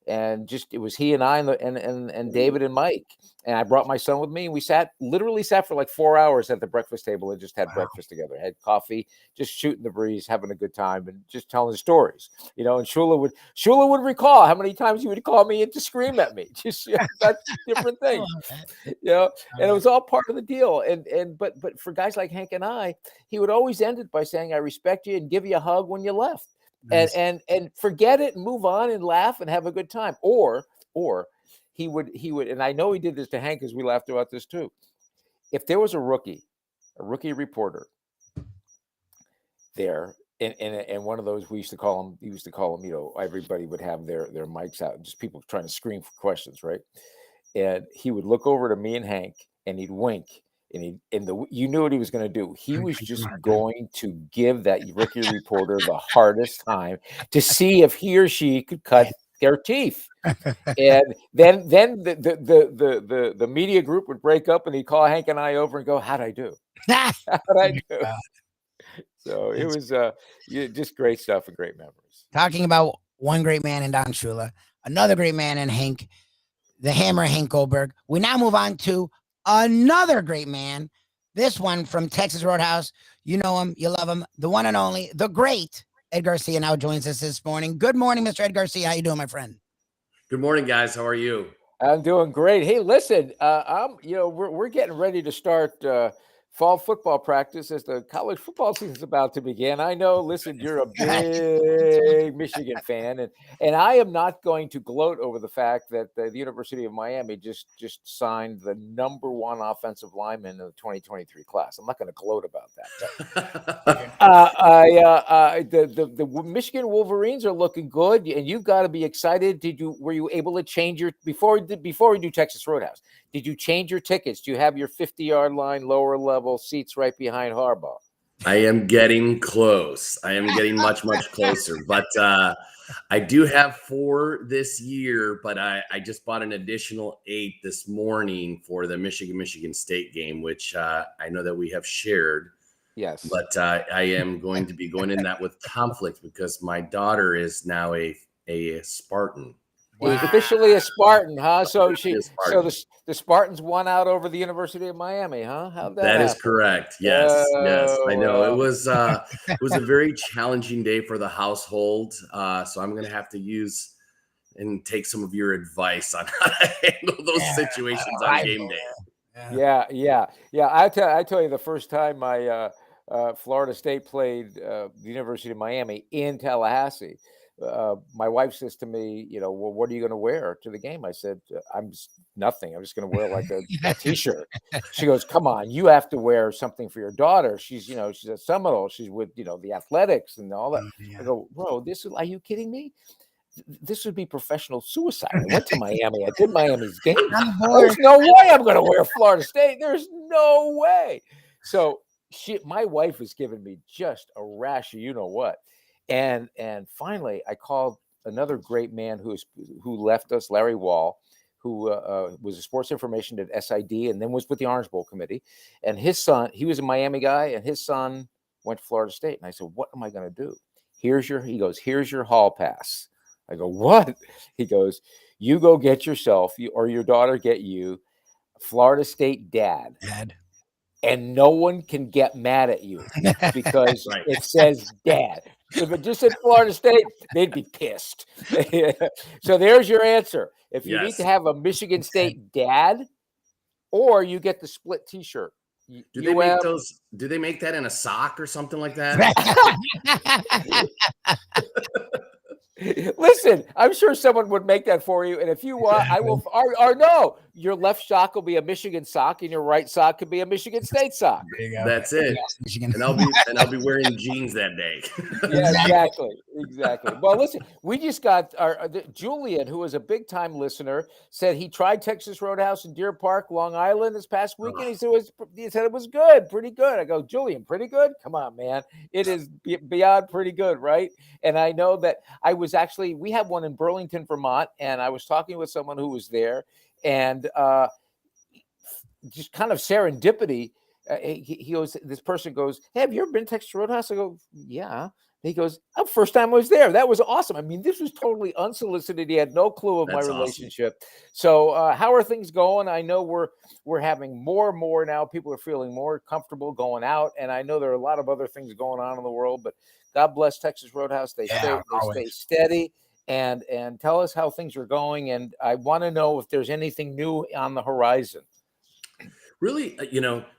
[SPEAKER 5] and just it was he and I and David and Mike. And I brought my son with me, and we literally sat for like 4 hours at the breakfast table and just had breakfast together, had coffee, just shooting the breeze, having a good time, and just telling stories. And Shula would recall how many times he would call me in to scream at me. Just that's a different thing. And it was all part of the deal. But for guys like Hank and I, he would always end it by saying, "I respect you," and give you a hug when you left. Nice. And forget it and move on and laugh and have a good time. Or he would, and I know he did this to Hank because we laughed about this too. If there was a rookie reporter there, and one of those he used to call him, everybody would have their mics out, just people trying to scream for questions, right? And he would look over to me and Hank, and he'd wink. And you knew what he was going to do. He was just going to give that rookie reporter the hardest time to see if he or she could cut their teeth. And then the media group would break up, and he'd call Hank and I over and go, "How'd I do? How'd I do?" So it was just great stuff and great memories.
[SPEAKER 2] Talking about one great man in Don Shula, another great man in Hank, the Hammer, Hank Goldberg. We now move on to another great man. This one from Texas Roadhouse. You know him, you love him, the one and only, the great Ed Garcia now joins us this morning. Good morning, Mr. Ed Garcia. How you doing, my friend?
[SPEAKER 9] Good morning, guys. How are you?
[SPEAKER 5] I'm doing great. Hey, listen, we're getting ready to start fall football practice as the college football season is about to begin. I know, listen, you're a big Michigan fan, and I am not going to gloat over the fact that the University of Miami just signed the #1 offensive lineman in the 2023 class. I'm not going to gloat about that. The Michigan Wolverines are looking good, and you've got to be excited. Were you able to change your before we do Texas Roadhouse? Did you change your tickets? Do you have your 50-yard line, lower level seats right behind Harbaugh?
[SPEAKER 9] I am getting close. I am getting much closer. But I do have 4 this year, but I just bought an additional 8 this morning for the Michigan State game, which I know that we have shared.
[SPEAKER 5] Yes.
[SPEAKER 9] But I am going to be going in that with conflict because my daughter is now a Spartan.
[SPEAKER 5] Wow. Officially a Spartan, huh? So the Spartans won out over the University of Miami, huh? How'd that happen?
[SPEAKER 9] Is correct. Yes. I know. It was a very challenging day for the household. So I'm going to have to use and take some of your advice on how to handle those situations on game day.
[SPEAKER 5] Yeah. I tell you, the first time my Florida State played the University of Miami in Tallahassee, my wife says to me, well, what are you going to wear to the game? I said, nothing. I'm just going to wear like a t-shirt. She goes, come on, you have to wear something for your daughter. She's a Seminole. She's with, the athletics and all that. I go, bro, are you kidding me? This would be professional suicide. I went to Miami. I did Miami's game. There's no way I'm going to wear Florida State. There's no way. So my wife was giving me just a rash of you know what. And finally, I called another great man who left us, Larry Wall, who was a sports information at SID and then was with the Orange Bowl committee. And his son, he was a Miami guy, and his son went to Florida State. And I said, what am I going to do? He goes, here's your hall pass. I go, what? He goes, you go get yourself, or your daughter get you, Florida State dad. And no one can get mad at you because it says dad. If it just said Florida State, they'd be pissed. So there's your answer. If you need to have a Michigan State dad, or you get the split T-shirt.
[SPEAKER 9] Do they make those? Do they make that in a sock or something like that?
[SPEAKER 5] Listen, I'm sure someone would make that for you. And if you want, I will, or no, your left sock will be a Michigan sock and your right sock could be a Michigan State sock.
[SPEAKER 9] That's it. And I'll be wearing jeans that day.
[SPEAKER 5] Yeah, exactly. Well, listen, we just got Julian, who is a big time listener, said he tried Texas Roadhouse in Deer Park, Long Island this past weekend. He said it was good, pretty good. I go, Julian, pretty good? Come on, man. It is beyond pretty good, right? And I know that we had one in Burlington, Vermont, and I was talking with someone who was there, and just kind of serendipity. He goes, this person goes, hey, have you ever been to Texas Roadhouse? I go, yeah. He goes, oh, first time I was there. That was awesome. I mean, this was totally unsolicited. He had no clue of my relationship. Awesome. So how are things going? I know we're having more and more now. People are feeling more comfortable going out. And I know there are a lot of other things going on in the world, but God bless Texas Roadhouse. They stay steady and tell us how things are going. And I want to know if there's anything new on the horizon.
[SPEAKER 9] Really,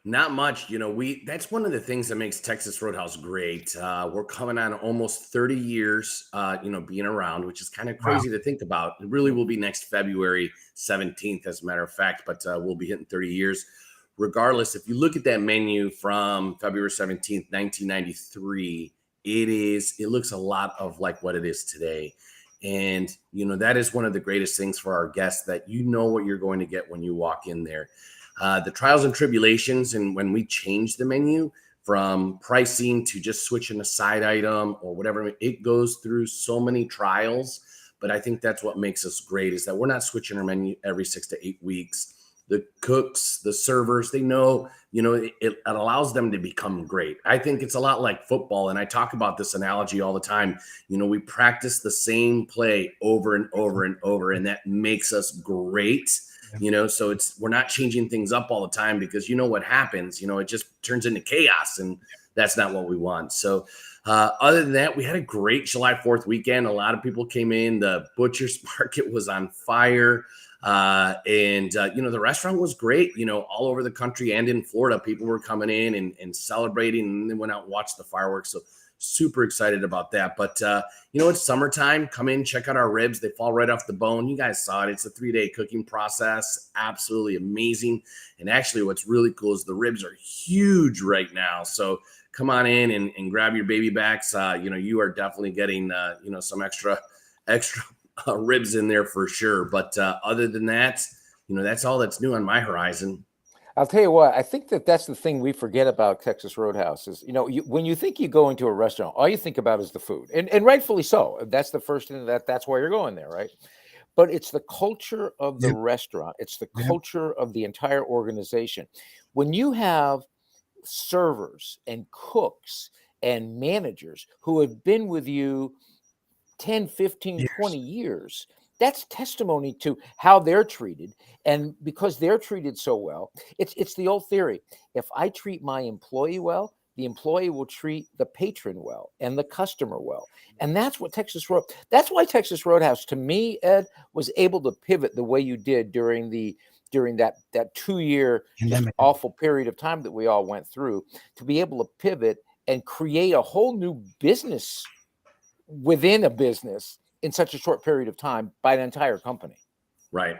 [SPEAKER 9] not much. That's one of the things that makes Texas Roadhouse great. We're coming on almost 30 years, being around, which is kind of crazy to think about. It really will be next February 17th, as a matter of fact, but we'll be hitting 30 years. Regardless, if you look at that menu from February 17th, 1993, it looks a lot of like what it is today. And, that is one of the greatest things for our guests, that you know what you're going to get when you walk in there. The trials and tribulations, and when we change the menu from pricing to just switching a side item or whatever, it goes through so many trials. But I think that's what makes us great, is that we're not switching our menu every 6 to 8 weeks. The cooks, the servers, they know, it allows them to become great. I think it's a lot like football. And I talk about this analogy all the time. We practice the same play over and over and over, and that makes us great. So we're not changing things up all the time, because what happens, it just turns into chaos, and that's not what we want. So other than that, we had a great July 4th weekend. A lot of people came in. The butcher's market was on fire. And the restaurant was great, all over the country and in Florida. People were coming in and celebrating, and then went out and watched the fireworks. So super excited about that. But, it's summertime. Come in, check out our ribs. They fall right off the bone. You guys saw it. It's a 3-day cooking process. Absolutely amazing. And actually, what's really cool is the ribs are huge right now. So come on in and grab your baby backs. You are definitely getting, some extra ribs in there for sure. But other than that, that's all that's new on my horizon.
[SPEAKER 5] I'll tell you what, I think that's the thing we forget about Texas Roadhouse is, when you think you go into a restaurant, all you think about is the food, and rightfully so. That's the first thing that's why you're going there, right? But it's the culture of the restaurant. It's the culture of the entire organization. When you have servers and cooks and managers who have been with you 10, 15, 20 years, that's testimony to how they're treated. And because they're treated so well, it's the old theory. If I treat my employee well, the employee will treat the patron well and the customer well. And that's what that's why Texas Roadhouse, to me, Ed, was able to pivot the way you did during that 2-year awful period of time that we all went through, to be able to pivot and create a whole new business within a business in such a short period of time by an entire company.
[SPEAKER 9] Right.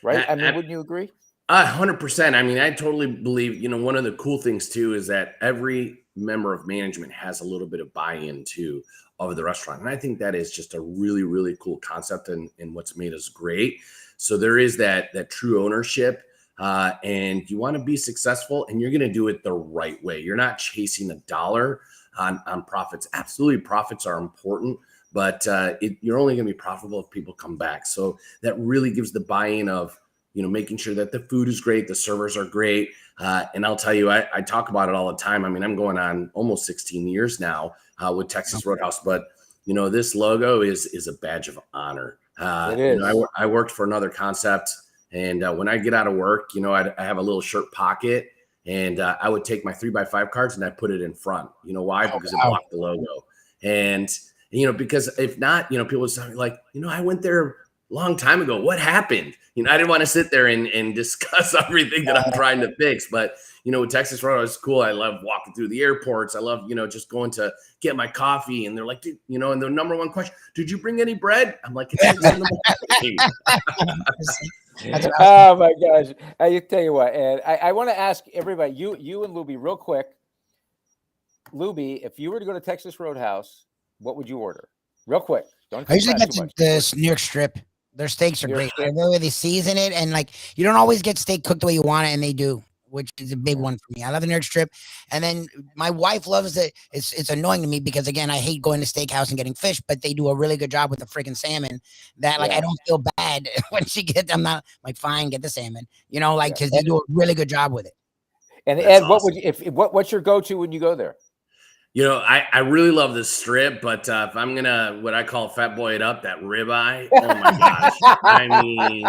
[SPEAKER 5] I mean, wouldn't you agree?
[SPEAKER 9] 100%. I mean, I totally believe, one of the cool things too, is that every member of management has a little bit of buy-in too of the restaurant. And I think that is just a really, really cool concept and what's made us great. So there is that true ownership, and you want to be successful, and you're going to do it the right way. You're not chasing a dollar on profits. Absolutely, profits are important, but you're only going to be profitable if people come back. So that really gives the buy-in of, making sure that the food is great, the servers are great. And I'll tell you, I talk about it all the time. I mean, I'm going on almost 16 years now with Texas Roadhouse, but this logo is a badge of honor.
[SPEAKER 5] It is.
[SPEAKER 9] I worked for another concept, and when I get out of work, I have a little shirt pocket, and I would take my 3x5 cards and I put it in front. You know why? Because it blocked the logo. And because if not, people would say like, I went there long time ago. What happened? I didn't want to sit there and discuss everything that I'm trying to fix. But, with Texas Roadhouse, it's cool. I love walking through the airports. I love, just going to get my coffee. And they're like, dude, and the number one question, did you bring any bread? I'm like, it's in the
[SPEAKER 5] oh my gosh. I tell you what, and I want to ask everybody, you and Lubie real quick. Lubie, if you were to go to Texas Roadhouse, what would you order? Real quick.
[SPEAKER 2] I usually get the New York strip. Their steaks are great. I know they season it, and like you don't always get steak cooked the way you want it, and they do, which is a big one for me. I love the New York strip, and then my wife loves it. It's annoying to me because again, I hate going to steakhouse and getting fish, but they do a really good job with the freaking salmon. That I don't feel bad when she gets. I'm not like fine, get the salmon, because they do a really good job with it.
[SPEAKER 5] And Ed, awesome. What's your go-to when you go there?
[SPEAKER 9] I really love this strip, but if I'm going to, what I call fat boy it up, that ribeye, oh my gosh. I mean,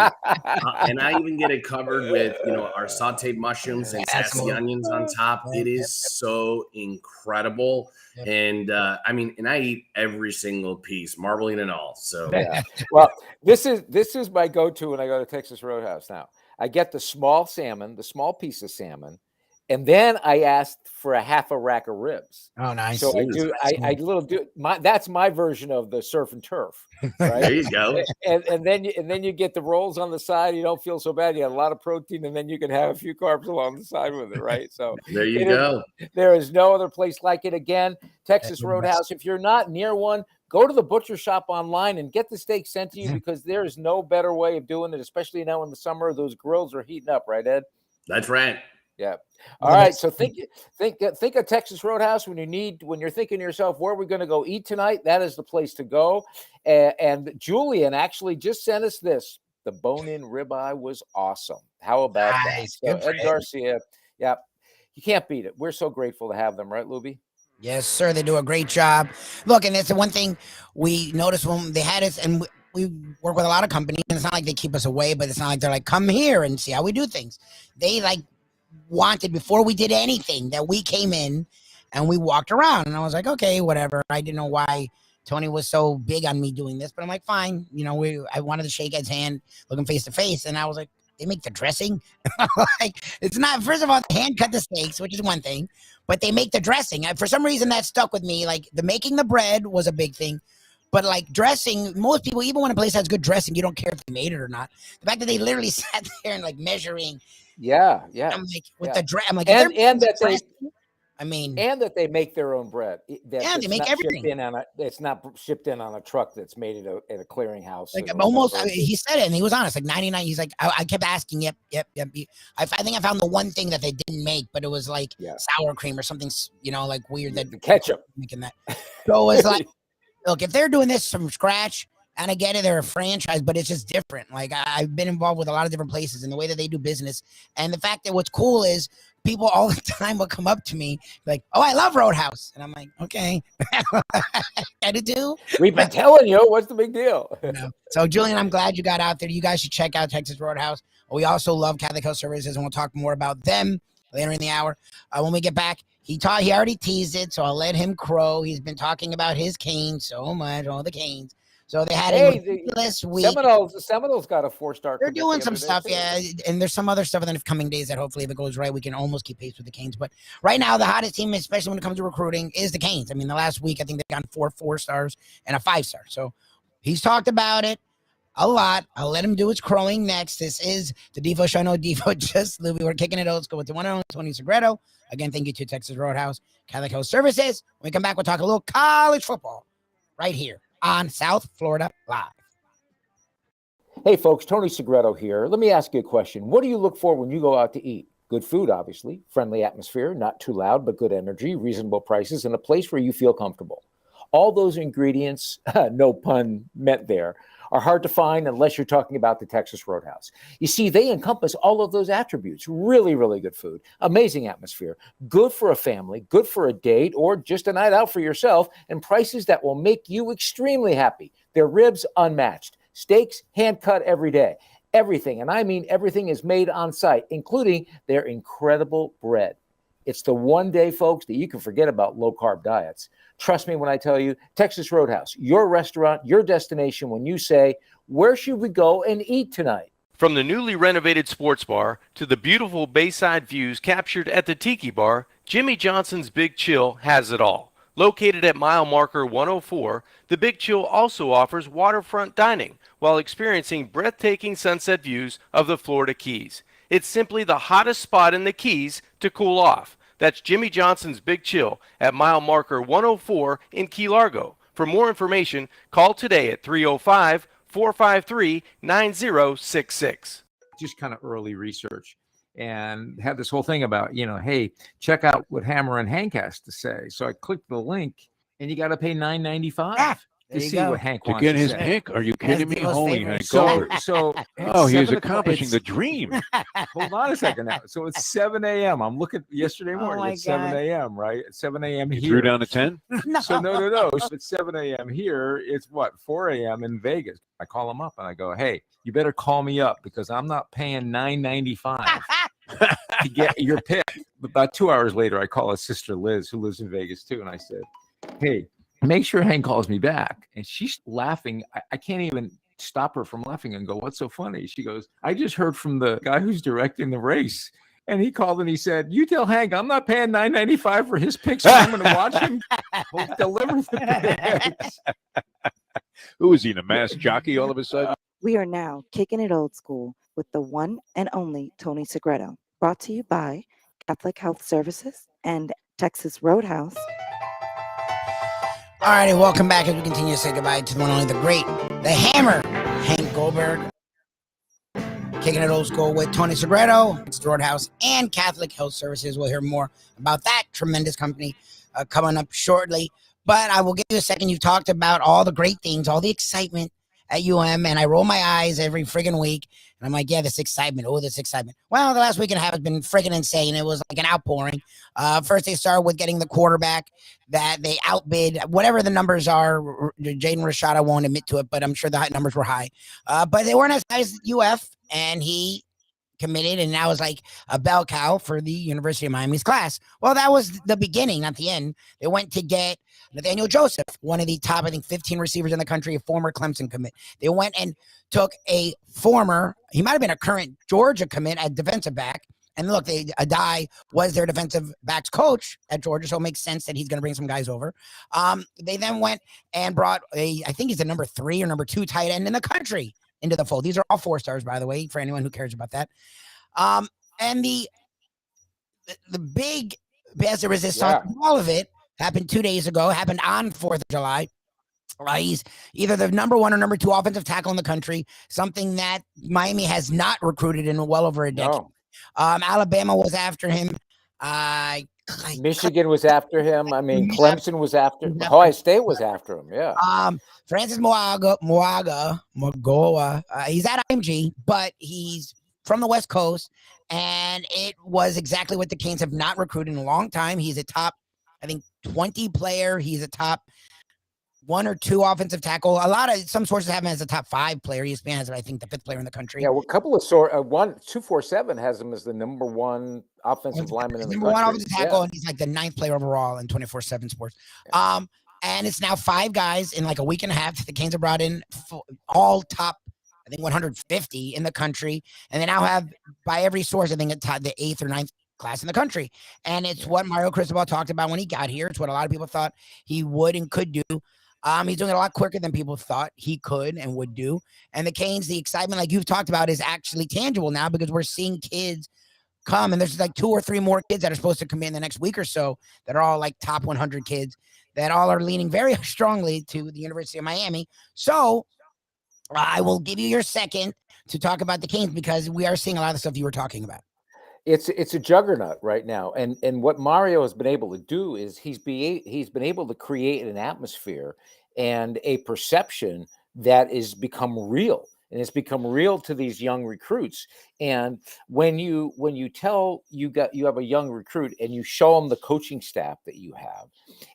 [SPEAKER 9] and I even get it covered with, our sauteed mushrooms and sassy onions on top. It is so incredible. And and I eat every single piece, marbling and all. So,
[SPEAKER 5] well, this is my go-to when I go to Texas Roadhouse now. I get the small piece of salmon. And then I asked for a half a rack of ribs.
[SPEAKER 2] Oh, nice.
[SPEAKER 5] So that's my version of the surf and turf. Right?
[SPEAKER 9] There you go.
[SPEAKER 5] And then you get the rolls on the side. You don't feel so bad. You have a lot of protein, and then you can have a few carbs along the side with it, right? So
[SPEAKER 9] there you go.
[SPEAKER 5] There is no other place like it. Again, Texas Roadhouse. If you're not near one, go to the butcher shop online and get the steak sent to you because there is no better way of doing it, especially now in the summer. Those grills are heating up, right, Ed?
[SPEAKER 9] That's right.
[SPEAKER 5] Yeah. All right. So think of Texas Roadhouse when you're thinking to yourself, where are we going to go eat tonight? That is the place to go. And Julian actually just sent us this. The bone-in ribeye was awesome. How about that? So Ed Garcia. Yeah. You can't beat it. We're so grateful to have them, right, Lubie?
[SPEAKER 2] Yes, sir. They do a great job. Look, and that's the one thing we noticed when they had us, and we work with a lot of companies, and it's not like they keep us away, but it's not like they're like, come here and see how we do things. They wanted before we did anything that we came in and we walked around, and I was like, okay, whatever. I didn't know why Tony was so big on me doing this, but I'm like, fine. I wanted to shake Ed's hand, looking face to face, and I was like, they make the dressing. It's not. First of all, they hand cut the steaks, which is one thing, but they make the dressing. For some reason, that stuck with me. Like the making the bread was a big thing. But dressing, most people, even when a place has good dressing, you don't care if they made it or not. The fact that they literally sat there and measuring.
[SPEAKER 5] Yeah.
[SPEAKER 2] I'm like with the dress. I'm like,
[SPEAKER 5] and that they make their own bread.
[SPEAKER 2] They make everything.
[SPEAKER 5] It's not shipped in on a truck that's made at a clearinghouse.
[SPEAKER 2] Almost, he said it, and he was honest. 99. He's like, I kept asking. Yep. I think I found the one thing that they didn't make, but it was sour cream or something. Weird that
[SPEAKER 5] the ketchup
[SPEAKER 2] making that. So it's like. Look, if they're doing this from scratch, and I get it, they're a franchise, but it's just different. I've been involved with a lot of different places and the way that they do business. And the fact that what's cool is people all the time will come up to me like, oh, I love Roadhouse. And I'm like, okay. I do.
[SPEAKER 5] We've been telling you, what's the big deal?
[SPEAKER 2] So, Julian, I'm glad you got out there. You guys should check out Texas Roadhouse. We also love Catholic Health Services, and we'll talk more about them later in the hour. When we get back, he already teased it, so I'll let him crow. He's been talking about his Canes so much, all the Canes. So they had a ridiculous week.
[SPEAKER 5] Seminoles got a 4-star.
[SPEAKER 2] They're doing some stuff, and there's some other stuff in the coming days that hopefully, if it goes right, we can almost keep pace with the Canes. But right now, the hottest team, especially when it comes to recruiting, is the Canes. I mean, the last week, I think they've gotten 4 stars and a 5-star. So he's talked about it a lot. I'll let him do his crowing next. This is the Defo Show. No Defo, just Lubie. We're kicking it old school with the one and only Tony Segreto. Again, thank you to Texas Roadhouse, Catholic Health Services. When we come back, we'll talk a little college football right here on South Florida Live.
[SPEAKER 5] Hey, folks, Tony Segreto here. Let me ask you a question. What do you look for when you go out to eat? Good food, obviously, friendly atmosphere, not too loud, but good energy, reasonable prices, and a place where you feel comfortable. All those ingredients, no pun meant there, are hard to find unless you're talking about the Texas Roadhouse. You see, they encompass all of those attributes. Really, really good food, amazing atmosphere, good for a family, good for a date, or just a night out for yourself, and prices that will make you extremely happy. Their ribs unmatched, steaks hand cut every day. Everything, and I mean everything, is made on site, including their incredible bread. It's the one day, folks, that you can forget about low-carb diets. Trust me when I tell you, Texas Roadhouse, your restaurant, your destination when you say, where should we go and eat tonight?
[SPEAKER 7] From the newly renovated sports bar to the beautiful bayside views captured at the Tiki Bar, Jimmy Johnson's Big Chill has it all. Located at mile marker 104, the Big Chill also offers waterfront dining while experiencing breathtaking sunset views of the Florida Keys. It's simply the hottest spot in the Keys to cool off. That's Jimmy Johnson's Big Chill at mile marker 104 in Key Largo. For more information, call today at 305-453-9066.
[SPEAKER 10] Just kind of early research and had this whole thing about, hey, check out what Hammer and Hank has to say. So I clicked the link and you got to pay $9.95 to see what Hank
[SPEAKER 1] To
[SPEAKER 10] wants
[SPEAKER 1] get
[SPEAKER 10] to
[SPEAKER 1] his
[SPEAKER 10] say.
[SPEAKER 1] Hank? Are you kidding me? Holy Hank.
[SPEAKER 10] So
[SPEAKER 1] Oh,
[SPEAKER 10] it's
[SPEAKER 1] he is
[SPEAKER 10] 7 o'clock.
[SPEAKER 1] accomplishing the dream.
[SPEAKER 10] Hold on a second now. So it's 7 a.m. I'm looking yesterday morning.
[SPEAKER 2] my
[SPEAKER 10] It's 7
[SPEAKER 2] God.
[SPEAKER 10] a.m., right? At 7 a.m.
[SPEAKER 1] You
[SPEAKER 10] here.
[SPEAKER 1] threw down to 10?
[SPEAKER 10] So no. So it's 7 a.m. here. It's what, 4 a.m. in Vegas. I call him up and I go, hey, you better call me up because I'm not paying $9.95 to get your pick. About 2 hours later, I call his sister Liz, who lives in Vegas too. And I said, hey, make sure Hank calls me back. And she's laughing. I can't even stop her from laughing and go, what's so funny? She goes, I just heard from the guy who's directing the race. And he called and he said, you tell Hank I'm not paying $9.95 for his picks. So I'm going to watch him deliver the picks.
[SPEAKER 1] Who is he, the masked jockey all of a sudden?
[SPEAKER 3] We are now kicking it old school with the one and only Tony Segreto. Brought to you by Catholic Health Services and Texas Roadhouse.
[SPEAKER 2] All righty, welcome back as we continue to say goodbye to the one and only the great, the Hammer, Hank Goldberg. Kicking it old school with Tony Segreto, it's Roadhouse and Catholic Health Services. We'll hear more about that tremendous company coming up shortly. But I will give you a second. You've talked about all the great things, all the excitement at UM, and I roll my eyes every friggin' week. And I'm like, yeah, this excitement. Oh, this excitement. Well, the last week and a half has been friggin' insane. It was like an outpouring. First, they started with getting the quarterback that they outbid, whatever the numbers are. Jaden Rashada won't admit to it, but I'm sure the numbers were high. But they weren't as high as UF, and he committed, and now is like a bell cow for the University of Miami's class. Well, that was the beginning, not the end. They went to get Nathaniel Joseph, one of the top, I think, 15 receivers in the country, a former Clemson commit. They went and took a former, he might have been a current Georgia commit at defensive back. And look, Adai was their defensive backs coach at Georgia, so it makes sense that he's going to bring some guys over. They then went and brought I think he's the number 3 or number 2 tight end in the country into the fold. These are all 4-stars, by the way, for anyone who cares about that. And the big pièce de résistance, all of it happened 2 days ago, happened on 4th of July. He's either the number 1 or number 2 offensive tackle in the country, something that Miami has not recruited in well over a decade.
[SPEAKER 5] No.
[SPEAKER 2] Alabama was after him.
[SPEAKER 5] Michigan was after him. I mean, Clemson was after him. Ohio State was after him. Yeah.
[SPEAKER 2] Francis Moaga, he's at IMG, but he's from the West Coast, and it was exactly what the Canes have not recruited in a long time. He's a top, I think, 20 player. He's a top 1 or 2 offensive tackle. Some sources have him as a top 5 player. ESPN has him, I think, the 5th player in the country.
[SPEAKER 5] Yeah, well, a couple of 247 has him as the number 1 offensive lineman in the country.
[SPEAKER 2] Number 1 offensive tackle, and he's like the 9th player overall in 24/7 Sports. And it's now 5 guys in like a week and a half. The Canes have brought in all top, I think, 150 in the country, and they now have, by every source, I think it's the 8th or 9th class in the country. And it's what Mario Cristobal talked about when he got here. It's what a lot of people thought he would and could do. He's doing it a lot quicker than people thought he could and would do. And the Canes, the excitement, like you've talked about, is actually tangible now because we're seeing kids come, and there's like 2 or 3 more kids that are supposed to come in the next week or so that are all like top 100 kids that all are leaning very strongly to the University of Miami. So I will give you your second to talk about the Canes because we are seeing a lot of the stuff you were talking about.
[SPEAKER 5] It's a juggernaut right now, and what Mario has been able to do is he's been able to create an atmosphere and a perception that is become real, and it's become real to these young recruits. And when you tell you have a young recruit and you show them the coaching staff that you have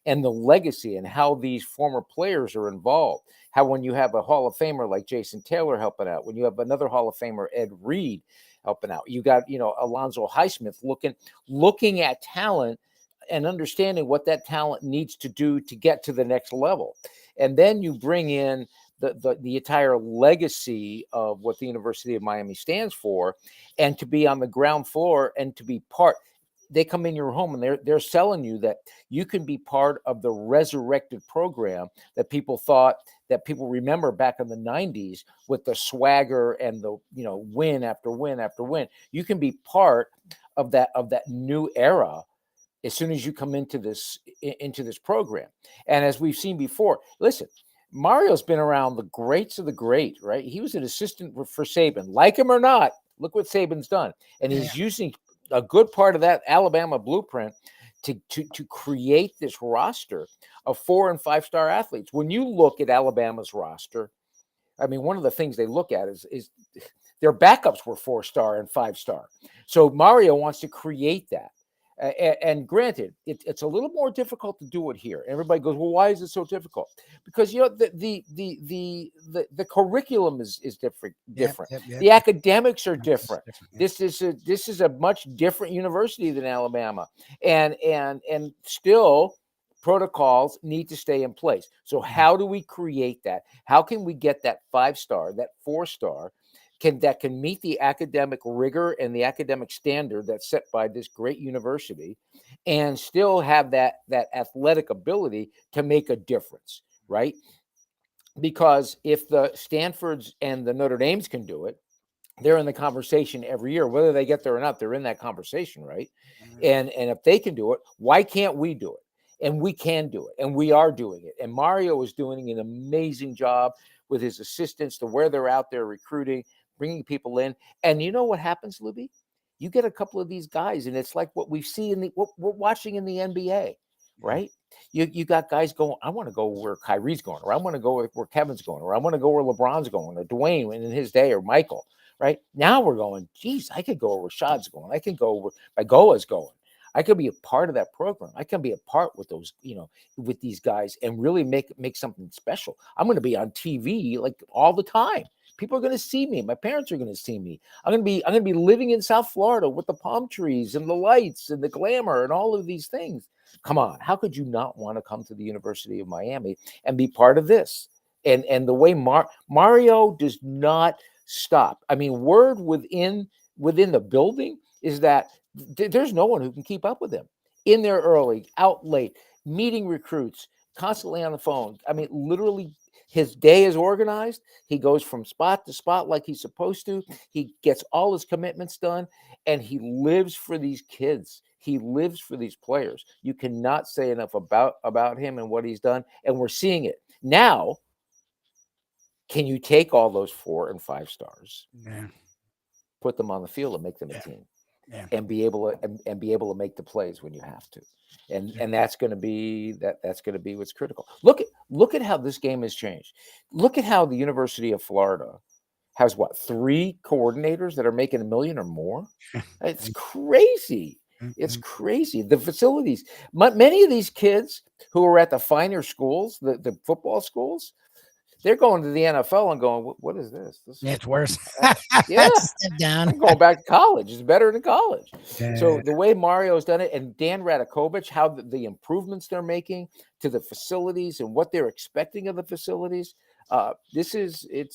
[SPEAKER 5] and the legacy and how these former players are involved, how when you have a Hall of Famer like Jason Taylor helping out, when you have another Hall of Famer, Ed Reed, helping out, you got, Alonzo Highsmith looking at talent and understanding what that talent needs to do to get to the next level. And then you bring in the entire legacy of what the University of Miami stands for, and to be on the ground floor and to be part. They come in your home and they're selling you that you can be part of the resurrected program that people remember back in the 90s with the swagger and the win after win after win. You can be part of that new era as soon as you come into this program. And as we've seen before, listen, Mario's been around the greats of the great, right? He was an assistant for Saban. Like him or not, look what Saban's done. And he's using a good part of that Alabama blueprint to create this roster of 4- and 5-star athletes. When you look at Alabama's roster, I mean, one of the things they look at is their backups were 4-star and 5-star. So Mario wants to create that. And granted, it's a little more difficult to do it here. Everybody goes, well, why is it so difficult? Because the curriculum is different. Yep. The academics are different. This is a much different university than Alabama, and still protocols need to stay in place. So how do we create that? How can we get that 5-star, that 4-star? That can meet the academic rigor and the academic standard that's set by this great university, and still have that athletic ability to make a difference, right? Because if the Stanfords and the Notre Dames can do it, they're in the conversation every year, whether they get there or not. They're in that conversation, right? And if they can do it, why can't we do it? And we can do it, and we are doing it. And Mario is doing an amazing job with his assistants to where they're out there recruiting, bringing people in. And you know what happens, Lubie? You get a couple of these guys, and it's like what we see what we're watching in the NBA, right? You got guys going, I want to go where Kyrie's going, or I want to go where Kevin's going, or I want to go where LeBron's going, or Dwayne in his day, or Michael, right? Now we're going, geez, I could go where Rashad's going. I can go where Bagoa's going. I could be a part of that program. I can be a part with those, with these guys, and really make something special. I'm going to be on TV like all the time. People are going to see me. My parents are going to see me. I'm going to be living in South Florida with the palm trees and the lights and the glamour and all of these things. Come on, how could you not want to come to the University of Miami and be part of this? And the way Mario does not stop. I mean, word within the building is that there's no one who can keep up with him. In there early, out late, meeting recruits, constantly on the phone. I mean, literally. His day is organized. He goes from spot to spot like he's supposed to. He gets all his commitments done, and he lives for these kids. He lives for these players. You cannot say enough about him and what he's done, and we're seeing it now. Can you take all those 4- and 5-stars, put them on the field, and make them a team, and be able to make the plays when you have to? And that's going to be that's going to be what's critical. Look at how this game has changed. Look at how the University of Florida has 3 coordinators that are making $1 million or more. It's crazy. It's crazy. The facilities. Many of these kids who are at the finer schools, the football schools, they're going to the NFL and going, what is this?
[SPEAKER 2] It's worse.
[SPEAKER 5] Yeah.
[SPEAKER 2] Step down.
[SPEAKER 5] I'm going back to college. It's better than college. So the way Mario's done it, and Dan Radakovich, how the improvements they're making to the facilities and what they're expecting of the facilities, this isn't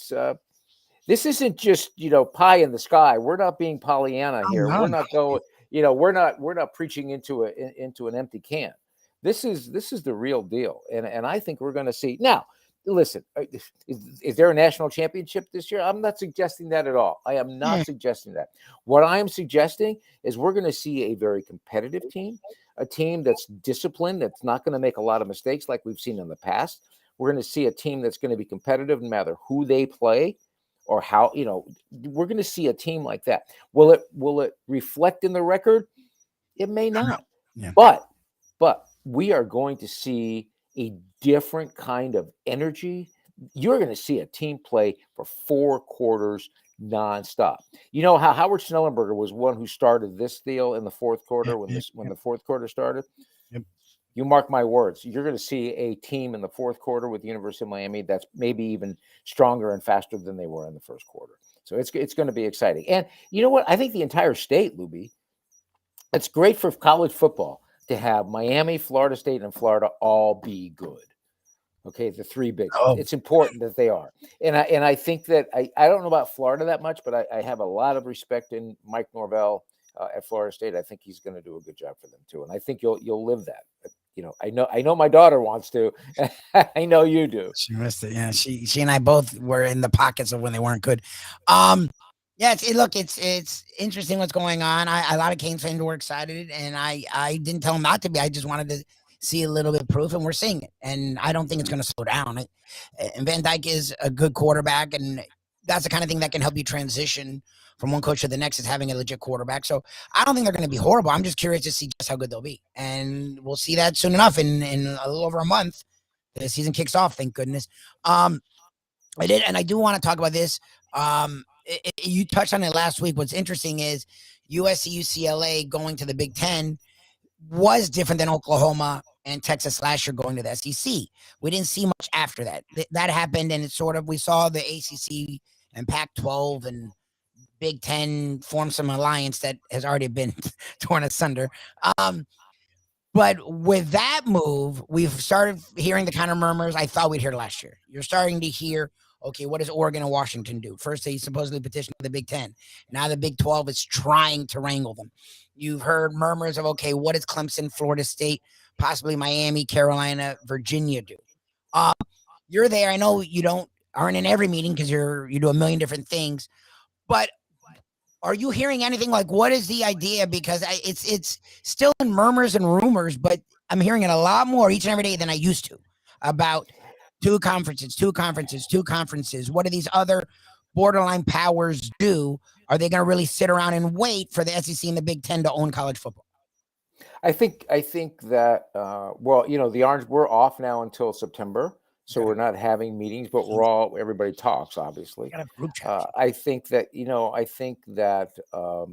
[SPEAKER 5] just, pie in the sky. We're not being Pollyanna here. We're not going, we're not preaching into an empty can. This is the real deal. And I think we're going to see now. Listen, is there a national championship this year? I'm not suggesting that at all. I am not suggesting that. What I am suggesting is we're going to see a very competitive team, a team that's disciplined, that's not going to make a lot of mistakes like we've seen in the past. We're going to see a team that's going to be competitive no matter who they play or how, we're going to see a team like that. Will it reflect in the record? It may not.
[SPEAKER 2] Yeah.
[SPEAKER 5] But we are going to see a different kind of energy. You're going to see a team play for 4 quarters nonstop. You know how Howard Schnellenberger was one who started this deal in the fourth quarter when the fourth quarter started?
[SPEAKER 2] Yep.
[SPEAKER 5] You mark my words. You're going to see a team in the fourth quarter with the University of Miami that's maybe even stronger and faster than they were in the first quarter. So it's going to be exciting. And you know what? I think the entire state, Lubie, it's great for college football to have Miami, Florida State, and Florida all be good. Okay, the 3 big. It's important that they are. And I think that I don't know about Florida that much, but I have a lot of respect in Mike Norvell at Florida State. I think he's going to do a good job for them too. And I think you'll live that. I know my daughter wants to. I know you do.
[SPEAKER 2] She missed it. Yeah, she and I both were in the pockets of when they weren't good. Yeah, it's interesting what's going on. A lot of Canes fans were excited, and I didn't tell them not to be. I just wanted to see a little bit of proof, and we're seeing it. And I don't think it's going to slow down. And Van Dyke is a good quarterback, and that's the kind of thing that can help you transition from one coach to the next, is having a legit quarterback. So I don't think they're going to be horrible. I'm just curious to see just how good they'll be. And we'll see that soon enough. In a little over a month, the season kicks off, thank goodness. I do want to talk about this. You touched on it last week. What's interesting is USC, UCLA going to the Big Ten was different than Oklahoma and Texas last year going to the SEC. We didn't see much after that. That happened, and we saw the ACC and Pac-12 and Big Ten form some alliance that has already been torn asunder. But with that move, we've started hearing the kind of murmurs I thought we'd hear last year. You're starting to hear, okay, what does Oregon and Washington do? First, they supposedly petitioned the Big Ten. Now the Big 12 is trying to wrangle them. You've heard murmurs of, okay, what does Clemson, Florida State, possibly Miami, Carolina, Virginia do? You're there. I know you aren't in every meeting because you do a million different things, but are you hearing anything like, what is the idea? Because it's still in murmurs and rumors, but I'm hearing it a lot more each and every day than I used to about two conferences. What do these other borderline powers do? Are they going to really sit around and wait for the SEC and the Big Ten to own college football?
[SPEAKER 5] I think that, the Orange, we're off now until September. So we're not having meetings, but everybody talks, obviously. I think that we're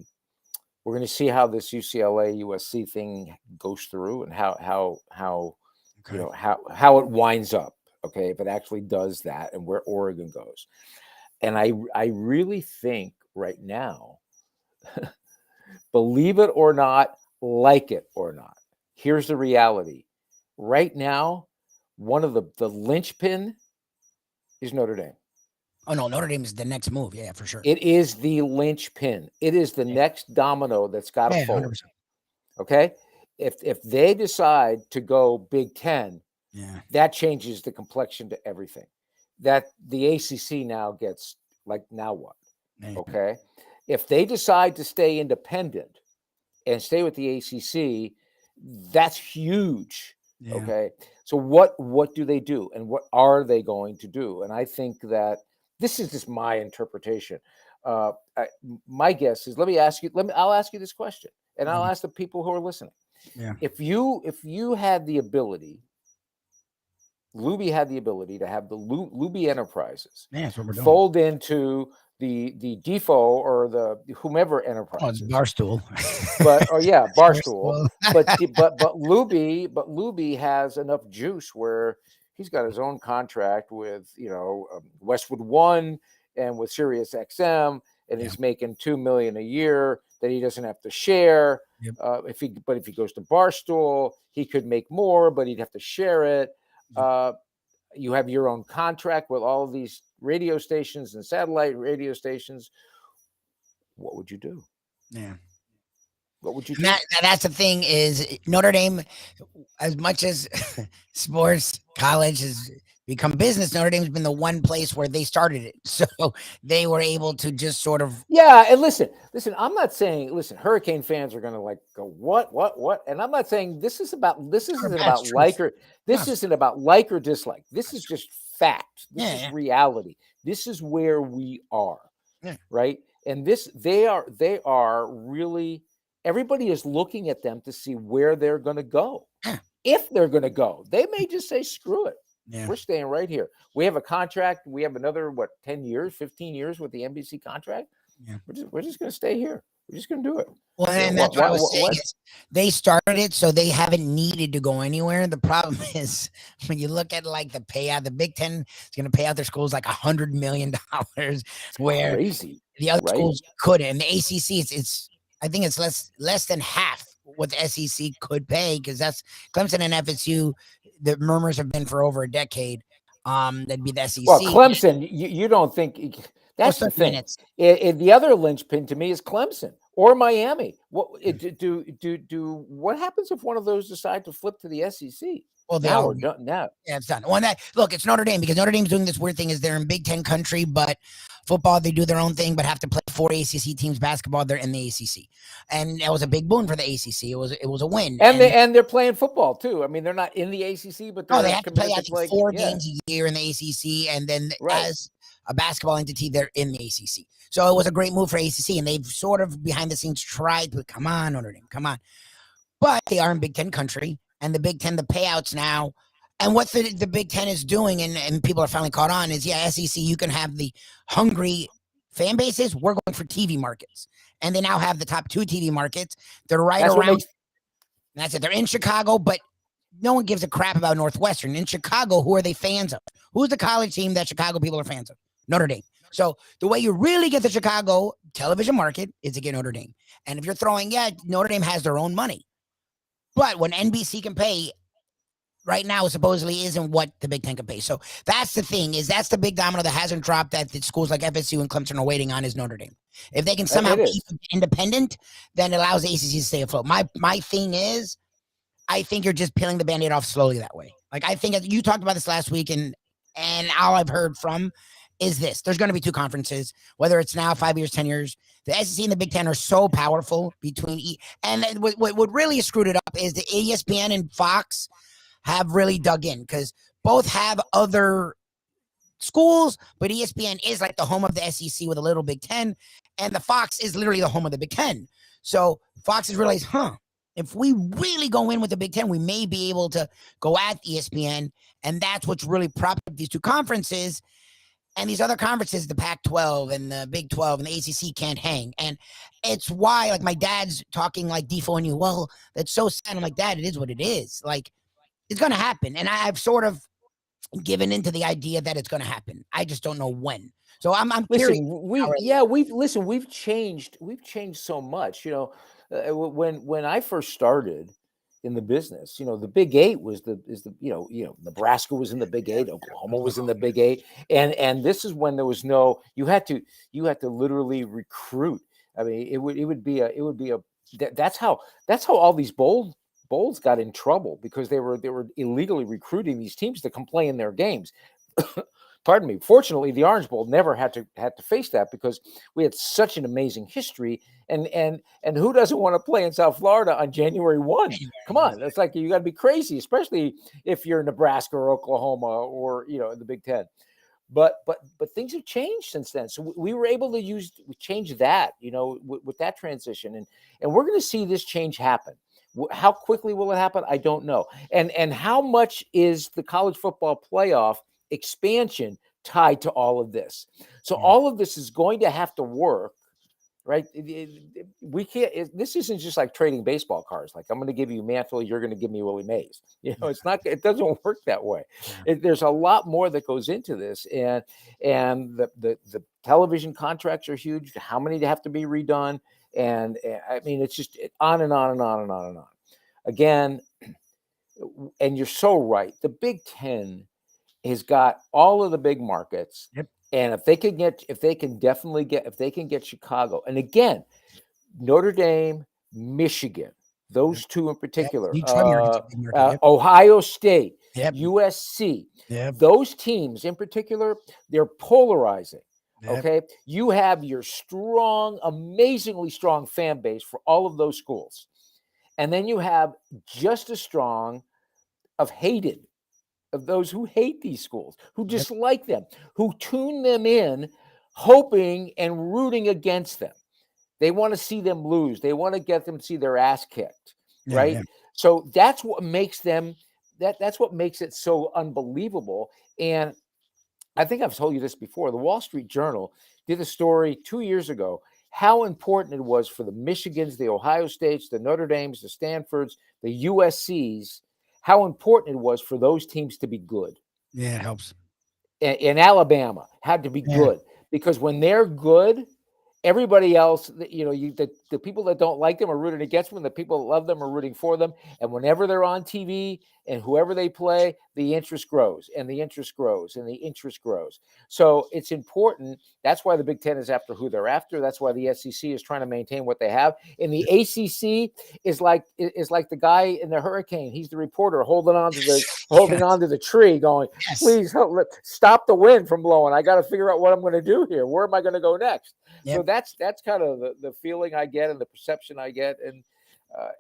[SPEAKER 5] going to see how this UCLA USC thing goes through and how it winds up. Okay, if it actually does that, and where Oregon goes. And I really think right now, believe it or not, like it or not, here's the reality. Right now, one of the linchpin is Notre Dame.
[SPEAKER 2] Oh, no, Notre Dame is the next move. Yeah, for sure.
[SPEAKER 5] It is the linchpin. It is the next domino that's got to fold. 100%. Okay? If they decide to go Big Ten, that changes the complexion to everything. That the ACC now gets, like, now what? Okay? If they decide to stay independent and stay with the ACC, that's huge. Okay? So what do they do, and what are they going to do? And I think that this is just my interpretation. My guess is, I'll ask you this question, and I'll ask the people who are listening.
[SPEAKER 2] Yeah.
[SPEAKER 5] If you had the ability, Lubie had the ability to have the Lubie Enterprises fold into the Defo or the whomever enterprise.
[SPEAKER 2] Oh, it's Barstool.
[SPEAKER 5] Barstool. but Lubie has enough juice where he's got his own contract with Westwood One and with Sirius XM, and he's making $2 million a year that he doesn't have to share.
[SPEAKER 2] Yep.
[SPEAKER 5] If he goes to Barstool, he could make more, but he'd have to share it. You have your own contract with all of these radio stations and satellite radio stations. What would you do?
[SPEAKER 2] Yeah.
[SPEAKER 5] What would you do?
[SPEAKER 2] That's the thing is Notre Dame, as much as sports college has become business, Notre Dame's been the one place where they started it. So they were able to just sort of.
[SPEAKER 5] Yeah. And listen, I'm not saying, Hurricane fans are going to go, what? And I'm not saying this isn't about like or dislike. This is just fact. This is reality. This is where we are,
[SPEAKER 2] Yeah.
[SPEAKER 5] right? And they are really, everybody is looking at them to see where they're going to go.
[SPEAKER 2] Yeah.
[SPEAKER 5] If they're going to go, they may just say, screw it.
[SPEAKER 2] Yeah.
[SPEAKER 5] We're staying right here. We have a contract. We have another, 10 years, 15 years with the NBC contract.
[SPEAKER 2] Yeah.
[SPEAKER 5] We're just going to stay here. We're just going to do it.
[SPEAKER 2] Well, and that's what I was saying. Is they started it, so they haven't needed to go anywhere. The problem is when you look at like the payout, the Big Ten is going to pay out their schools like $100 million, where
[SPEAKER 5] crazy.
[SPEAKER 2] The other
[SPEAKER 5] right?
[SPEAKER 2] schools couldn't. And the ACC, it's I think it's less than half what the SEC could pay, because that's Clemson and FSU. The murmurs have been for over a decade. That'd be the SEC.
[SPEAKER 5] Well, Clemson, you don't think that's the thing. The other linchpin to me is Clemson or Miami. What what happens if one of those decide to flip to the SEC?
[SPEAKER 2] Well,
[SPEAKER 5] now we're done. Now,
[SPEAKER 2] yeah, it's done. Well, look, it's Notre Dame, because Notre Dame's doing this weird thing. Is they're in Big Ten country, but football they do their own thing, but have to play 4 ACC teams. Basketball, they're in the ACC, and that was a big boon for the ACC. It was a win.
[SPEAKER 5] And they're playing football too. I mean, they're not in the ACC, but
[SPEAKER 2] they have to play 4 games a year in the ACC, and then as a basketball entity, they're in the ACC. So it was a great move for ACC, and they've sort of behind the scenes tried to come on, Notre Dame, come on, but they are in Big Ten country. And the Big Ten, the payouts now, and what the Big Ten is doing, and people are finally caught on, is SEC, you can have the hungry fan bases. We're going for TV markets, and they now have the top 2 TV markets. They're around. That's it. They're in Chicago, but no one gives a crap about Northwestern. In Chicago, who are they fans of? Who's the college team that Chicago people are fans of? Notre Dame. So the way you really get the Chicago television market is to get Notre Dame. And if you're throwing, Notre Dame has their own money. But when NBC can pay right now, supposedly isn't what the Big Ten can pay. So that's the thing, is that's the big domino that hasn't dropped, that the schools like FSU and Clemson are waiting on, is Notre Dame. If they can somehow keep it independent, then it allows the ACC to stay afloat. My thing is, I think you're just peeling the Band-Aid off slowly that way. Like, I think you talked about this last week, and all I've heard from is this. There's going to be 2 conferences, whether it's now 5 years, 10 years. The SEC and the Big Ten are so powerful between and what really screwed it up is the ESPN and Fox have really dug in, because both have other schools, but ESPN is like the home of the SEC with a little Big Ten, and the Fox is literally the home of the Big Ten. So Fox has realized, if we really go in with the Big Ten, we may be able to go at ESPN, and that's what's really propped up these 2 conferences. And these other conferences, the Pac-12 and the Big 12 and the ACC, can't hang. And it's why, like, my dad's talking like Defo and you, well, that's so sad. I'm like, Dad, it is what it is. Like, it's going to happen. And I've sort of given into the idea that it's going to happen. I just don't know when. So I'm curious.
[SPEAKER 5] We've changed so much. When I first started in the business, the Big 8 was Nebraska was in the Big 8, Oklahoma was in the Big 8, and this is when there was no, you had to literally recruit. I mean, it would be a that's how all these bowls got in trouble, because they were illegally recruiting these teams to come play in their games. Pardon me. Fortunately, the Orange Bowl never had to face that, because we had such an amazing history. And who doesn't want to play in South Florida on January 1? Come on, that's like, you got to be crazy, especially if you're Nebraska or Oklahoma or in the Big Ten. But things have changed since then. So we were able to change that, with that transition, and we're going to see this change happen. How quickly will it happen? I don't know. And how much is the college football playoff expansion tied to all of this? So all of this is going to have to work, right? We can't. This isn't just like trading baseball cards. Like, I'm going to give you Mantle, you're going to give me Willie Mays. It's not. It doesn't work that way. There's a lot more that goes into this, and the television contracts are huge. How many have to be redone? And I mean, it's just on and on and on and on and on. Again, and you're so right. The Big Ten has got all of the big markets.
[SPEAKER 2] Yep.
[SPEAKER 5] And if they can get Chicago, and again, Notre Dame, Michigan, those 2 in particular, Ohio State, USC, those teams in particular, they're polarizing. Okay. You have your strong, amazingly strong fan base for all of those schools. And then you have just as strong of hated of those who hate these schools, who dislike them, who tune them in, hoping and rooting against them. They want to see them lose. They want to get them to see their ass kicked, right?
[SPEAKER 2] Yeah.
[SPEAKER 5] So that's what makes them, that's what makes it so unbelievable. And I think I've told you this before. The Wall Street Journal did a story 2 years ago, how important it was for the Michigans, the Ohio States, the Notre Dames, the Stanfords, the USCs, how important it was for those teams to be good.
[SPEAKER 2] Yeah, it helps.
[SPEAKER 5] In Alabama had to be good, because when they're good, everybody else, the people that don't like them are rooting against them, and the people that love them are rooting for them. And whenever they're on TV and whoever they play, the interest grows and the interest grows and the interest grows. So it's important. That's why the Big Ten is after who they're after. That's why the SEC is trying to maintain what they have. And the ACC is like the guy in the hurricane. He's the reporter holding on to the tree, going, please stop the wind from blowing. I got to figure out what I'm going to do here. Where am I going to go next? So that's kind of the feeling I get and the perception I get. And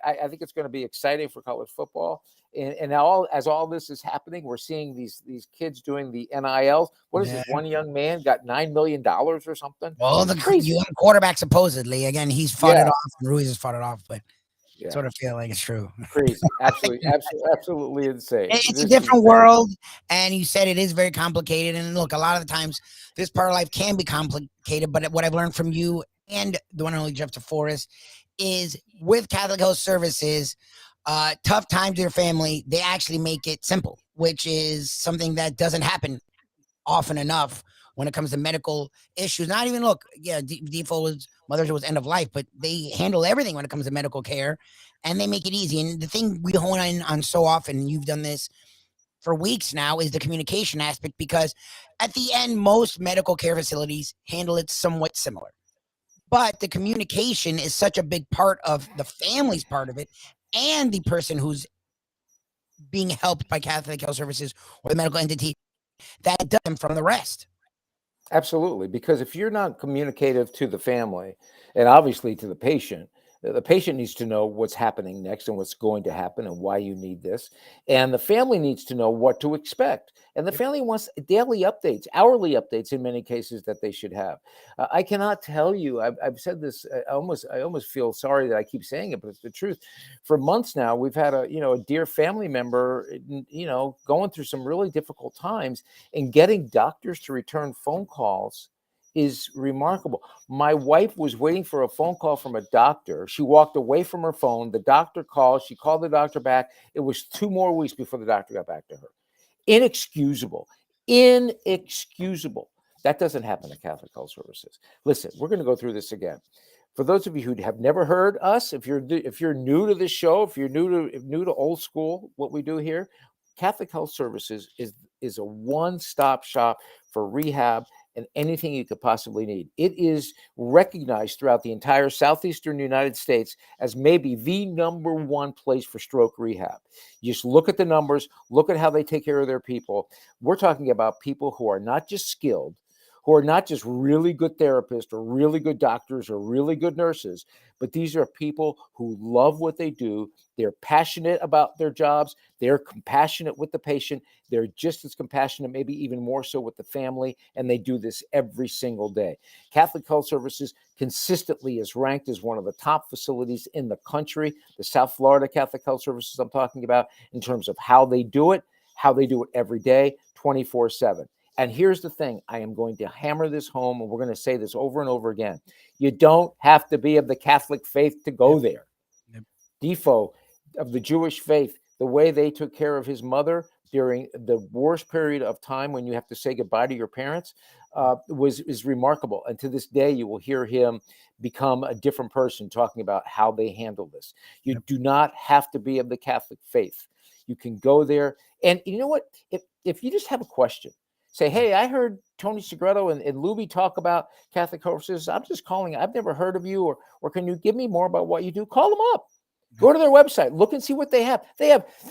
[SPEAKER 5] I think it's going to be exciting for college football. And as all this is happening, we're seeing these kids doing the NIL. What is this? One young man got $9 million or something.
[SPEAKER 2] Well, the quarterback supposedly, again, he's fought it off, and Ruiz has fought it off, but sort of feel like it's true.
[SPEAKER 5] Crazy. Absolutely insane.
[SPEAKER 2] It's a different world, and you said it is very complicated. And look, a lot of the times this part of life can be complicated, but what I've learned from you and the one and only Jeff DeForest is with Catholic Health Services, tough times to your family, they actually make it simple, which is something that doesn't happen often enough when it comes to medical issues. Not even, Defo's mother's was end of life, but they handle everything when it comes to medical care, and they make it easy. And the thing we hone in on so often, and you've done this for weeks now, is the communication aspect, because at the end, most medical care facilities handle it somewhat similar. But the communication is such a big part of the family's part of it, and the person who's being helped by Catholic Health Services or the medical entity, that does them from the rest.
[SPEAKER 5] Absolutely. Because if you're not communicative to the family and obviously to the patient needs to know what's happening next and what's going to happen and why you need this. And the family needs to know what to expect. And the family wants daily updates, hourly updates in many cases that they should have. I cannot tell you, I've said this, I almost feel sorry that I keep saying it, but it's the truth. For months now, we've had a dear family member, going through some really difficult times, and getting doctors to return phone calls is remarkable. My wife was waiting for a phone call from a doctor. She walked away from her phone. The doctor called. She called the doctor back. It was 2 more weeks before the doctor got back to her. Inexcusable. That doesn't happen at Catholic Health Services. Listen, we're going to go through this again. For those of you who have never heard us, if you're new to this show, if you're new to old school, what we do here, Catholic Health Services is a one-stop shop for rehab and anything you could possibly need. It is recognized throughout the entire southeastern United States as maybe the #1 place for stroke rehab. You just look at the numbers, look at how they take care of their people. We're talking about people who are not just skilled, who are not just really good therapists or really good doctors or really good nurses, but these are people who love what they do. They're passionate about their jobs. They're compassionate with the patient. They're just as compassionate, maybe even more so with the family, and they do this every single day. Catholic Health Services consistently is ranked as one of the top facilities in the country, the South Florida Catholic Health Services I'm talking about, in terms of how they do it every day, 24/7. And here's the thing, I am going to hammer this home, and we're going to say this over and over again. You don't have to be of the Catholic faith to go there. Defo, of the Jewish faith, the way they took care of his mother during the worst period of time when you have to say goodbye to your parents is remarkable. And to this day, you will hear him become a different person talking about how they handle this. You do not have to be of the Catholic faith. You can go there. And you know what? If you just have a question, say, hey, I heard Tony Segreto and Lubie talk about Catholic Health Services. I'm just calling. I've never heard of you, or can you give me more about what you do? Call them up. Go to their website. Look and see what they have.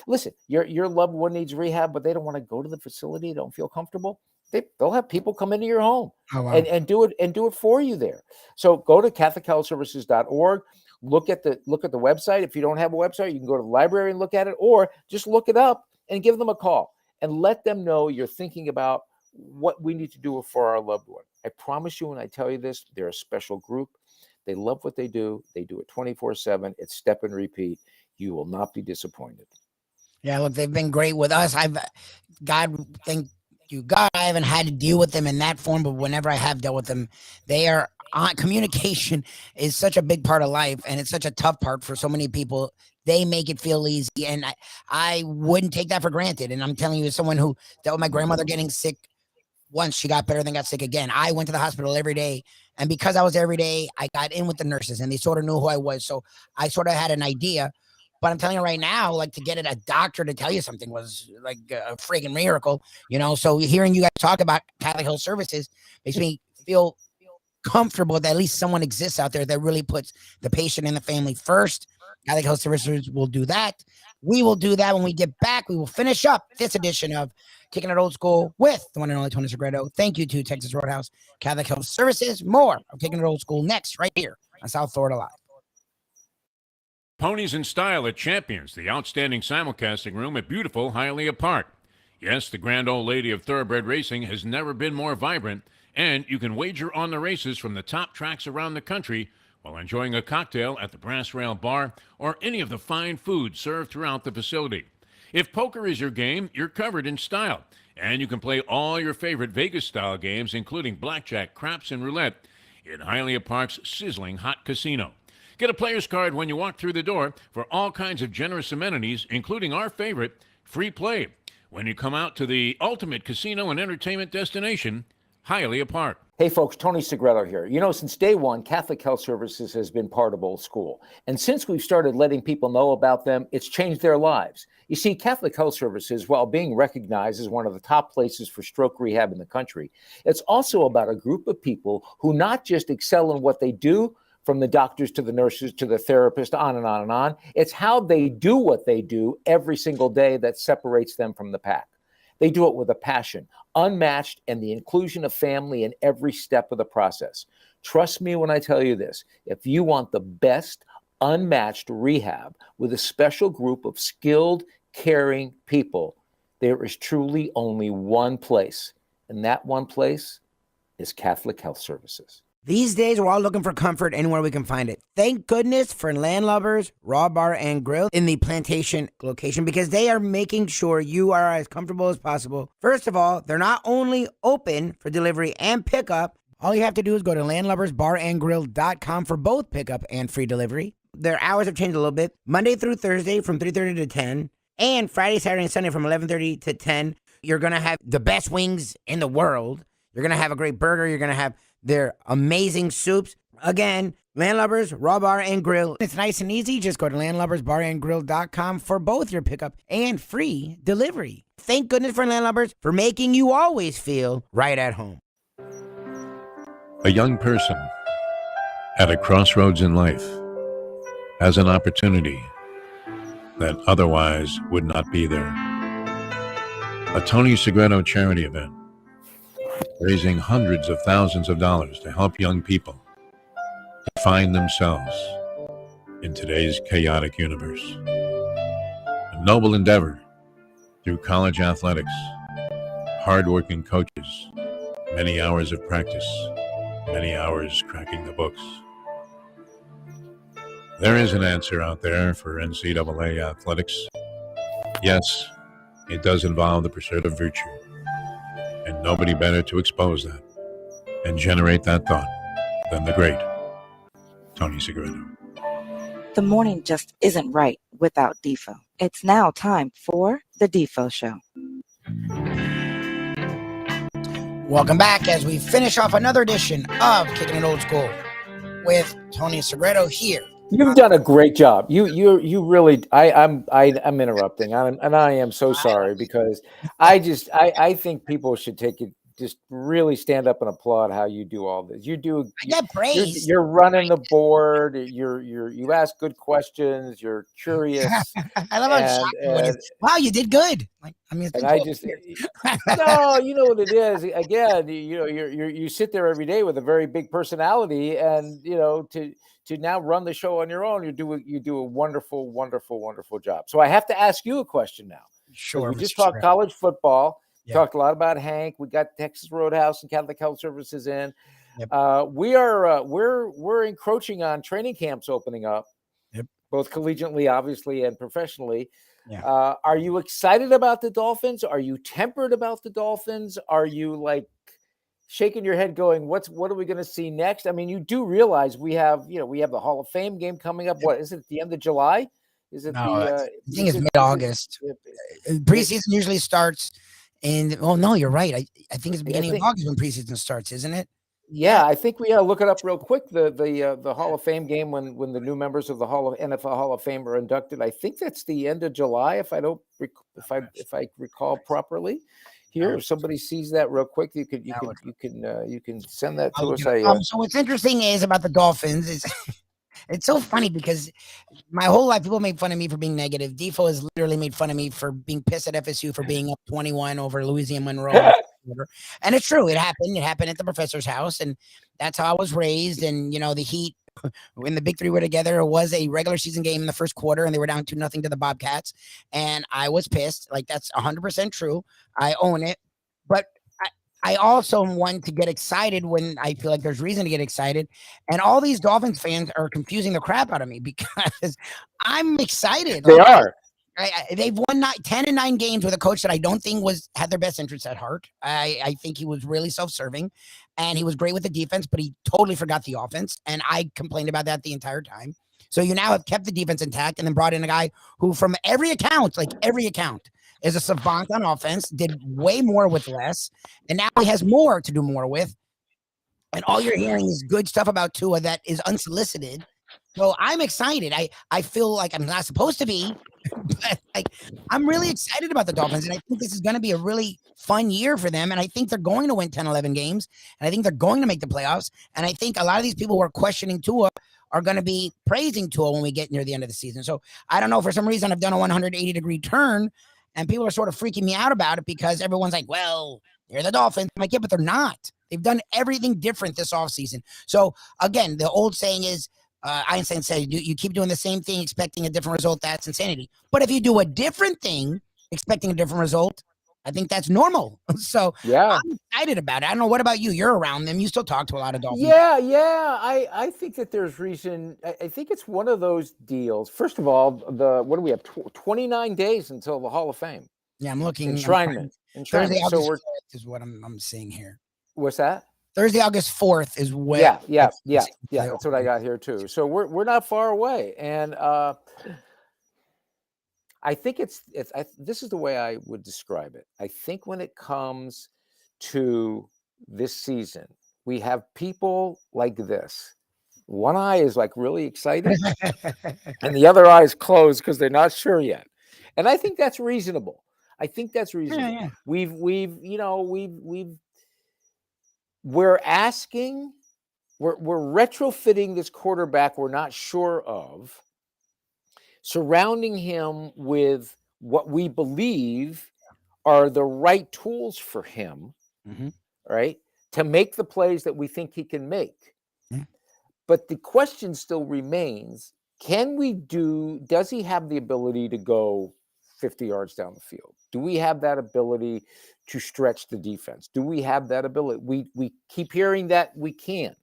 [SPEAKER 5] Listen, your loved one needs rehab, but they don't want to go to the facility. They don't feel comfortable. They'll have people come into your home and do it for you there. So go to CatholicHealthServices.org. Look at the website. If you don't have a website, you can go to the library and look at it, or just look it up and give them a call. and let them know you're thinking about what we need to do for our loved one. I promise you when I tell you this, they're a special group. They love what they do. They do it 24/7. It's step and repeat. You will not be disappointed.
[SPEAKER 2] Yeah, look, they've been great with us. God, thank you, God, I haven't had to deal with them in that form, but whenever I have dealt with them, they are on. Communication is such a big part of life, and it's such a tough part for so many people. They make it feel easy, and I wouldn't take that for granted. And I'm telling you, as someone who dealt with my grandmother getting sick once, she got better, then got sick again. I went to the hospital every day, and because I was there every day, I got in with the nurses, and they sort of knew who I was, so I sort of had an idea. But I'm telling you right now, like, to get a doctor to tell you something was like a freaking miracle, So hearing you guys talk about Catholic Health Services makes me feel comfortable that at least someone exists out there that really puts the patient and the family first. Catholic Health Services will do that. We will do that when we get back. We will finish up this edition of Kicking It Old School with the one and only Tony Segreto. Thank you to Texas Roadhouse, Catholic Health Services. More of Kicking It Old School next, right here on South Florida Live.
[SPEAKER 4] Ponies in Style at Champions, the outstanding simulcasting room at beautiful Hialeah Park. Yes, the grand old lady of thoroughbred racing has never been more vibrant, and you can wager on the races from the top tracks around the country while enjoying a cocktail at the Brass Rail Bar or any of the fine food served throughout the facility. If poker is your game, you're covered in style, and you can play all your favorite Vegas-style games, including blackjack, craps, and roulette, in Hialeah Park's sizzling hot casino. Get a player's card when you walk through the door for all kinds of generous amenities, including our favorite, free play, when you come out to the ultimate casino and entertainment destination, Hialeah Park.
[SPEAKER 5] Hey folks, Tony Segreto here. Since day one, Catholic Health Services has been part of Old School. And since we've started letting people know about them, it's changed their lives. You see, Catholic Health Services, while being recognized as one of the top places for stroke rehab in the country, it's also about a group of people who not just excel in what they do, from the doctors to the nurses to the therapist, on and on and on. It's how they do what they do every single day that separates them from the pack. They do it with a passion, unmatched, and the inclusion of family in every step of the process. Trust me when I tell you this. If you want the best, unmatched rehab with a special group of skilled, caring people, there is truly only one place, and that one place is Catholic Health Services.
[SPEAKER 2] These days, we're all looking for comfort anywhere we can find it. Thank goodness for Landlubbers Raw Bar and Grill in the Plantation location, because they are making sure you are as comfortable as possible. First of all, they're not only open for delivery and pickup. All you have to do is go to landlubbersbarandgrill.com for both pickup and free delivery. Their hours have changed a little bit. Monday through Thursday from 3:30 to 10, and Friday, Saturday, and Sunday from 11:30 to 10. You're going to have the best wings in the world. You're going to have a great burger. You're going to have their amazing soups. Again, Landlubbers, Raw Bar and Grill. It's nice and easy. Just go to landlubbersbarandgrill.com for both your pickup and free delivery. Thank goodness for Landlubbers for making you always feel right at home.
[SPEAKER 4] A young person at a crossroads in life has an opportunity that otherwise would not be there. A Tony Segreto charity event, raising hundreds of thousands of dollars to help young people find themselves in today's chaotic universe. A noble endeavor through college athletics, hardworking coaches, many hours of practice, many hours cracking the books. There is an answer out there for NCAA athletics. Yes, it does involve the pursuit of virtue. And nobody better to expose that and generate that thought than the great Tony Segreto.
[SPEAKER 3] The morning just isn't right without Defo. It's now time for the Defo Show.
[SPEAKER 2] Welcome back as we finish off another edition of Kicking It Old School with Tony Segreto here.
[SPEAKER 5] You've done a great job. You really. I'm interrupting, and I am so sorry, because I think people should take it. Just really stand up and applaud how you do all this. You do.
[SPEAKER 2] I get praise.
[SPEAKER 5] You're running the board. You ask good questions. You're curious.
[SPEAKER 2] I love how shocked when it's, wow, you did good. Like, I mean,
[SPEAKER 5] and I just no, you know what it is. Again, you sit there every day with a very big personality, and to now run the show on your own, you do a wonderful, wonderful, wonderful job. So I have to ask you a question now.
[SPEAKER 2] Sure.
[SPEAKER 5] We
[SPEAKER 2] Mr.
[SPEAKER 5] just talked
[SPEAKER 2] Segreto.
[SPEAKER 5] college football.
[SPEAKER 2] Yeah.
[SPEAKER 5] Talked a lot about Hank. We got Texas Roadhouse and Catholic Health Services in.
[SPEAKER 2] Yep.
[SPEAKER 5] We're encroaching on training camps opening up.
[SPEAKER 2] Yep.
[SPEAKER 5] Both collegiately, obviously, and professionally.
[SPEAKER 2] Yeah.
[SPEAKER 5] Are you excited about the Dolphins? Are you tempered about the Dolphins? Are you like shaking your head going, what are we going to see next? I mean, you do realize we have the Hall of Fame game coming up. What is it, at the end of July? Is it
[SPEAKER 2] No,
[SPEAKER 5] the
[SPEAKER 2] I think it's mid-August. Preseason usually starts no, you're right. I think it's the beginning of August when preseason starts, isn't it?
[SPEAKER 5] Yeah, I think we look it up real quick. The Hall of Fame game when the new members of the NFL Hall of Fame are inducted. I think that's the end of July, if I recall properly. Here, if somebody sees that real quick, you can send that to us.
[SPEAKER 2] So what's interesting is about the Dolphins is it's so funny because my whole life people make fun of me for being negative. Defo has literally made fun of me for being pissed at FSU for being up 21 over Louisiana Monroe. And it's true. It happened. It happened at the professor's house. And that's how I was raised. And, the Heat, when the big three were together, it was a regular season game in the first quarter and they were down 2-0 to the Bobcats. And I was pissed. Like, that's 100% true. I own it. But I also am one to get excited when I feel like there's reason to get excited. And all these Dolphins fans are confusing the crap out of me because I'm excited.
[SPEAKER 5] They are.
[SPEAKER 2] They've won 10-9 games with a coach that I don't think had their best interests at heart. I think he was really self-serving and he was great with the defense, but he totally forgot the offense. And I complained about that the entire time. So you now have kept the defense intact and then brought in a guy who from every account, is a savant on offense, did way more with less. And now he has more to do more with. And all you're hearing is good stuff about Tua that is unsolicited. So I'm excited. I feel like I'm not supposed to be, but I'm really excited about the Dolphins. And I think this is going to be a really fun year for them. And I think they're going to win 10, 11 games. And I think they're going to make the playoffs. And I think a lot of these people who are questioning Tua are going to be praising Tua when we get near the end of the season. So I don't know, for some reason I've done a 180-degree turn and people are sort of freaking me out about it because everyone's like, well, they're the Dolphins. I'm like, yeah, but they're not. They've done everything different this offseason. So again, the old saying is, Einstein said, you keep doing the same thing, expecting a different result. That's insanity. But if you do a different thing, expecting a different result, I think that's normal. So yeah, I'm excited about it. I don't know. What about you? You're around them. You still talk to a lot of Dolphins.
[SPEAKER 5] Yeah. I think that there's reason. I think it's one of those deals. First of all, what do we have? 29 days until the Hall of Fame.
[SPEAKER 2] Yeah, I'm looking.
[SPEAKER 5] Enshrinement.
[SPEAKER 2] Thursday, August 4th is what I'm seeing here.
[SPEAKER 5] What's that?
[SPEAKER 2] Thursday, August 4th is when.
[SPEAKER 5] Yeah. That's what I got here too. So we're not far away, and I think this is the way I would describe it. I think when it comes to this season, we have people like this. One eye is like really excited, and the other eye is closed because they're not sure yet. And I think that's reasonable.
[SPEAKER 2] Yeah.
[SPEAKER 5] We're retrofitting this quarterback we're not sure of, surrounding him with what we believe are the right tools for him, right, to make the plays that we think he can make.
[SPEAKER 2] Yeah.
[SPEAKER 5] But the question still remains, does he have the ability to go 50 yards down the field? Do we have that ability to stretch the defense? Do we have that ability? We keep hearing that we can.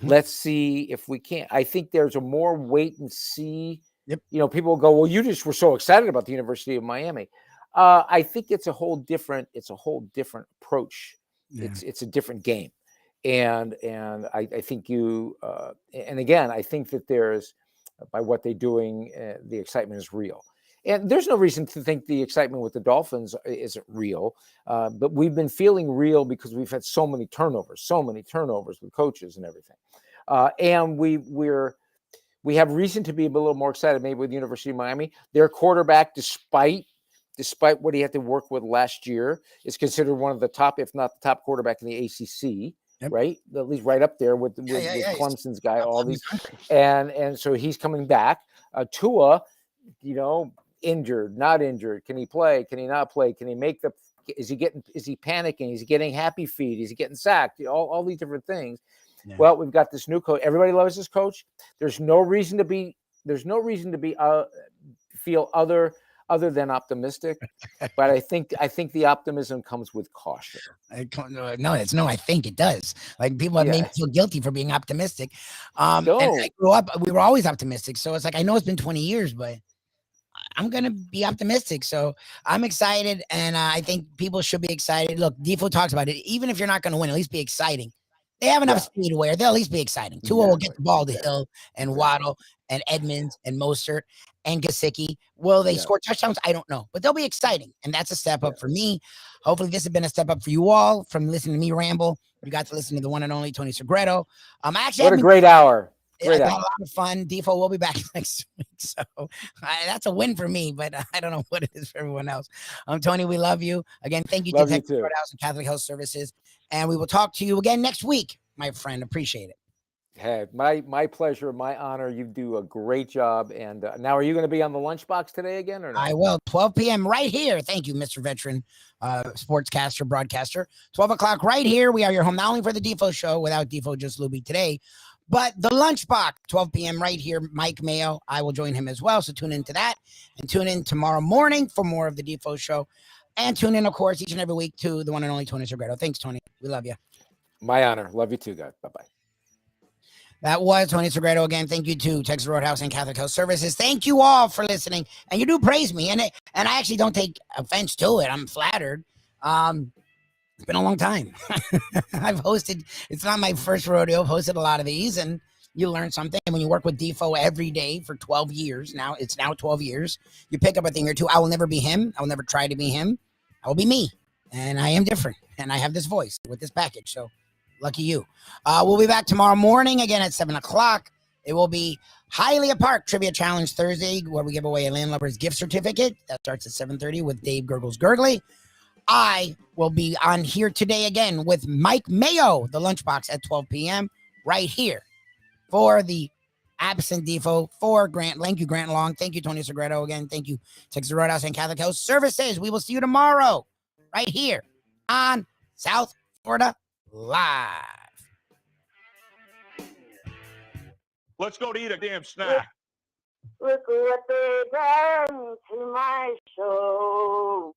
[SPEAKER 5] Let's see if we can. I think there's a more wait and see.
[SPEAKER 2] Yep.
[SPEAKER 5] People will go, well, you just were so excited about the University of Miami. I think it's a whole different approach.
[SPEAKER 2] Yeah.
[SPEAKER 5] It's a different game. And I think and again, I think that there's, by what they're doing, the excitement is real. And there's no reason to think the excitement with the Dolphins isn't real. But we've been feeling real because we've had so many turnovers with coaches and everything. And we have reason to be a little more excited maybe with the University of Miami. Their quarterback, despite what he had to work with last year, is considered one of the top, if not the top quarterback in the ACC. Yep. Right, at least right up there with Clemson's guy. All these, and so he's coming back. Tua, injured, not injured. Can he play? Can he not play? Can he make is he panicking? Is he getting happy feet? Is he getting sacked? All these different things. Yeah. Well, we've got this new coach. Everybody loves this coach. There's no reason to feel other other than optimistic. But I think the optimism comes with caution.
[SPEAKER 2] No, it's no. I think it does. Like people have made me feel guilty for being optimistic. And I grew up. We were always optimistic. So it's like I know it's been 20 years, but I'm gonna be optimistic. So I'm excited, and I think people should be excited. Look, Defo talks about it. Even if you're not gonna win, at least be exciting. They have enough speed where they'll at least be exciting. Tua will get the ball to Hill and Waddle and Edmonds and Mostert and Gesicki. Will they score touchdowns? I don't know, but they'll be exciting, and that's a step up for me. Hopefully, this has been a step up for you all from listening to me ramble. You got to listen to the one and only Tony Segreto.
[SPEAKER 5] What a great hour!
[SPEAKER 2] I had a lot of fun. Defo will be back next week, so that's a win for me. But I don't know what it is for everyone else. Tony, we love you again. Thank you to Texas Roadhouse and Catholic Health Services, and we will talk to you again next week, my friend. Appreciate it.
[SPEAKER 5] Hey, my pleasure, my honor. You do a great job. And now, are you going to be on the lunchbox today again, or no?
[SPEAKER 2] I will. 12 p.m. right here. Thank you, Mr. Veteran, sportscaster, broadcaster. 12 o'clock right here. We are your home, not only for the Defo Show, without Defo, just Lubie today, but the lunchbox, 12 p.m. right here. Mike Mayo, I will join him as well. So tune into that, and tune in tomorrow morning for more of the Defo Show, and tune in, of course, each and every week to the one and only Tony Segreto. Thanks, Tony. We love you.
[SPEAKER 5] My honor. Love you too, guys. Bye-bye.
[SPEAKER 2] That was Tony Segreto again. Thank you to Texas Roadhouse and Catholic Health Services. Thank you all for listening. And you do praise me, and I actually don't take offense to it. I'm flattered. It's been a long time. I've hosted. It's not my first rodeo. I've hosted a lot of these, and you learn something. And when you work with Defo every day for 12 years, now 12 years, you pick up a thing or two. I will never be him. I will never try to be him. I will be me, and I am different, and I have this voice with this package. So. Lucky you. We'll be back tomorrow morning again at 7 o'clock. It will be Hialeah Park Trivia Challenge Thursday, where we give away a Landlubbers gift certificate. That starts at 7:30 with Dave Gurgles Gurgley. I will be on here today again with Mike Mayo, the lunchbox, at 12 p.m. right here for the absent Defo for Grant. Thank you, Grant Long. Thank you, Tony Segreto again. Thank you, Texas Roadhouse and Catholic Health Services. We will see you tomorrow right here on South Florida Live.
[SPEAKER 11] Let's go to eat a damn snack.
[SPEAKER 12] Look what they done to my show.